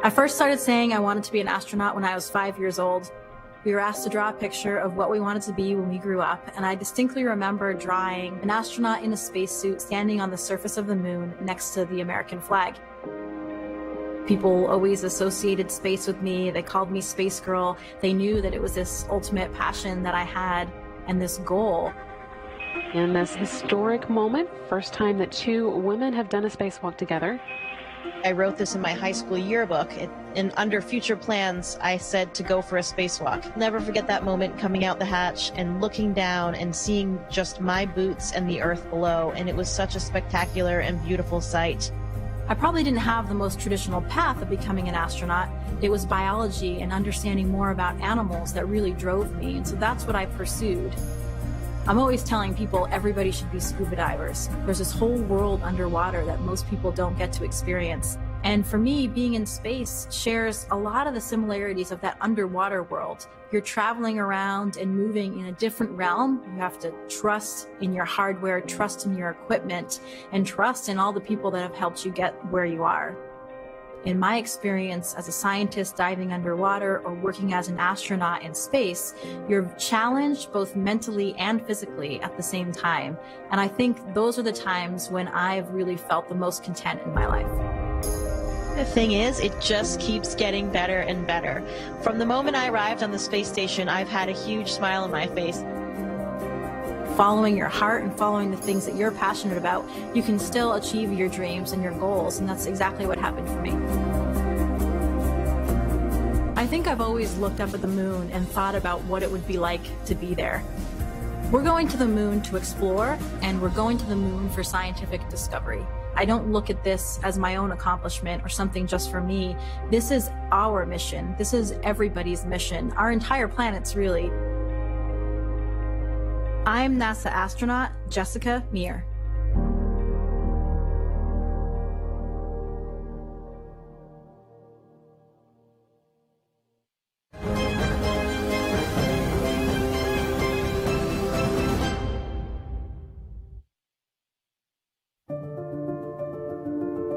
Speaker 5: I first started saying I wanted to be an astronaut when I was 5 years old. We were asked to draw a picture of what we wanted to be when we grew up, and I distinctly remember drawing an astronaut in a spacesuit standing on the surface of the moon next to the American flag. People always associated space with me. They called me Space Girl. They knew that it was this ultimate passion that I had and this goal.
Speaker 6: In this historic moment, first time that two women have done a spacewalk together.
Speaker 21: I wrote this in my high school yearbook. And under future plans, I said to go for a spacewalk. Never forget that moment coming out the hatch and looking down and seeing just my boots and the earth below. And it was such a spectacular and beautiful sight.
Speaker 5: I probably didn't have the most traditional path of becoming an astronaut. It was biology and understanding more about animals that really drove me. And so that's what I pursued. I'm always telling people everybody should be scuba divers. There's this whole world underwater that most people don't get to experience. And for me, being in space shares a lot of the similarities of that underwater world. You're traveling around and moving in a different realm. You have to trust in your hardware, trust in your equipment, and trust in all the people that have helped you get where you are. In my experience as a scientist diving underwater or working as an astronaut in space, you're challenged both mentally and physically at the same time. And I think those are the times when I've really felt the most content in my life.
Speaker 21: The thing is, it just keeps getting better and better. From the moment I arrived on the space station, I've had a huge smile on my face.
Speaker 5: Following your heart and following the things that you're passionate about, you can still achieve your dreams and your goals, and that's exactly what happened for me. I think I've always looked up at the moon and thought about what it would be like to be there. We're going to the moon to explore, and we're going to the moon for scientific discovery. I don't look at this as my own accomplishment or something just for me. This is our mission. This is everybody's mission. Our entire planet's really. I'm NASA astronaut Jessica Meir.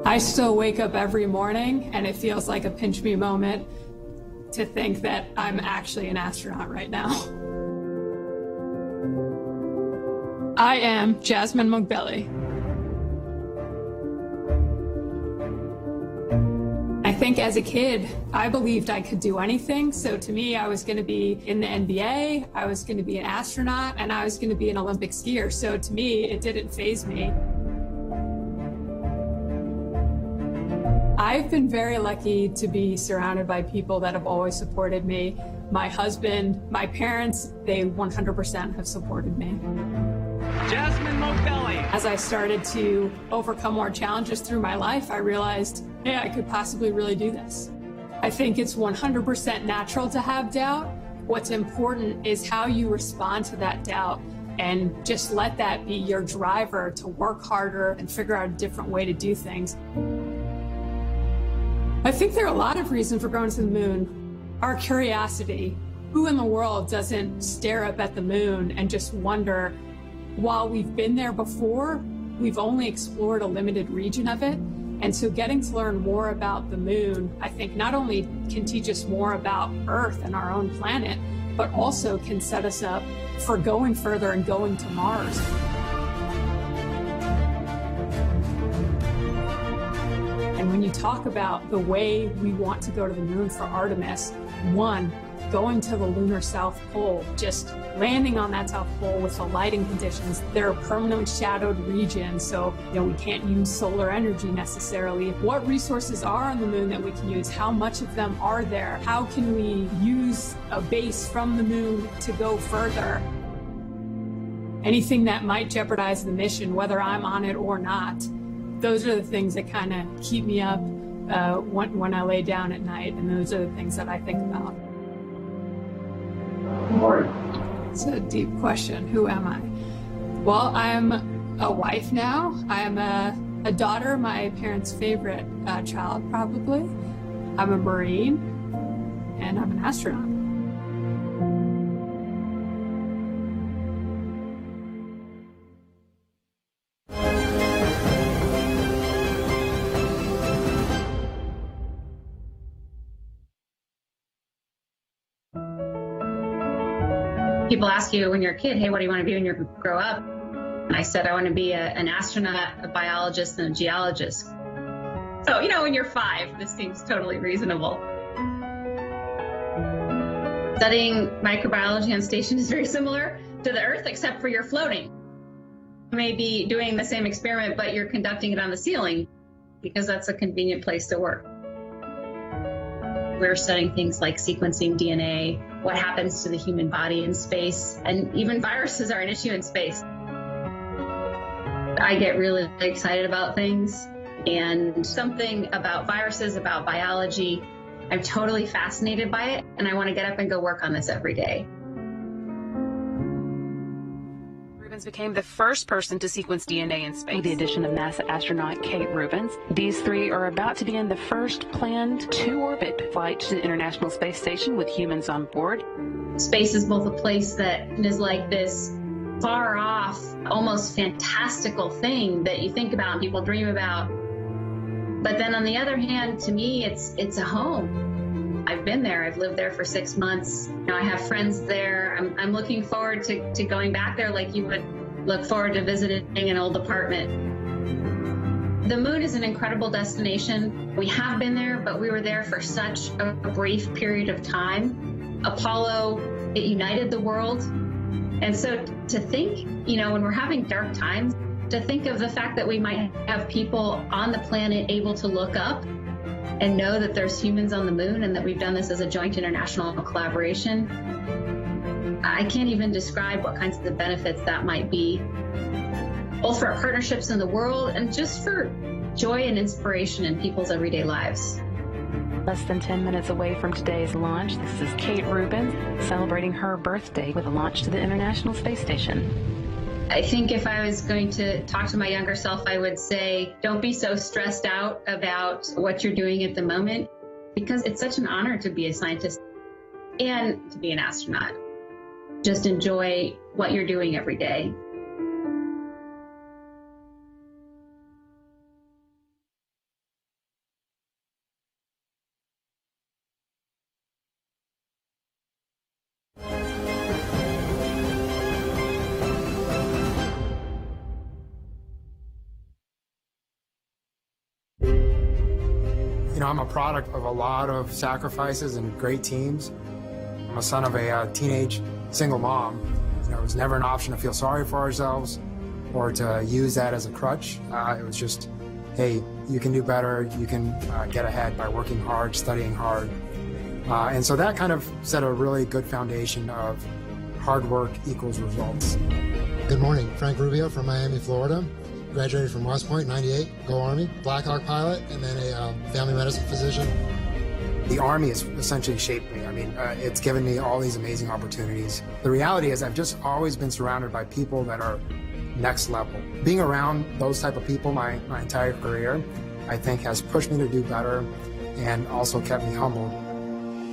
Speaker 7: I still wake up every morning and it feels like a pinch me moment.
Speaker 2: to think that I'm actually an astronaut right now. I am Jasmine Mogbelli. I think as a kid, I believed I could do anything. So to me, I was going to be in the NBA, I was going to be an astronaut, and I was going to be an Olympic skier. So to me, it didn't faze me. I've been very lucky to be surrounded by people that have always supported me. My husband, my parents, they 100% have supported me.
Speaker 25: Jasmine Mogbelli.
Speaker 2: As I started to overcome more challenges through my life, I realized, hey, I could possibly really do this. I think it's 100% natural to have doubt. What's important is how you respond to that doubt, and just let that be your driver to work harder and figure out a different way to do things. I think there are a lot of reasons for going to the moon. Our curiosity. Who in the world doesn't stare up at the moon and just wonder, while we've been there before, we've only explored a limited region of it. And so getting to learn more about the moon, I think not only can teach us more about Earth and our own planet, but also can set us up for going further and going to Mars. And when you talk about the way we want to go to the moon for Artemis, one, going to the lunar South Pole, just landing on that South Pole with the lighting conditions. There are permanently shadowed regions, so we can't use solar energy necessarily. What resources are on the moon that we can use? How much of them are there? How can we use a base from the moon to go further? Anything that might jeopardize the mission, whether I'm on it or not. Those are the things that kind of keep me up when I lay down at night, and those are the things that I think about. It's a deep question. Who am I? Well, I'm a wife now. I'm a daughter, my parents' favorite child, probably. I'm a Marine, and I'm an astronaut.
Speaker 7: People ask you when you're a kid, hey, what do you want to be when you grow up? And I said, I want to be an astronaut, a biologist, and a geologist. So, when you're 5, this seems totally reasonable. Studying microbiology on station is very similar to the Earth, except for you're floating. You may be doing the same experiment, but you're conducting it on the ceiling because that's a convenient place to work. We're studying things like sequencing DNA, what happens to the human body in space, and even viruses are an issue in space. I get really excited about things, and something about viruses, about biology, I'm totally fascinated by it, and I want to get up and go work on this every day.
Speaker 6: Became the first person to sequence DNA in space. With the addition of NASA astronaut Kate Rubins, these 3 are about to begin the first planned to-orbit flight to the International Space Station with humans on board.
Speaker 7: Space is both a place that is like this far off, almost fantastical thing that you think about and people dream about. But then on the other hand, to me, it's a home. I've been there. I've lived there for 6 months. I have friends there. I'm looking forward to going back there like you would look forward to visiting an old apartment. The moon is an incredible destination. We have been there, but we were there for such a brief period of time. Apollo, it united the world. And so to think, when we're having dark times, to think of the fact that we might have people on the planet able to look up and know that there's humans on the moon and that we've done this as a joint international collaboration. I can't even describe what kinds of the benefits that might be, both for our partnerships in the world and just for joy and inspiration in people's everyday lives.
Speaker 6: Less than 10 minutes away from today's launch, this is Kate Rubins celebrating her birthday with a launch to the International Space Station.
Speaker 7: I think if I was going to talk to my younger self, I would say, don't be so stressed out about what you're doing at the moment, because it's such an honor to be a scientist and to be an astronaut. Just enjoy what you're doing every day.
Speaker 8: You know, I'm a product of a lot of sacrifices and great teams. I'm a son of a teenage single mom. You know, it was never an option to feel sorry for ourselves or to use that as a crutch. It was just, hey, you can do better, you can get ahead by working hard, studying hard. And so that kind of set a really good foundation of hard work equals results.
Speaker 9: Good morning, Frank Rubio from Miami, Florida. Graduated from West Point, 98, Go Army, Black Hawk pilot, and then a family medicine physician.
Speaker 8: The Army has essentially shaped me. I mean, it's given me all these amazing opportunities. The reality is I've just always been surrounded by people that are next level. Being around those type of people my entire career, I think has pushed me to do better and also kept me humble.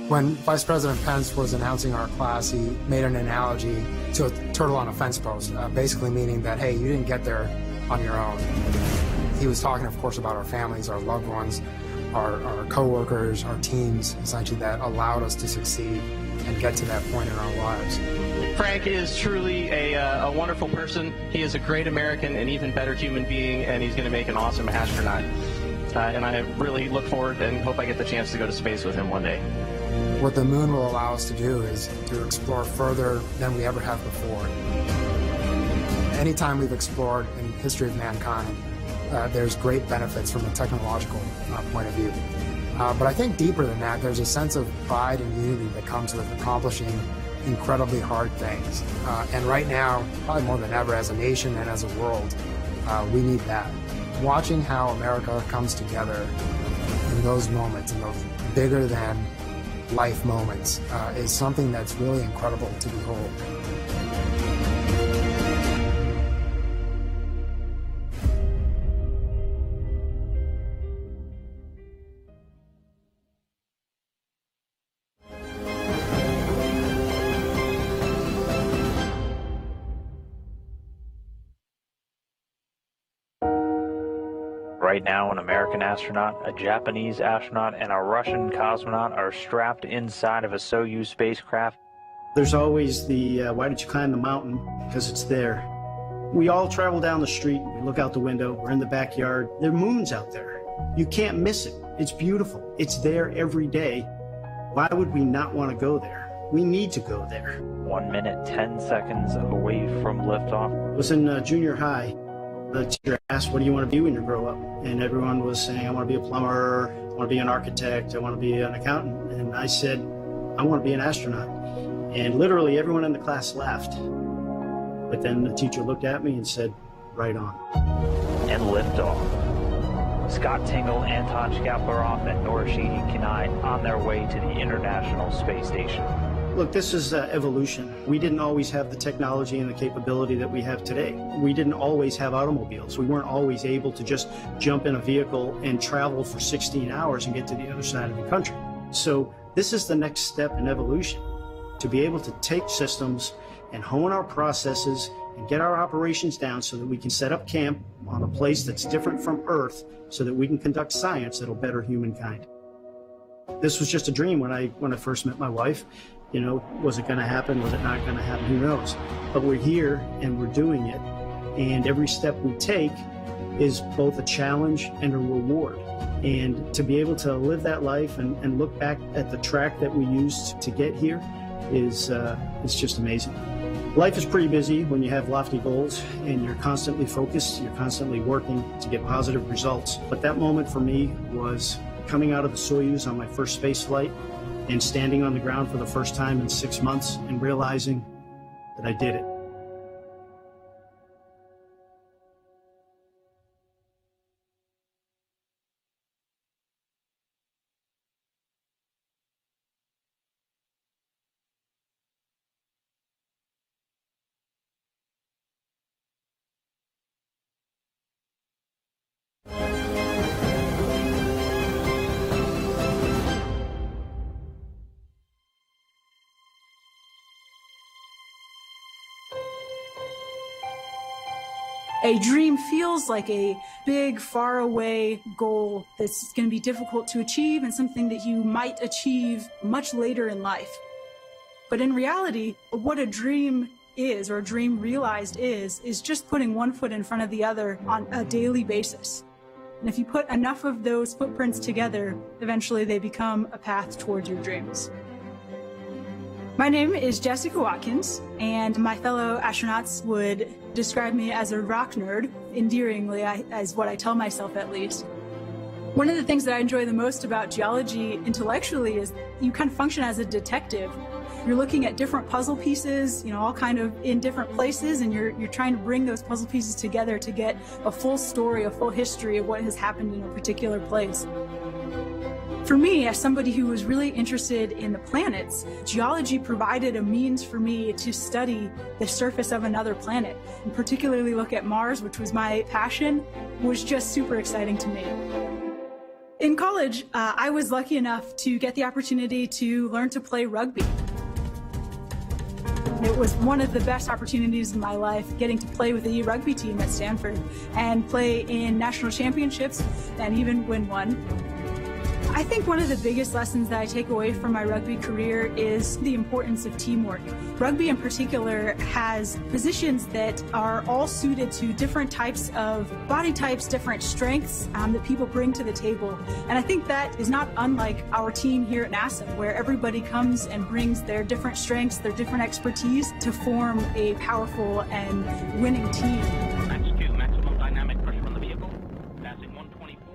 Speaker 8: When Vice President Pence was announcing our class, he made an analogy to a turtle on a fence post, basically meaning that, hey, you didn't get there on your own. He was talking, of course, about our families, our loved ones, our co-workers, our teams, essentially, that allowed us to succeed and get to that point in our lives.
Speaker 25: Frank is truly a wonderful person. He is a great American, an even better human being, and he's going to make an awesome astronaut. And I really look forward and hope I get the chance to go to space with him one day.
Speaker 8: What the moon will allow us to do is to explore further than we ever have before. Anytime we've explored in the history of mankind, there's great benefits from a technological point of view. But I think deeper than that, there's a sense of pride and unity that comes with accomplishing incredibly hard things. And right now, probably more than ever as a nation and as a world, we need that. Watching how America comes together in those moments, in those bigger than life moments, is something that's really incredible to behold.
Speaker 10: Right now, an American astronaut, a Japanese astronaut, and a Russian cosmonaut are strapped inside of a Soyuz spacecraft.
Speaker 11: There's always the, why did you climb the mountain? Because it's there. We all travel down the street, we look out the window, we're in the backyard. There are moons out there. You can't miss it. It's beautiful. It's there every day. Why would we not want to go there? We need to go there.
Speaker 10: 1 minute, 10 seconds away from liftoff.
Speaker 11: I was in junior high. The teacher asked, what do you want to be when you grow up? And everyone was saying, I want to be a plumber, I want to be an architect, I want to be an accountant. And I said, I want to be an astronaut. And literally everyone in the class laughed. But then the teacher looked at me and said, right on.
Speaker 10: And liftoff. Scott Tingle, Anton Shkaplerov, and Norishiki Kanai on their way to the International Space Station.
Speaker 11: Look, this is evolution. We didn't always have the technology and the capability that we have today. We didn't always have automobiles. We weren't always able to just jump in a vehicle and travel for 16 hours and get to the other side of the country. So this is the next step in evolution, to be able to take systems and hone our processes and get our operations down so that we can set up camp on a place that's different from Earth so that we can conduct science that'll better humankind. This was just a dream when I first met my wife. You know, was it going to happen? Was it not going to happen? Who knows? But we're here and we're doing it. And every step we take is both a challenge and a reward. And to be able to live that life and look back at the track that we used to get here is just amazing. Life is pretty busy when you have lofty goals and you're constantly focused, you're constantly working to get positive results. But that moment for me was coming out of the Soyuz on my first space flight and standing on the ground for the first time in 6 months and realizing that I did it.
Speaker 2: A dream feels like a big, faraway goal that's going to be difficult to achieve and something that you might achieve much later in life. But in reality, what a dream is, or a dream realized is just putting one foot in front of the other on a daily basis.
Speaker 12: And if you put enough of those footprints together, eventually they become a path towards your dreams. My name is Jessica Watkins, and my fellow astronauts would describe me as a rock nerd, endearingly, as what I tell myself at least. One of the things that I enjoy the most about geology intellectually is you kind of function as a detective. You're looking at different puzzle pieces, all kind of in different places, and you're trying to bring those puzzle pieces together to get a full story, a full history of what has happened in a particular place. For me, as somebody who was really interested in the planets, geology provided a means for me to study the surface of another planet, and particularly look at Mars, which was my passion, was just super exciting to me. In college, I was lucky enough to get the opportunity to learn to play rugby. It was one of the best opportunities in my life, getting to play with the rugby team at Stanford and play in national championships and even win one. I think one of the biggest lessons that I take away from my rugby career is the importance of teamwork. Rugby in particular has positions that are all suited to different types of body types, different strengths that people bring to the table. And I think that is not unlike our team here at NASA, where everybody comes and brings their different strengths, their different expertise to form a powerful and winning team.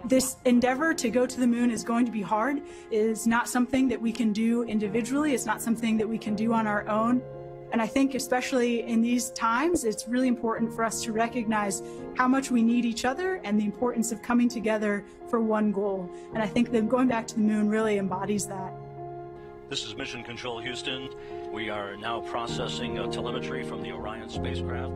Speaker 12: This endeavor to go to the moon is going to be hard. It is not something that we can do individually. It's not something that we can do on our own. And I think especially in these times, it's really important for us to recognize how much we need each other and the importance of coming together for one goal. And I think that going back to the moon really embodies that.
Speaker 13: This is Mission Control Houston. We are now processing telemetry from the Orion spacecraft.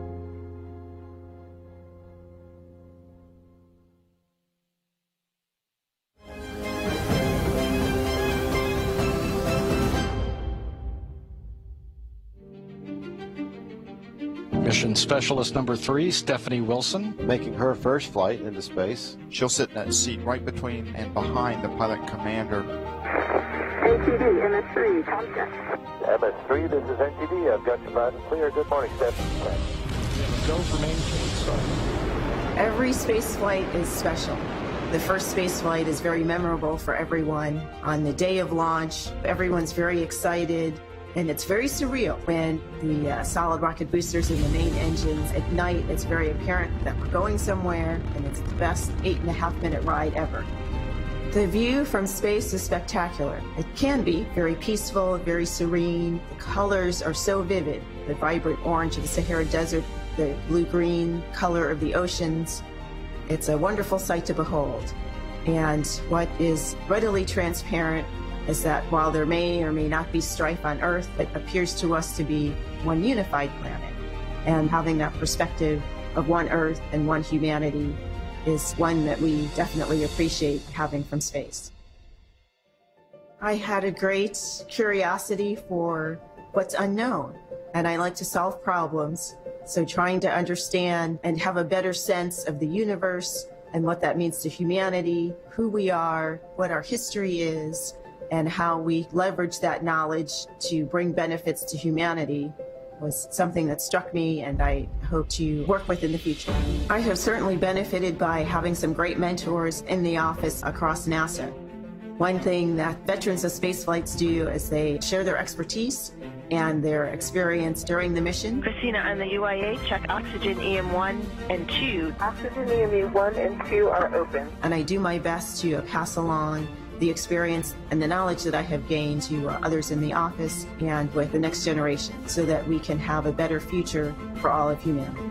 Speaker 15: Mission Specialist number 3, Stephanie Wilson.
Speaker 17: Making her first flight into space. She'll sit in that seat right between and behind the pilot commander.
Speaker 22: NTD, MS3, contact.
Speaker 23: MS3, this is NTD. I've got you loud and clear. Good morning, Stephanie.
Speaker 15: Go for maintain start.
Speaker 27: Every space flight is special. The first space flight is very memorable for everyone. On the day of launch, everyone's very excited. And it's very surreal when the solid rocket boosters and the main engines ignite. It's very apparent that we're going somewhere, and it's the best 8.5-minute ride ever. The view from space is spectacular. It can be very peaceful, very serene. The colors are so vivid. The vibrant orange of the Sahara Desert, the blue-green color of the oceans. It's a wonderful sight to behold. And what is readily transparent is that while there may or may not be strife on Earth, it appears to us to be one unified planet. And having that perspective of one Earth and one humanity is one that we definitely appreciate having from space. I had a great curiosity for what's unknown, and I like to solve problems. So trying to understand and have a better sense of the universe and what that means to humanity, who we are, what our history is, and how we leverage that knowledge to bring benefits to humanity was something that struck me and I hope to work with in the future. I have certainly benefited by having some great mentors in the office across NASA. One thing that veterans of space flights do is they share their expertise and their experience during the mission.
Speaker 22: Christina on the UIA, check oxygen EM1 and 2. Oxygen EM1 and 2 are open.
Speaker 27: And I do my best to pass along the experience and the knowledge that I have gained to others in the office and with the next generation so that we can have a better future for all of humanity.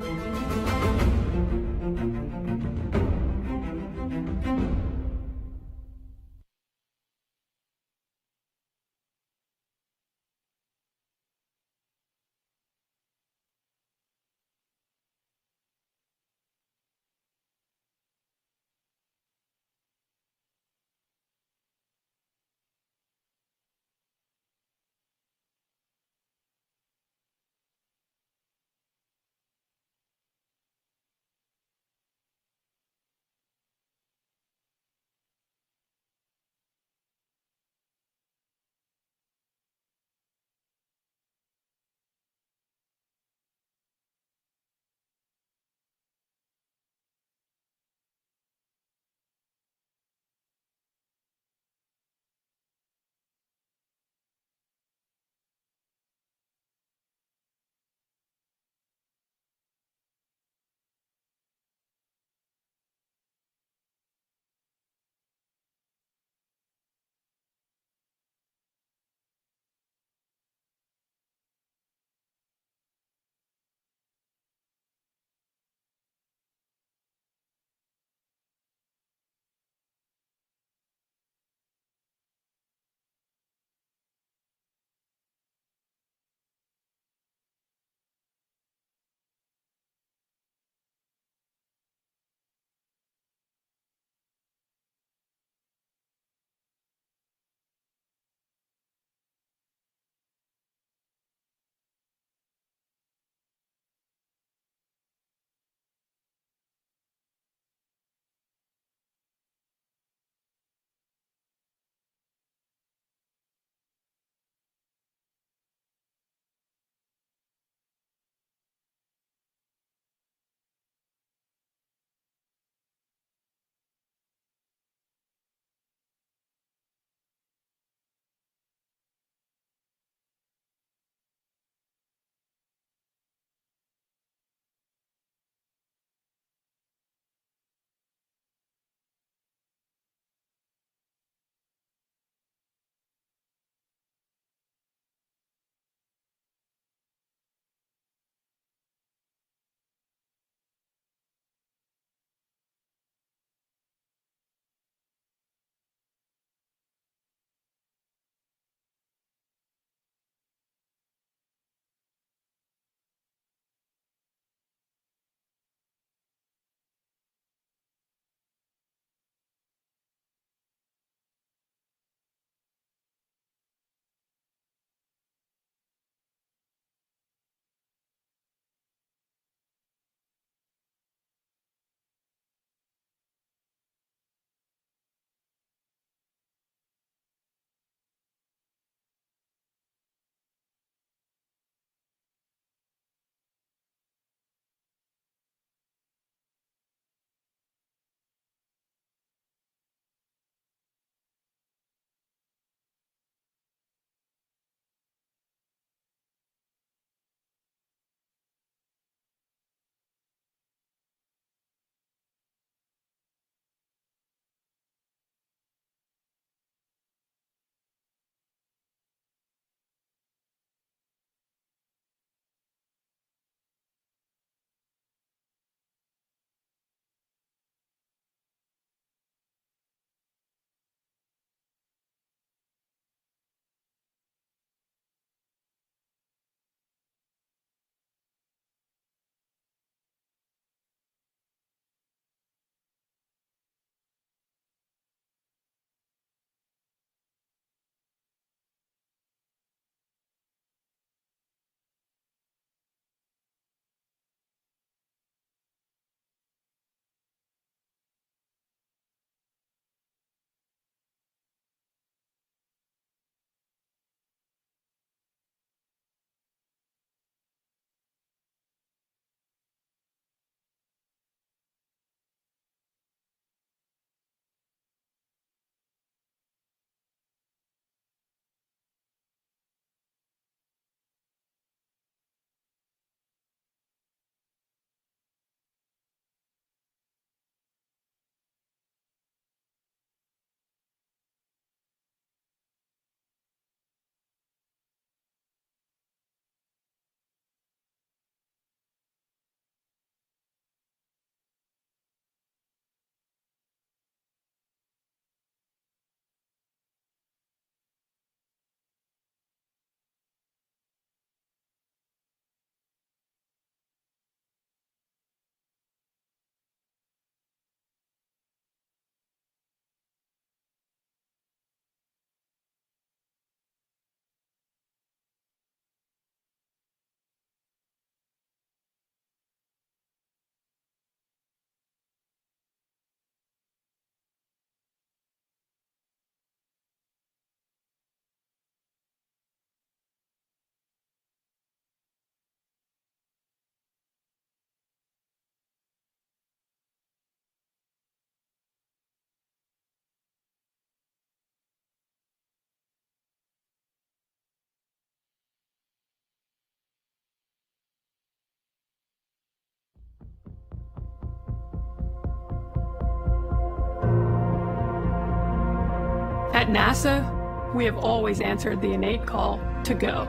Speaker 1: At NASA, we have always answered the innate call to go.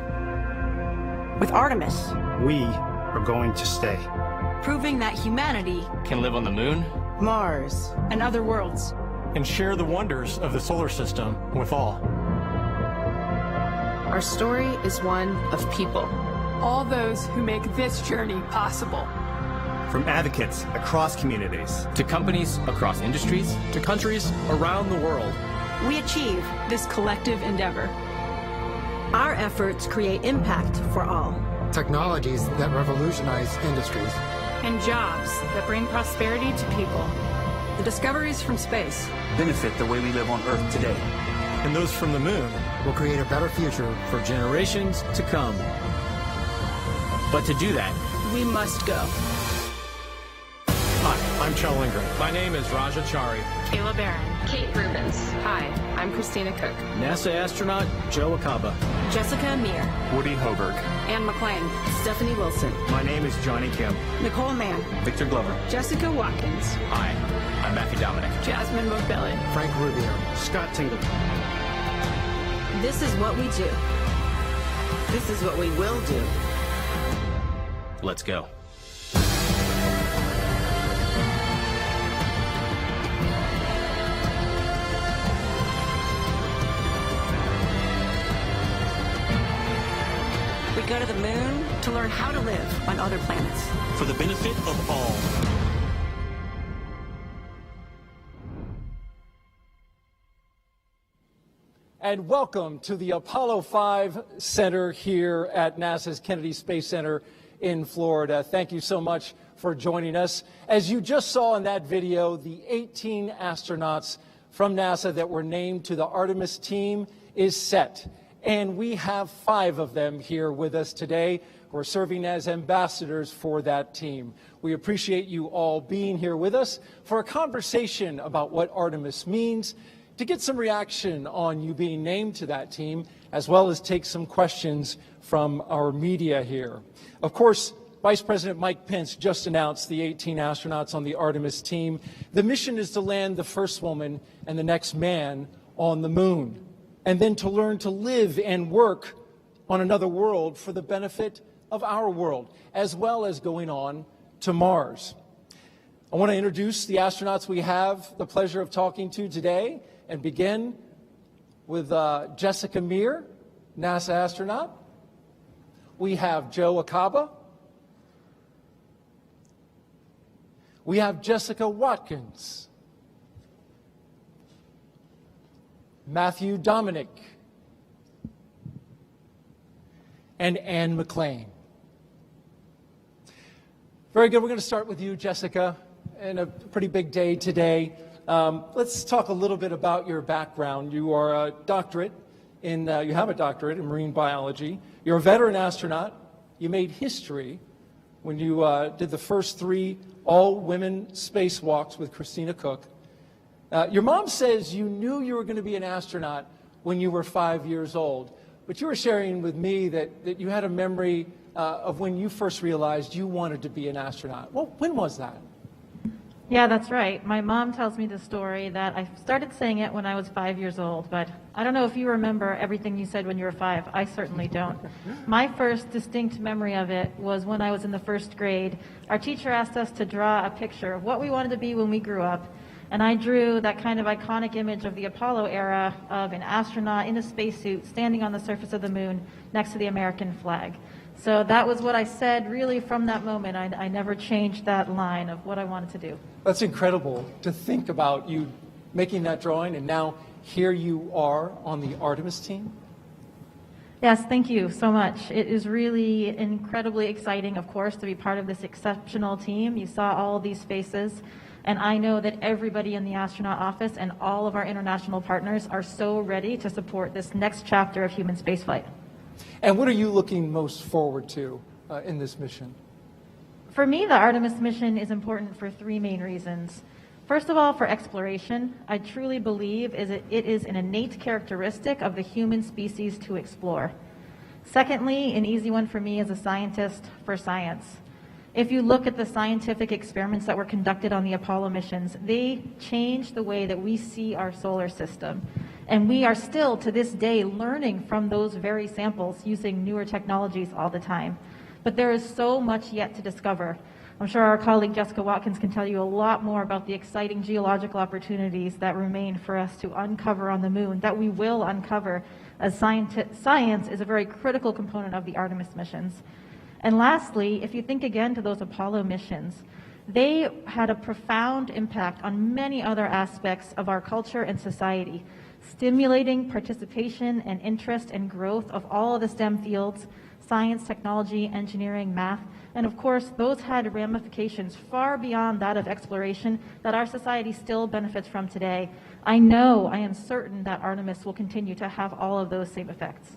Speaker 4: With Artemis,
Speaker 11: We are going to stay.
Speaker 5: Proving that humanity
Speaker 3: Can live on the moon
Speaker 16: Mars,
Speaker 12: and other worlds.
Speaker 18: and share the wonders of the solar system with all.
Speaker 6: Our story is one of people.
Speaker 1: All those who make this journey possible.
Speaker 19: From advocates across communities,
Speaker 3: to companies across industries,
Speaker 18: To countries around the world,
Speaker 12: We achieve this collective endeavor.
Speaker 4: our efforts create impact for all.
Speaker 8: Technologies that revolutionize industries.
Speaker 2: And jobs that bring prosperity to people.
Speaker 4: The discoveries from space
Speaker 19: benefit the way we live on Earth today.
Speaker 18: and those from the moon
Speaker 8: Will create a better future.
Speaker 18: for generations to come.
Speaker 3: but to do that,
Speaker 12: We must go.
Speaker 18: Hi, I'm Chell Lindgren.
Speaker 3: my name is Raja Chari.
Speaker 6: Kayla Barron. Kate Rubens. Hi, I'm Christina Cook.
Speaker 18: NASA astronaut Joe Acaba.
Speaker 4: Jessica Amir,
Speaker 19: Woody Hoberg.
Speaker 4: Anne McClain,
Speaker 16: Stephanie Wilson,
Speaker 19: My name is Johnny Kim.
Speaker 4: Nicole Mann,
Speaker 3: Victor Glover.
Speaker 12: Jessica Watkins.
Speaker 3: Hi, I'm Matthew Dominic.
Speaker 12: Jasmine Mobilli.
Speaker 8: Frank Rubio.
Speaker 11: Scott Tingle.
Speaker 4: this is what we do.
Speaker 27: This is what we will do.
Speaker 3: Let's go.
Speaker 4: We go to the moon to learn how to live on other planets.
Speaker 18: For the benefit of all. And welcome to the Apollo 5 Center here at NASA's Kennedy Space Center in Florida. Thank you so much for joining us. As you just saw in that video, the 18 astronauts from NASA that were named to the Artemis team is set. And we have 5 of them here with us today who are serving as ambassadors for that team. We appreciate you all being here with us for a conversation about what Artemis means, to get some reaction on you being named to that team, as well as take some questions from our media here. Of course, Vice President Mike Pence just announced the 18 astronauts on the Artemis team. The mission is to land the first woman and the next man on the moon, and then to learn to live and work on another world for the benefit of our world, as well as going on to Mars. I want to introduce the astronauts we have the pleasure of talking to today, and begin with Jessica Meir, NASA astronaut. We have Joe Acaba. We have Jessica Watkins. Matthew Dominic. And Anne McClain. Very good. We're going to start with you, Jessica, and a pretty big day today. Let's talk a little bit about your background. You are a doctorate in, you have a doctorate in marine biology. You're a veteran astronaut. You made history when you did the first 3 all-women spacewalks with Christina Cook. Your mom says you knew you were going to be an astronaut when you were 5 years old, but you were sharing with me that you had a memory of when you first realized you wanted to be an astronaut. Well, when was that?
Speaker 19: Yeah, that's right. My mom tells me the story that I started saying it when I was 5 years old, but I don't know if you remember everything you said when you were 5. I certainly don't. My first distinct memory of it was when I was in the 1st grade. Our teacher asked us to draw a picture of what we wanted to be when we grew up, and I drew that kind of iconic image of the Apollo era of an astronaut in a spacesuit standing on the surface of the moon next to the American flag. So that was what I said really from that moment. I never changed that line of what I wanted to do.
Speaker 18: That's incredible to think about you making that drawing, and now here you are on the Artemis team.
Speaker 19: Yes, thank you so much. It is really incredibly exciting, of course, to be part of this exceptional team. You saw all of these faces, and I know that everybody in the astronaut office and all of our international partners are so ready to support this next chapter of human spaceflight.
Speaker 18: And what are you looking most forward to in this mission?
Speaker 19: For me, the Artemis mission is important for 3 main reasons. First of all, for exploration. I truly believe it is an innate characteristic of the human species to explore. Secondly, an easy one for me as a scientist, for science. If you look at the scientific experiments that were conducted on the Apollo missions, they changed the way that we see our solar system. And we are still, to this day, learning from those very samples using newer technologies all the time. But there is so much yet to discover. I'm sure our colleague Jessica Watkins can tell you a lot more about the exciting geological opportunities that remain for us to uncover on the moon, that we will uncover, as science is a very critical component of the Artemis missions. And lastly, if you think again to those Apollo missions, they had a profound impact on many other aspects of our culture and society, stimulating participation and interest and growth of all of the STEM fields, science, technology, engineering, math, and of course, those had ramifications far beyond that of exploration that our society still benefits from today. I am certain that Artemis will continue to have all of those same effects.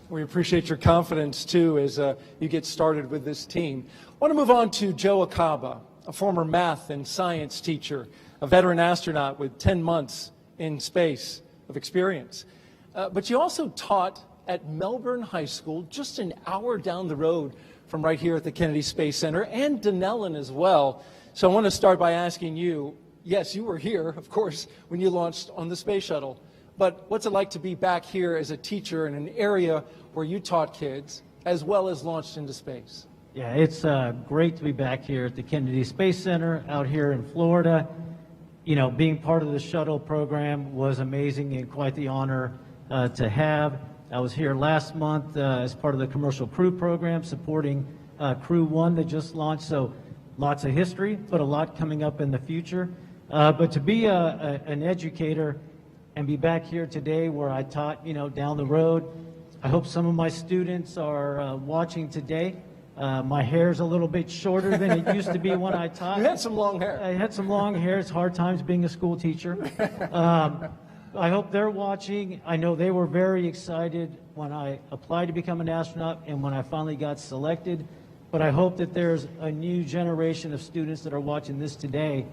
Speaker 18: We appreciate your confidence, too, as you get started with this team. I want to move on to Joe Acaba, a former math and science teacher, a veteran astronaut with 10 months in space of experience. But you also taught at Melbourne High School, just an hour down the road from right here at the Kennedy Space Center, and Denellen as well. So I want to start by asking you, yes, you were here, of course, when you launched on the space shuttle, but what's it like to be back here as a teacher in an area where you taught kids, as well as launched into space?
Speaker 7: Yeah, it's great to be back here at the Kennedy Space Center out here in Florida. You know, being part of the shuttle program was amazing and quite the honor to have. I was here last month as part of the Commercial Crew Program supporting Crew 1 that just launched, so lots of history, but a lot coming up in the future. But to be an educator and be back here today where I taught, down the road, I hope some of my students are watching today. My hair's a little bit shorter than it used to be when I taught.
Speaker 18: You had some long hair.
Speaker 7: I had some long hair. It's hard times being a school teacher. I hope they're watching. I know they were very excited when I applied to become an astronaut and when I finally got selected. But I hope that there's a new generation of students that are watching this today,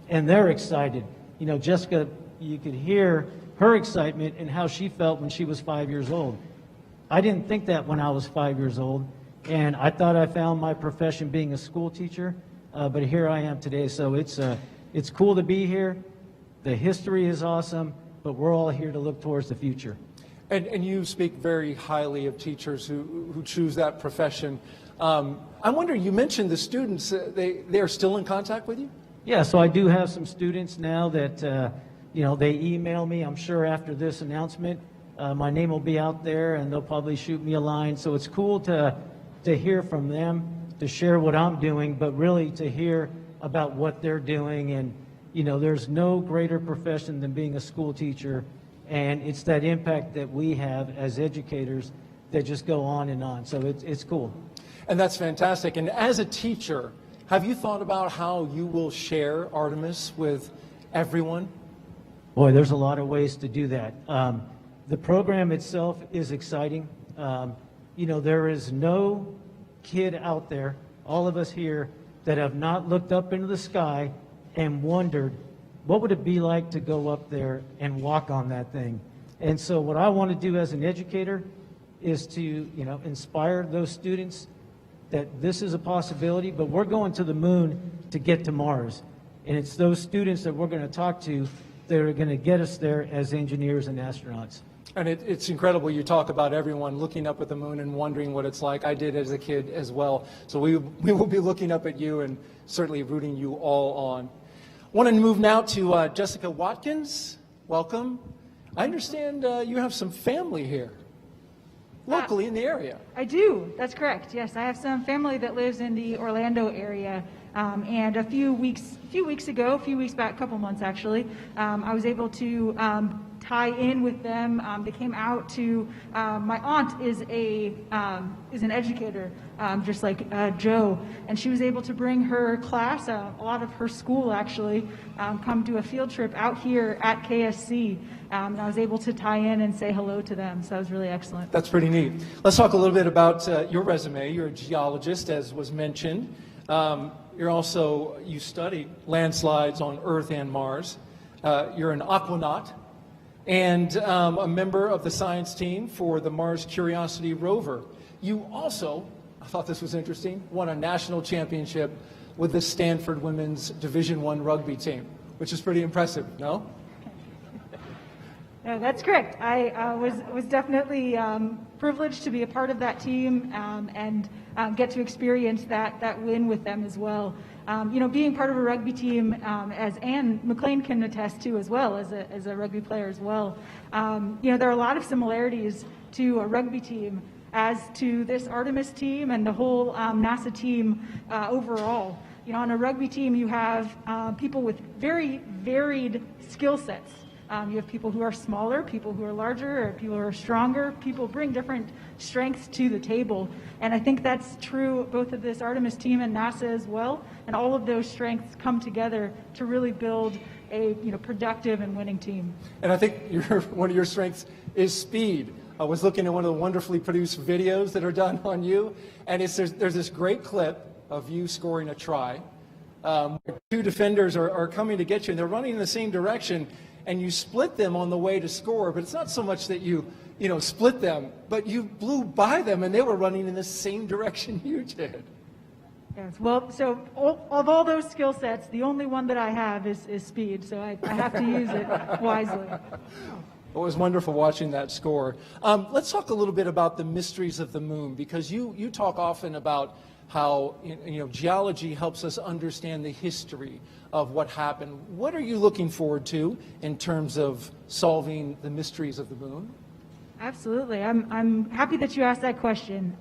Speaker 7: and they're excited. Jessica, you could hear her excitement and how she felt when she was 5 years old. I didn't think that when I was 5 years old, and I thought I found my profession being a school teacher, but here I am today. So it's cool to be here. The history is awesome, but we're all here to look towards the future.
Speaker 18: And you speak very highly of teachers who choose that profession. I wonder, you mentioned the students, they are still in contact with you?
Speaker 7: Yeah, so I do have some students now that, they email me. I'm sure after this announcement, my name will be out there and they'll probably shoot me a line. So it's cool to hear from them, to share what I'm doing, but really to hear about what they're doing. And there's no greater profession than being a school teacher, and it's that impact that we have as educators that just go on and on. So it's cool.
Speaker 18: And that's fantastic. And as a teacher, have you thought about how you will share Artemis with everyone?
Speaker 7: Boy, there's a lot of ways to do that. The program itself is exciting. There is no kid out there, all of us here, that have not looked up into the sky and wondered, what would it be like to go up there and walk on that thing? And so what I want to do as an educator is to, inspire those students that this is a possibility, but we're going to the moon to get to Mars. And it's those students that we're going to talk to that are going to get us there as engineers and astronauts.
Speaker 18: And it's incredible. You talk about everyone looking up at the moon and wondering what it's like. I did as a kid as well. So we will be looking up at you and certainly rooting you all on. I want to move now to Jessica Watkins. Welcome. I understand you have some family here, locally in the area.
Speaker 12: I do. That's correct. Yes, I have some family that lives in the Orlando area. And a few weeks back, a couple months actually, I was able to tie in with them. They came out to, my aunt is an educator, just like Joe, and she was able to bring her class, a lot of her school actually, come do a field trip out here at KSC. And I was able to tie in and say hello to them, so that was really excellent.
Speaker 18: That's pretty neat. Let's talk a little bit about your resume. You're a geologist, as was mentioned. You study landslides on Earth and Mars. You're an aquanaut and a member of the science team for the Mars Curiosity rover. You also, I thought this was interesting, won a national championship with the Stanford women's Division I rugby team, which is pretty impressive, no?
Speaker 9: That's correct. I was definitely privileged to be a part of that team and get to experience that win with them as well. Being part of a rugby team, as Ann McLean can attest to as well as a rugby player as well. There are a lot of similarities to a rugby team as to this Artemis team and the whole NASA team overall. On a rugby team, you have people with very varied skill sets. You have people who are smaller, people who are larger, or people who are stronger. People bring different strengths to the table. And I think that's true both of this Artemis team and NASA as well. And all of those strengths come together to really build a productive and winning team.
Speaker 18: And I think one of your strengths is speed. I was looking at one of the wonderfully produced videos that are done on you, and there's this great clip of you scoring a try. Two defenders are coming to get you, and they're running in the same direction, and you split them on the way to score, but it's not so much that you split them, but you blew by them, and they were running in the same direction you did.
Speaker 9: Yes, well, so of all those skill sets, the only one that I have is speed, so I have to use it wisely.
Speaker 18: It was wonderful watching that score. Let's talk a little bit about the mysteries of the moon, because you talk often about how geology helps us understand the history of what happened. What are you looking forward to in terms of solving the mysteries of the moon?
Speaker 9: Absolutely. I'm happy that you asked that question.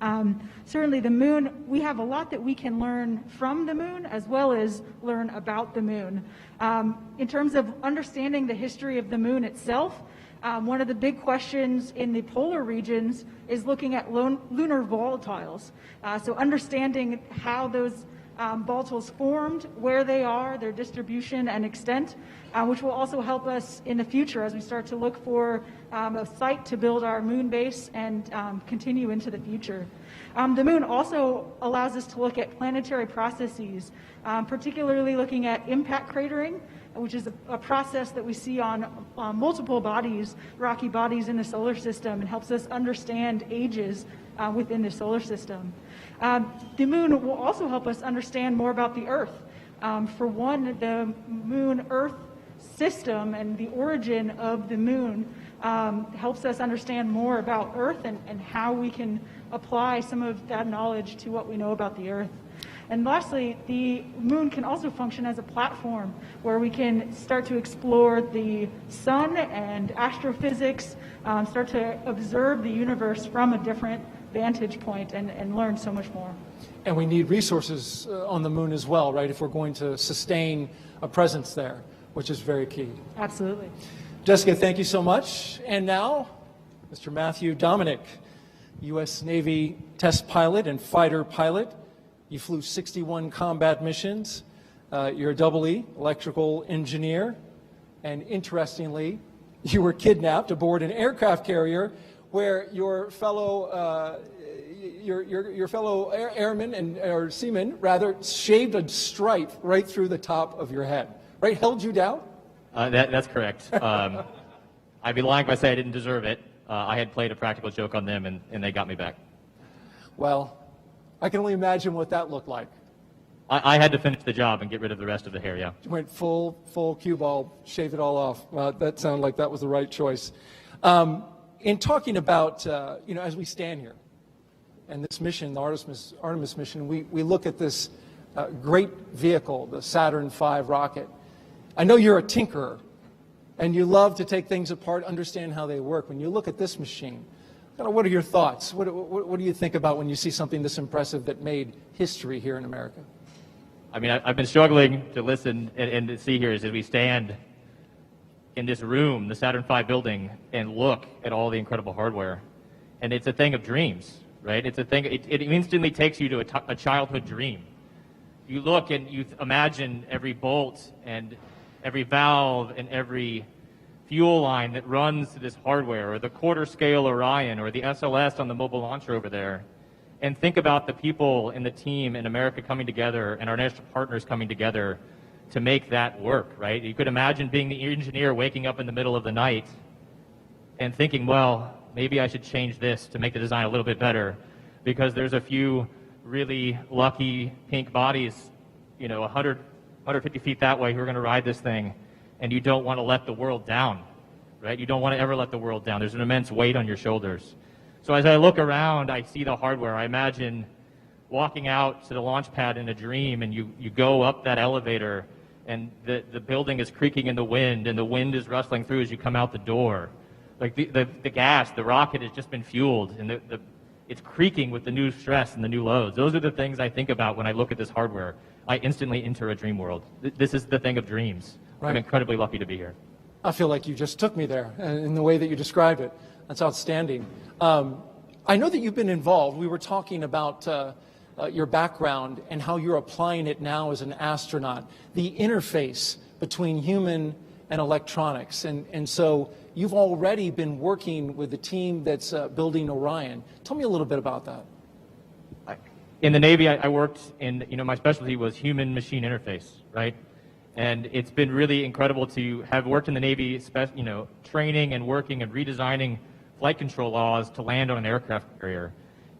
Speaker 9: Certainly the moon, we have a lot that we can learn from the moon as well as learn about the moon. In terms of understanding the history of the moon itself, one of the big questions in the polar regions is looking at lunar volatiles. So understanding how those volatiles formed, where they are, their distribution and extent, which will also help us in the future as we start to look for a site to build our moon base and continue into the future. The moon also allows us to look at planetary processes, particularly looking at impact cratering, which is a process that we see on multiple bodies, rocky bodies in the solar system, and helps us understand ages within the solar system. The moon will also help us understand more about the Earth. For one, the moon-Earth system and the origin of the moon helps us understand more about Earth and how we can apply some of that knowledge to what we know about the Earth. And lastly, the moon can also function as a platform where we can start to explore the sun and astrophysics, start to observe the universe from a different vantage point and learn so much more.
Speaker 18: And we need resources on the moon as well, right, if we're going to sustain a presence there, which is very key.
Speaker 9: Absolutely.
Speaker 18: Jessica, thank you so much. And now, Mr. Matthew Dominic, U.S. Navy test pilot and fighter pilot. You flew 61 combat missions. You're a double E, electrical engineer. And interestingly, you were kidnapped aboard an aircraft carrier where your fellow airman or seaman rather shaved a stripe right through the top of your head. Right, held you down?
Speaker 14: That's correct. I'd be lying if I say I didn't deserve it. I had played a practical joke on them, and they got me back.
Speaker 18: Well, I can only imagine what that looked like.
Speaker 14: I had to finish the job and get rid of the rest of the hair, yeah.
Speaker 18: You went full cue ball, shave it all off. Well, that sounded like that was the right choice. In talking about, as we stand here, and this mission, the Artemis mission, we look at this great vehicle, the Saturn V rocket. I know you're a tinkerer, and you love to take things apart, understand how they work. When you look at this machine, what are your thoughts? What do you think about when you see something this impressive that made history here in America?
Speaker 14: I mean, I've been struggling to listen and to see here as we stand in this room, the Saturn V building, and look at all the incredible hardware. And it's a thing of dreams, right? It's a thing, it instantly takes you to a childhood dream. You look and you imagine every bolt and every valve and every fuel line that runs to this hardware, or the quarter scale Orion, or the SLS on the mobile launcher over there, and think about the people in the team in America coming together and our national partners coming together to make that work, right? You could imagine being the engineer waking up in the middle of the night and thinking, well, maybe I should change this to make the design a little bit better, because there's a few really lucky pink bodies, 150 feet that way, who are going to ride this thing, and you don't want to let the world down. right? You don't want to ever let the world down. There's an immense weight on your shoulders. So as I look around, I see the hardware. I imagine walking out to the launch pad in a dream, and you go up that elevator, and the building is creaking in the wind, and the wind is rustling through as you come out the door. Like the gas, the rocket has just been fueled, and it's creaking with the new stress and the new loads. Those are the things I think about when I look at this hardware. I instantly enter a dream world. This is the thing of dreams. Right. I'm incredibly lucky to be here.
Speaker 18: I feel like you just took me there in the way that you described it. That's outstanding. I know that you've been involved. We were talking about your background and how you're applying it now as an astronaut, the interface between human and electronics. And so you've already been working with the team that's building Orion. Tell me a little bit about that.
Speaker 14: In the Navy, I worked in, my specialty was human-machine interface, right? And it's been really incredible to have worked in the Navy, training and working and redesigning flight control laws to land on an aircraft carrier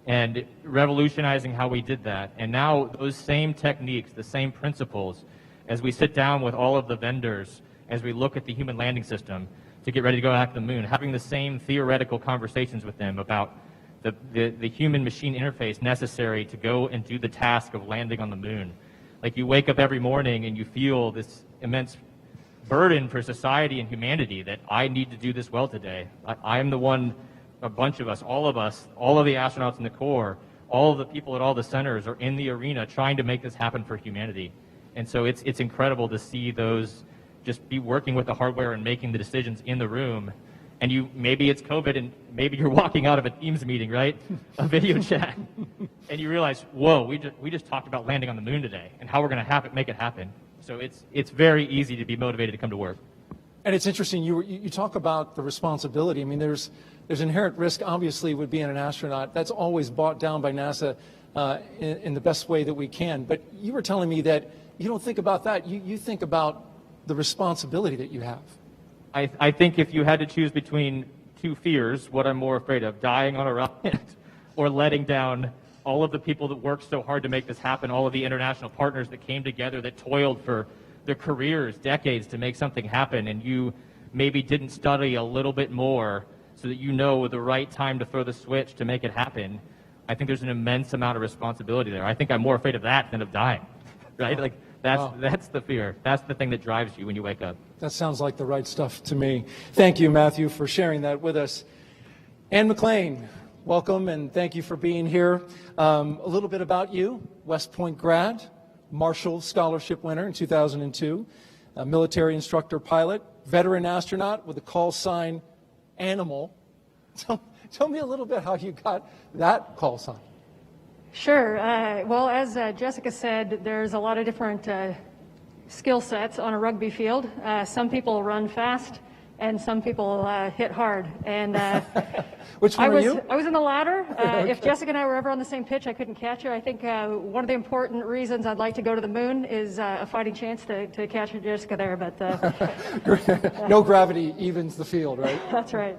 Speaker 14: and revolutionizing how we did that. And now those same techniques, the same principles, as we sit down with all of the vendors, as we look at the human landing system to get ready to go back to the moon, having the same theoretical conversations with them about the human-machine interface necessary to go and do the task of landing on the moon. Like you wake up every morning and you feel this immense burden for society and humanity that I need to do this well today. I'm the one, a bunch of us, all of the astronauts in the Corps, all of the people at all the centers are in the arena trying to make this happen for humanity. And so it's incredible to see those just be working with the hardware and making the decisions in the room. And maybe it's COVID and maybe you're walking out of a Teams meeting, right? A video chat. And you realize, whoa, we just talked about landing on the moon today and how we're going to make it happen. So it's very easy to be motivated to come to work.
Speaker 18: And it's interesting, you talk about the responsibility. I mean, there's inherent risk, obviously, with being an astronaut. That's always brought down by NASA in the best way that we can. But you were telling me that you don't think about that. You think about the responsibility that you have.
Speaker 14: I think if you had to choose between two fears, what I'm more afraid of, dying on a rocket or letting down all of the people that worked so hard to make this happen, all of the international partners that came together, that toiled for their careers, decades to make something happen, and you maybe didn't study a little bit more so that you know the right time to throw the switch to make it happen. I think there's an immense amount of responsibility there. I think I'm more afraid of that than of dying, right? Like that's the fear. That's the thing that drives you when you wake up.
Speaker 18: That sounds like the right stuff to me. Thank you, Matthew, for sharing that with us. Ann McLean, welcome, and thank you for being here. A little bit about you: West Point grad, Marshall Scholarship winner in 2002, a military instructor pilot, veteran astronaut with a call sign Animal. Tell me a little bit how you got that call sign.
Speaker 10: Sure. Well, as Jessica said, there's a lot of different skill sets on a rugby field. Some people run fast, and some people hit hard. And
Speaker 18: which one were you?
Speaker 10: I was in the latter.
Speaker 18: Okay.
Speaker 10: If Jessica and I were ever on the same pitch, I couldn't catch her. I think one of the important reasons I'd like to go to the moon is a fighting chance to catch Jessica there. But
Speaker 18: no gravity evens the field, right?
Speaker 10: That's right.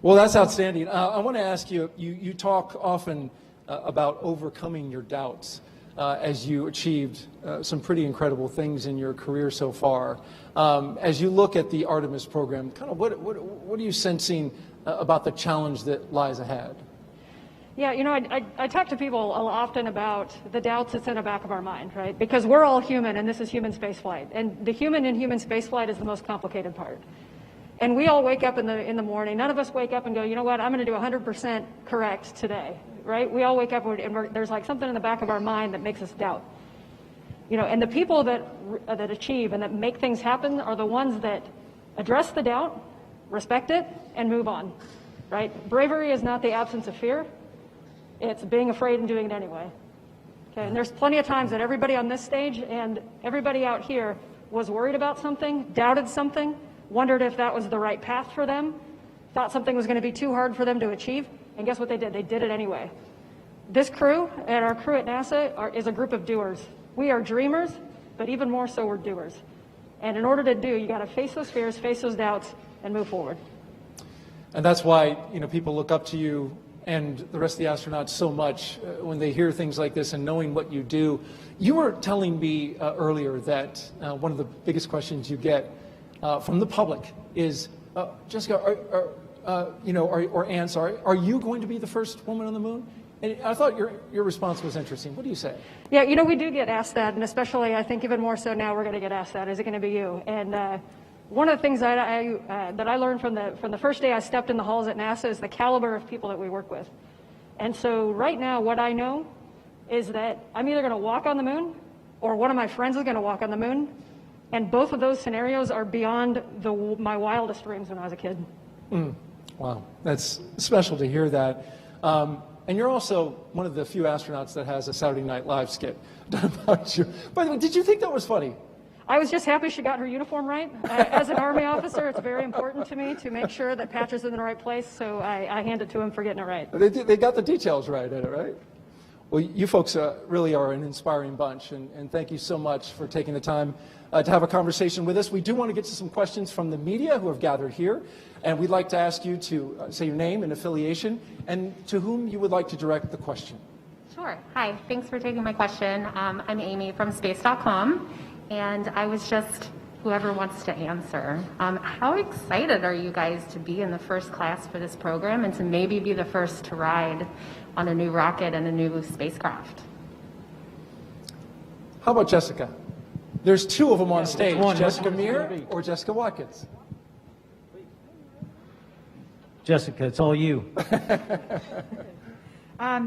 Speaker 18: Well, that's outstanding. I want to ask you, you talk often about overcoming your doubts as you achieved some pretty incredible things in your career so far. As you look at the Artemis program, kind of what are you sensing about the challenge that lies ahead?
Speaker 10: Yeah, you know, I talk to people often about the doubts that's in the back of our mind, right? Because we're all human, and this is human spaceflight. And the human in human spaceflight is the most complicated part. And we all wake up in the morning. None of us wake up and go, you know what, I'm going to do 100% correct today, right? We all wake up and there's like something in the back of our mind that makes us doubt. You know, and the people that achieve and that make things happen are the ones that address the doubt, respect it, and move on, right? Bravery is not the absence of fear. It's being afraid and doing it anyway. Okay, and there's plenty of times that everybody on this stage and everybody out here was worried about something, doubted something, wondered if that was the right path for them, thought something was going to be too hard for them to achieve, and guess what they did? They did it anyway. This crew and our crew at NASA is a group of doers. We are dreamers, but even more so we're doers. And in order to do, you got to face those fears, face those doubts, and move forward.
Speaker 18: And that's why, you know, people look up to you and the rest of the astronauts so much when they hear things like this and knowing what you do. You were telling me earlier that one of the biggest questions you get from the public is, Jessica, or Ann, sorry, are you going to be the first woman on the moon? And I thought your response was interesting. What do you say?
Speaker 10: Yeah, we do get asked that, and especially I think even more so now we're going to get asked that. Is it going to be you? And one of the things that I learned from the first day I stepped in the halls at NASA is the caliber of people that we work with. And so right now, what I know is that I'm either going to walk on the moon, or one of my friends is going to walk on the moon, and both of those scenarios are beyond my wildest dreams when I was a kid.
Speaker 18: Wow, that's special to hear that. And you're also one of the few astronauts that has a Saturday Night Live skit done about you. By the way, did you think that was funny?
Speaker 10: I was just happy she got her uniform right. As an Army officer, it's very important to me to make sure that Patch is in the right place, so I hand it to him for getting it right.
Speaker 18: They got the details right in it, right? Well, you folks really are an inspiring bunch, and thank you so much for taking the time to have a conversation with us. We do want to get to some questions from the media who have gathered here, and we'd like to ask you to say your name and affiliation, and to whom you would like to direct the question.
Speaker 13: Sure. Hi. Thanks for taking my question. I'm Amy from space.com, and I was just, whoever wants to answer, how excited are you guys to be in the first class for this program and to maybe be the first to ride on a new rocket and a new spacecraft?
Speaker 18: How about Jessica? There's two of them on stage, Jessica Meir or Jessica Watkins.
Speaker 7: Jessica, it's all you.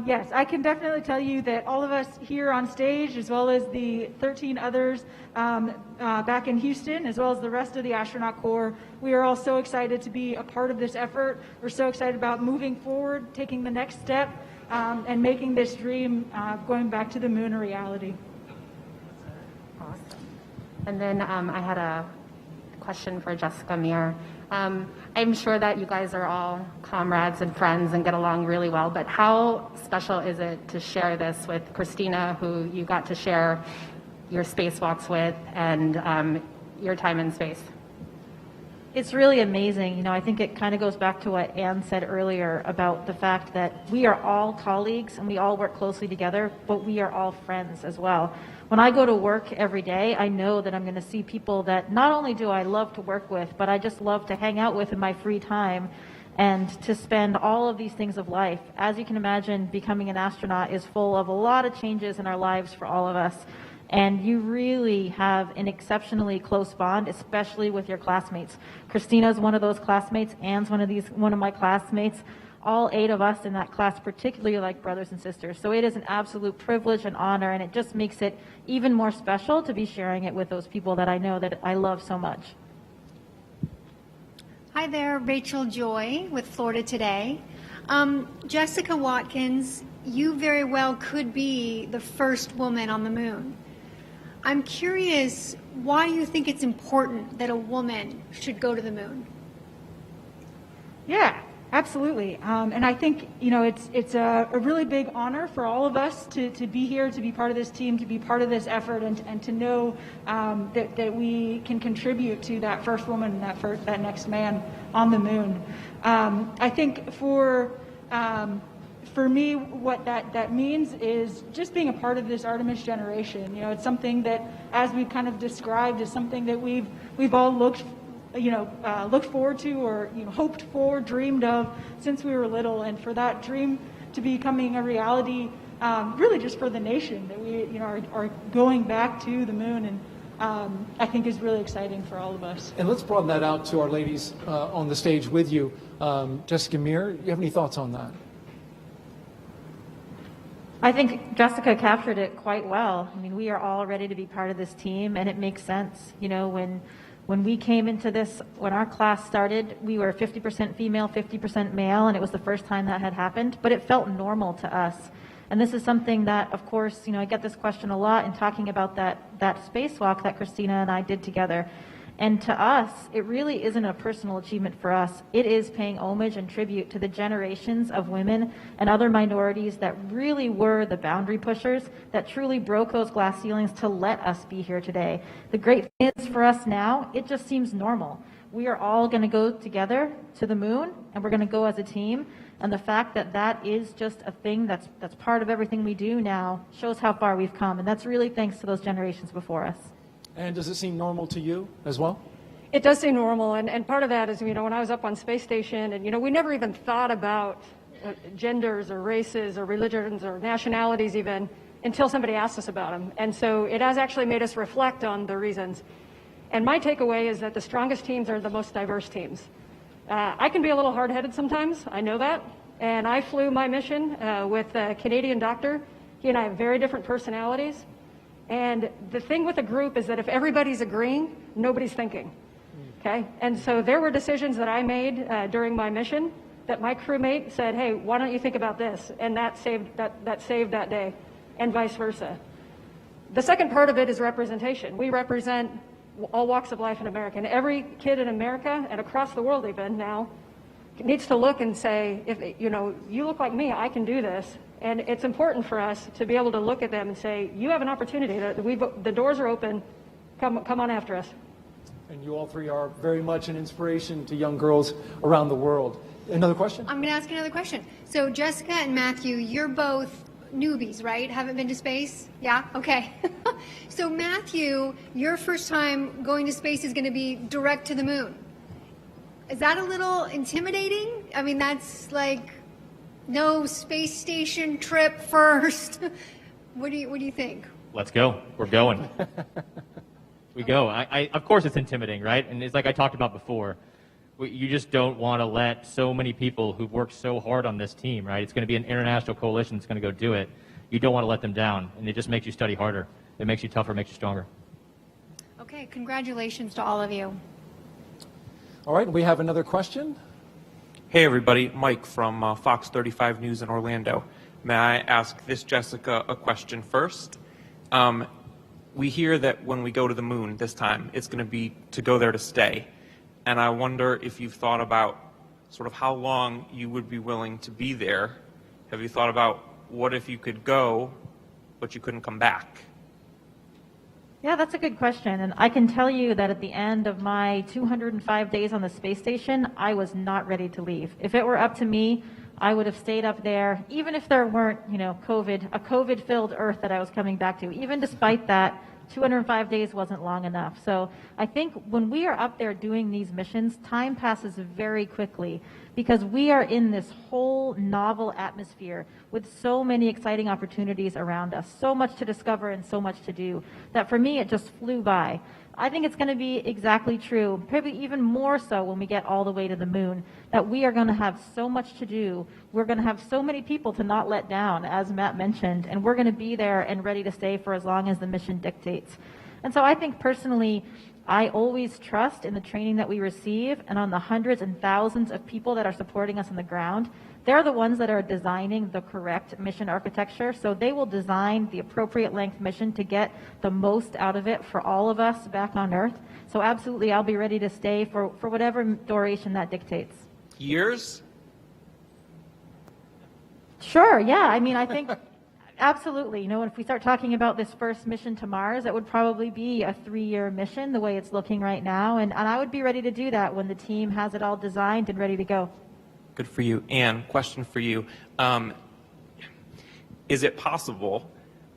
Speaker 9: Yes, I can definitely tell you that all of us here on stage, as well as the 13 others back in Houston, as well as the rest of the astronaut corps, we are all so excited to be a part of this effort. We're so excited about moving forward, taking the next step, and making this dream going back to the moon a reality.
Speaker 13: Awesome. And then I had a question for Jessica Meir. I'm sure that you guys are all comrades and friends and get along really well, but how special is it to share this with Christina, who you got to share your spacewalks with and your time in space?
Speaker 19: It's really amazing. I think it kind of goes back to what Ann said earlier about the fact that we are all colleagues and we all work closely together, but we are all friends as well. When I go to work every day, I know that I'm going to see people that not only do I love to work with, but I just love to hang out with in my free time and to spend all of these things of life. As you can imagine, becoming an astronaut is full of a lot of changes in our lives for all of us. And you really have an exceptionally close bond, especially with your classmates. Christina's one of those classmates. Ann's one of my classmates. All 8 of us in that class particularly like brothers and sisters. So it is an absolute privilege and honor, and it just makes it even more special to be sharing it with those people that I know that I love so much.
Speaker 17: Hi there, Rachel Joy with Florida Today. Jessica Watkins, you very well could be the first woman on the moon. I'm curious, why do you think it's important that a woman should go to the moon?
Speaker 9: Yeah, absolutely. And I think, it's a really big honor for all of us to be here, to be part of this team, to be part of this effort, and to know that we can contribute to that first woman, that next man on the moon. I think for me, what that means is just being a part of this Artemis generation. It's something that, as we've kind of described, is something that we've all looked forward to, or hoped for, dreamed of since we were little. And for that dream to be becoming a reality, really just for the nation, that we are going back to the moon, and I think is really exciting for all of us.
Speaker 18: And let's broaden that out to our ladies on the stage with you. Jessica Meir, you have any thoughts on that?
Speaker 19: I think Jessica captured it quite well. I mean, we are all ready to be part of this team, and it makes sense. When we came into this, when our class started, we were 50% female, 50% male, and it was the first time that had happened, but it felt normal to us. And this is something that, of course, I get this question a lot in talking about that spacewalk that Christina and I did together. And to us, it really isn't a personal achievement for us. It is paying homage and tribute to the generations of women and other minorities that really were the boundary pushers, that truly broke those glass ceilings to let us be here today. The great thing is for us now, it just seems normal. We are all going to go together to the moon, and we're going to go as a team. And the fact that that is just a thing that's part of everything we do now shows how far we've come. And that's really thanks to those generations before us.
Speaker 18: And does it seem normal to you as well?
Speaker 10: It does seem normal, and part of that is, when I was up on space station, and, we never even thought about genders or races or religions or nationalities even until somebody asked us about them. And so it has actually made us reflect on the reasons. And my takeaway is that the strongest teams are the most diverse teams. I can be a little hard-headed sometimes, I know that, and I flew my mission with a Canadian doctor. He and I have very different personalities. And the thing with a group is that if everybody's agreeing, nobody's thinking. Okay? And so there were decisions that I made during my mission that my crewmate said, hey, why don't you think about this? And that saved that day, and vice versa. The second part of it is representation. We represent all walks of life in America. And every kid in America, and across the world even now, needs to look and say, if you look like me, I can do this. And it's important for us to be able to look at them and say, you have an opportunity. The doors are open. Come on after us.
Speaker 18: And you all three are very much an inspiration to young girls around the world. Another question?
Speaker 17: I'm going to ask another question. So Jessica and Matthew, you're both newbies, right? Haven't been to space? Yeah? Okay. So Matthew, your first time going to space is going to be direct to the moon. Is that a little intimidating? I mean, that's like no space station trip first. What do you think?
Speaker 14: Let's go. We're going. We go. Of course it's intimidating, right? And it's like I talked about before. You just don't want to let so many people who've worked so hard on this team, right? It's going to be an international coalition that's going to go do it. You don't want to let them down, and it just makes you study harder. It makes you tougher, makes you stronger.
Speaker 17: Okay, congratulations to all of you.
Speaker 18: All right, we have another question.
Speaker 15: Hey everybody, Mike from Fox 35 News in Orlando. May I ask this Jessica a question first? We hear that when we go to the moon this time, it's going to be to go there to stay. And I wonder if you've thought about sort of how long you would be willing to be there. Have you thought about what if you could go, but you couldn't come back?
Speaker 19: Yeah, that's a good question. And I can tell you that at the end of my 205 days on the space station, I was not ready to leave. If it were up to me, I would have stayed up there, even if there weren't, a COVID-filled Earth that I was coming back to. Even despite that, 205 days wasn't long enough. So I think when we are up there doing these missions, time passes very quickly because we are in this whole novel atmosphere with so many exciting opportunities around us, so much to discover and so much to do, that for me it just flew by. I think it's going to be exactly true, probably even more so when we get all the way to the moon, that we are going to have so much to do. We're going to have so many people to not let down, as Matt mentioned, and we're going to be there and ready to stay for as long as the mission dictates. And so I think personally, I always trust in the training that we receive and on the hundreds and thousands of people that are supporting us on the ground. They're the ones that are designing the correct mission architecture, so they will design the appropriate length mission to get the most out of it for all of us back on Earth. So absolutely, I'll be ready to stay for whatever duration that dictates.
Speaker 15: Years?
Speaker 19: Sure, yeah. I mean, I think absolutely. If we start talking about this first mission to Mars, it would probably be a 3-year mission the way it's looking right now, and I would be ready to do that when the team has it all designed and ready to go.
Speaker 15: Good for you. Anne, question for you. Is it possible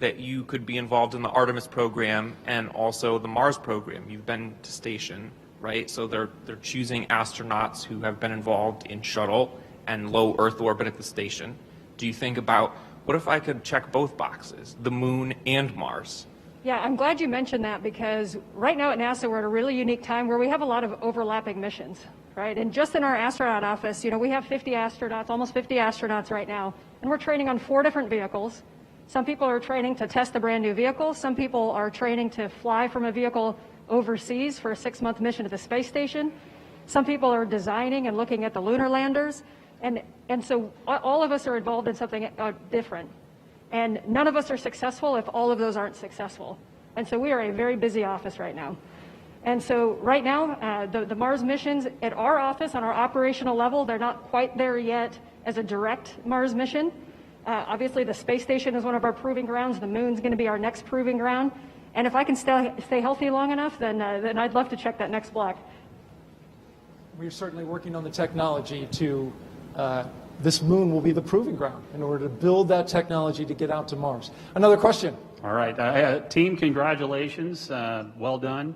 Speaker 15: that you could be involved in the Artemis program and also the Mars program? You've been to station, right? So they're choosing astronauts who have been involved in shuttle and low Earth orbit at the station. Do you think about, what if I could check both boxes, the moon and Mars?
Speaker 10: Yeah, I'm glad you mentioned that because right now at NASA we're at a really unique time where we have a lot of overlapping missions, right? And just in our astronaut office, we have 50 astronauts, almost 50 astronauts right now, and we're training on 4 different vehicles. Some people are training to test a brand new vehicle. Some people are training to fly from a vehicle overseas for a 6-month mission to the space station. Some people are designing and looking at the lunar landers. And so all of us are involved in something different. And none of us are successful if all of those aren't successful. And so we are a very busy office right now. And so right now, the Mars missions at our office on our operational level, they're not quite there yet as a direct Mars mission. Obviously, the space station is one of our proving grounds. The moon's going to be our next proving ground. And if I can stay healthy long enough, then I'd love to check that next block.
Speaker 18: We're certainly working on the technology to this moon will be the proving ground in order to build that technology to get out to Mars. Another question.
Speaker 20: All right. Team, congratulations. Well done.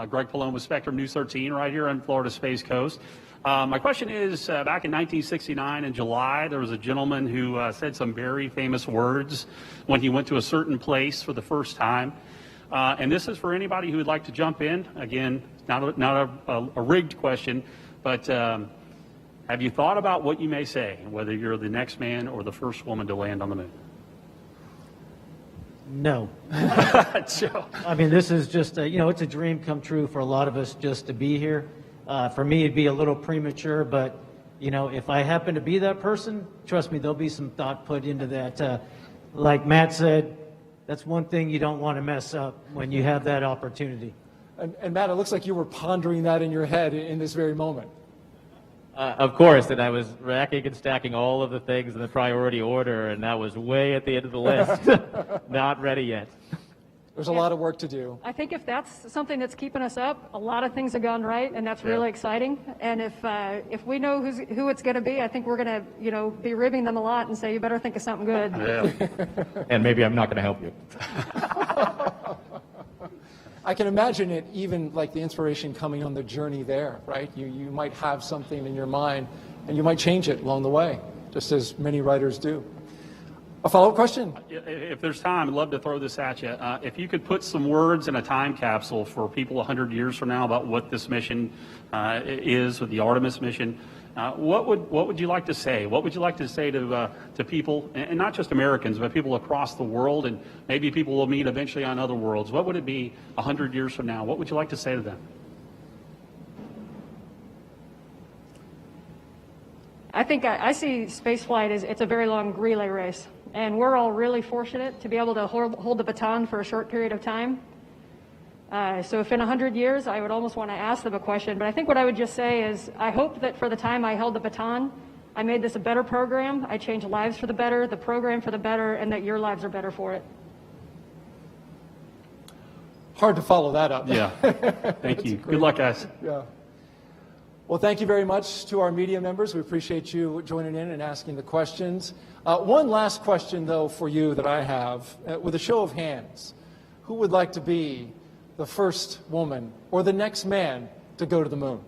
Speaker 20: Greg Paloma, Spectrum News 13, right here on Florida Space Coast. My question is, back in 1969 in July, there was a gentleman who said some very famous words when he went to a certain place for the first time. And this is for anybody who would like to jump in. Again, not a rigged question, but have you thought about what you may say, whether you're the next man or the first woman to land on the moon?
Speaker 7: No.
Speaker 20: So,
Speaker 7: I mean, this is just, it's a dream come true for a lot of us just to be here. For me, it'd be a little premature, but, if I happen to be that person, trust me, there'll be some thought put into that. Like Matt said, that's one thing you don't want to mess up when you have that opportunity.
Speaker 18: And Matt, it looks like you were pondering that in your head in this very moment.
Speaker 14: Of course, and I was racking and stacking all of the things in the priority order, and that was way at the end of the list. Not ready yet.
Speaker 18: There's a lot of work to do.
Speaker 10: I think if that's something that's keeping us up, a lot of things have gone right, and that's really exciting. And if we know who it's going to be, I think we're going to be ribbing them a lot and say, you better think of something good.
Speaker 14: Yeah. And maybe I'm not going to help you.
Speaker 18: I can imagine it, even like the inspiration coming on the journey there, right? You might have something in your mind, and you might change it along the way, just as many writers do. A follow-up question?
Speaker 20: If there's time, I'd love to throw this at you. If you could put some words in a time capsule for people 100 years from now about what this mission is, with the Artemis mission, what would you like to say? What would you like to say to people, and not just Americans, but people across the world, and maybe people will meet eventually on other worlds? What would it be 100 years from now? What would you like to say to them?
Speaker 10: I think I see spaceflight as it's a very long relay race, and we're all really fortunate to be able to hold the baton for a short period of time. So if in 100 years, I would almost want to ask them a question, but I think what I would just say is, I hope that for the time I held the baton, I made this a better program, I changed lives for the better, the program for the better, and that your lives are better for it.
Speaker 18: Hard to follow that up.
Speaker 20: Yeah. Thank you. Good luck, guys.
Speaker 18: Yeah. Well, thank you very much to our media members. We appreciate you joining in and asking the questions. One last question, though, for you that I have. With a show of hands, who would like to be the first woman or the next man to go to the moon?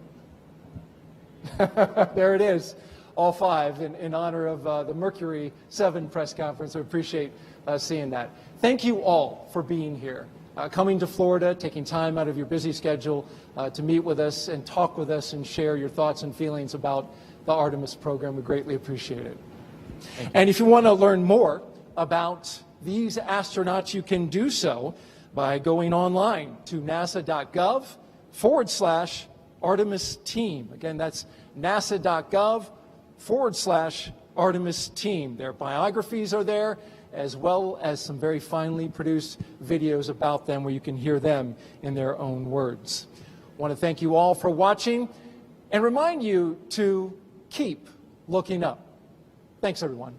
Speaker 18: There it is, all five, in honor of the Mercury 7 press conference. We appreciate seeing that. Thank you all for being here. Coming to Florida, taking time out of your busy schedule to meet with us and talk with us and share your thoughts and feelings about the Artemis program. We greatly appreciate it. And if you want to learn more about these astronauts, you can do so by going online to nasa.gov/Artemis team. Again, that's nasa.gov/Artemis team. Their biographies are there, as well as some very finely produced videos about them where you can hear them in their own words. I want to thank you all for watching and remind you to keep looking up. Thanks, everyone.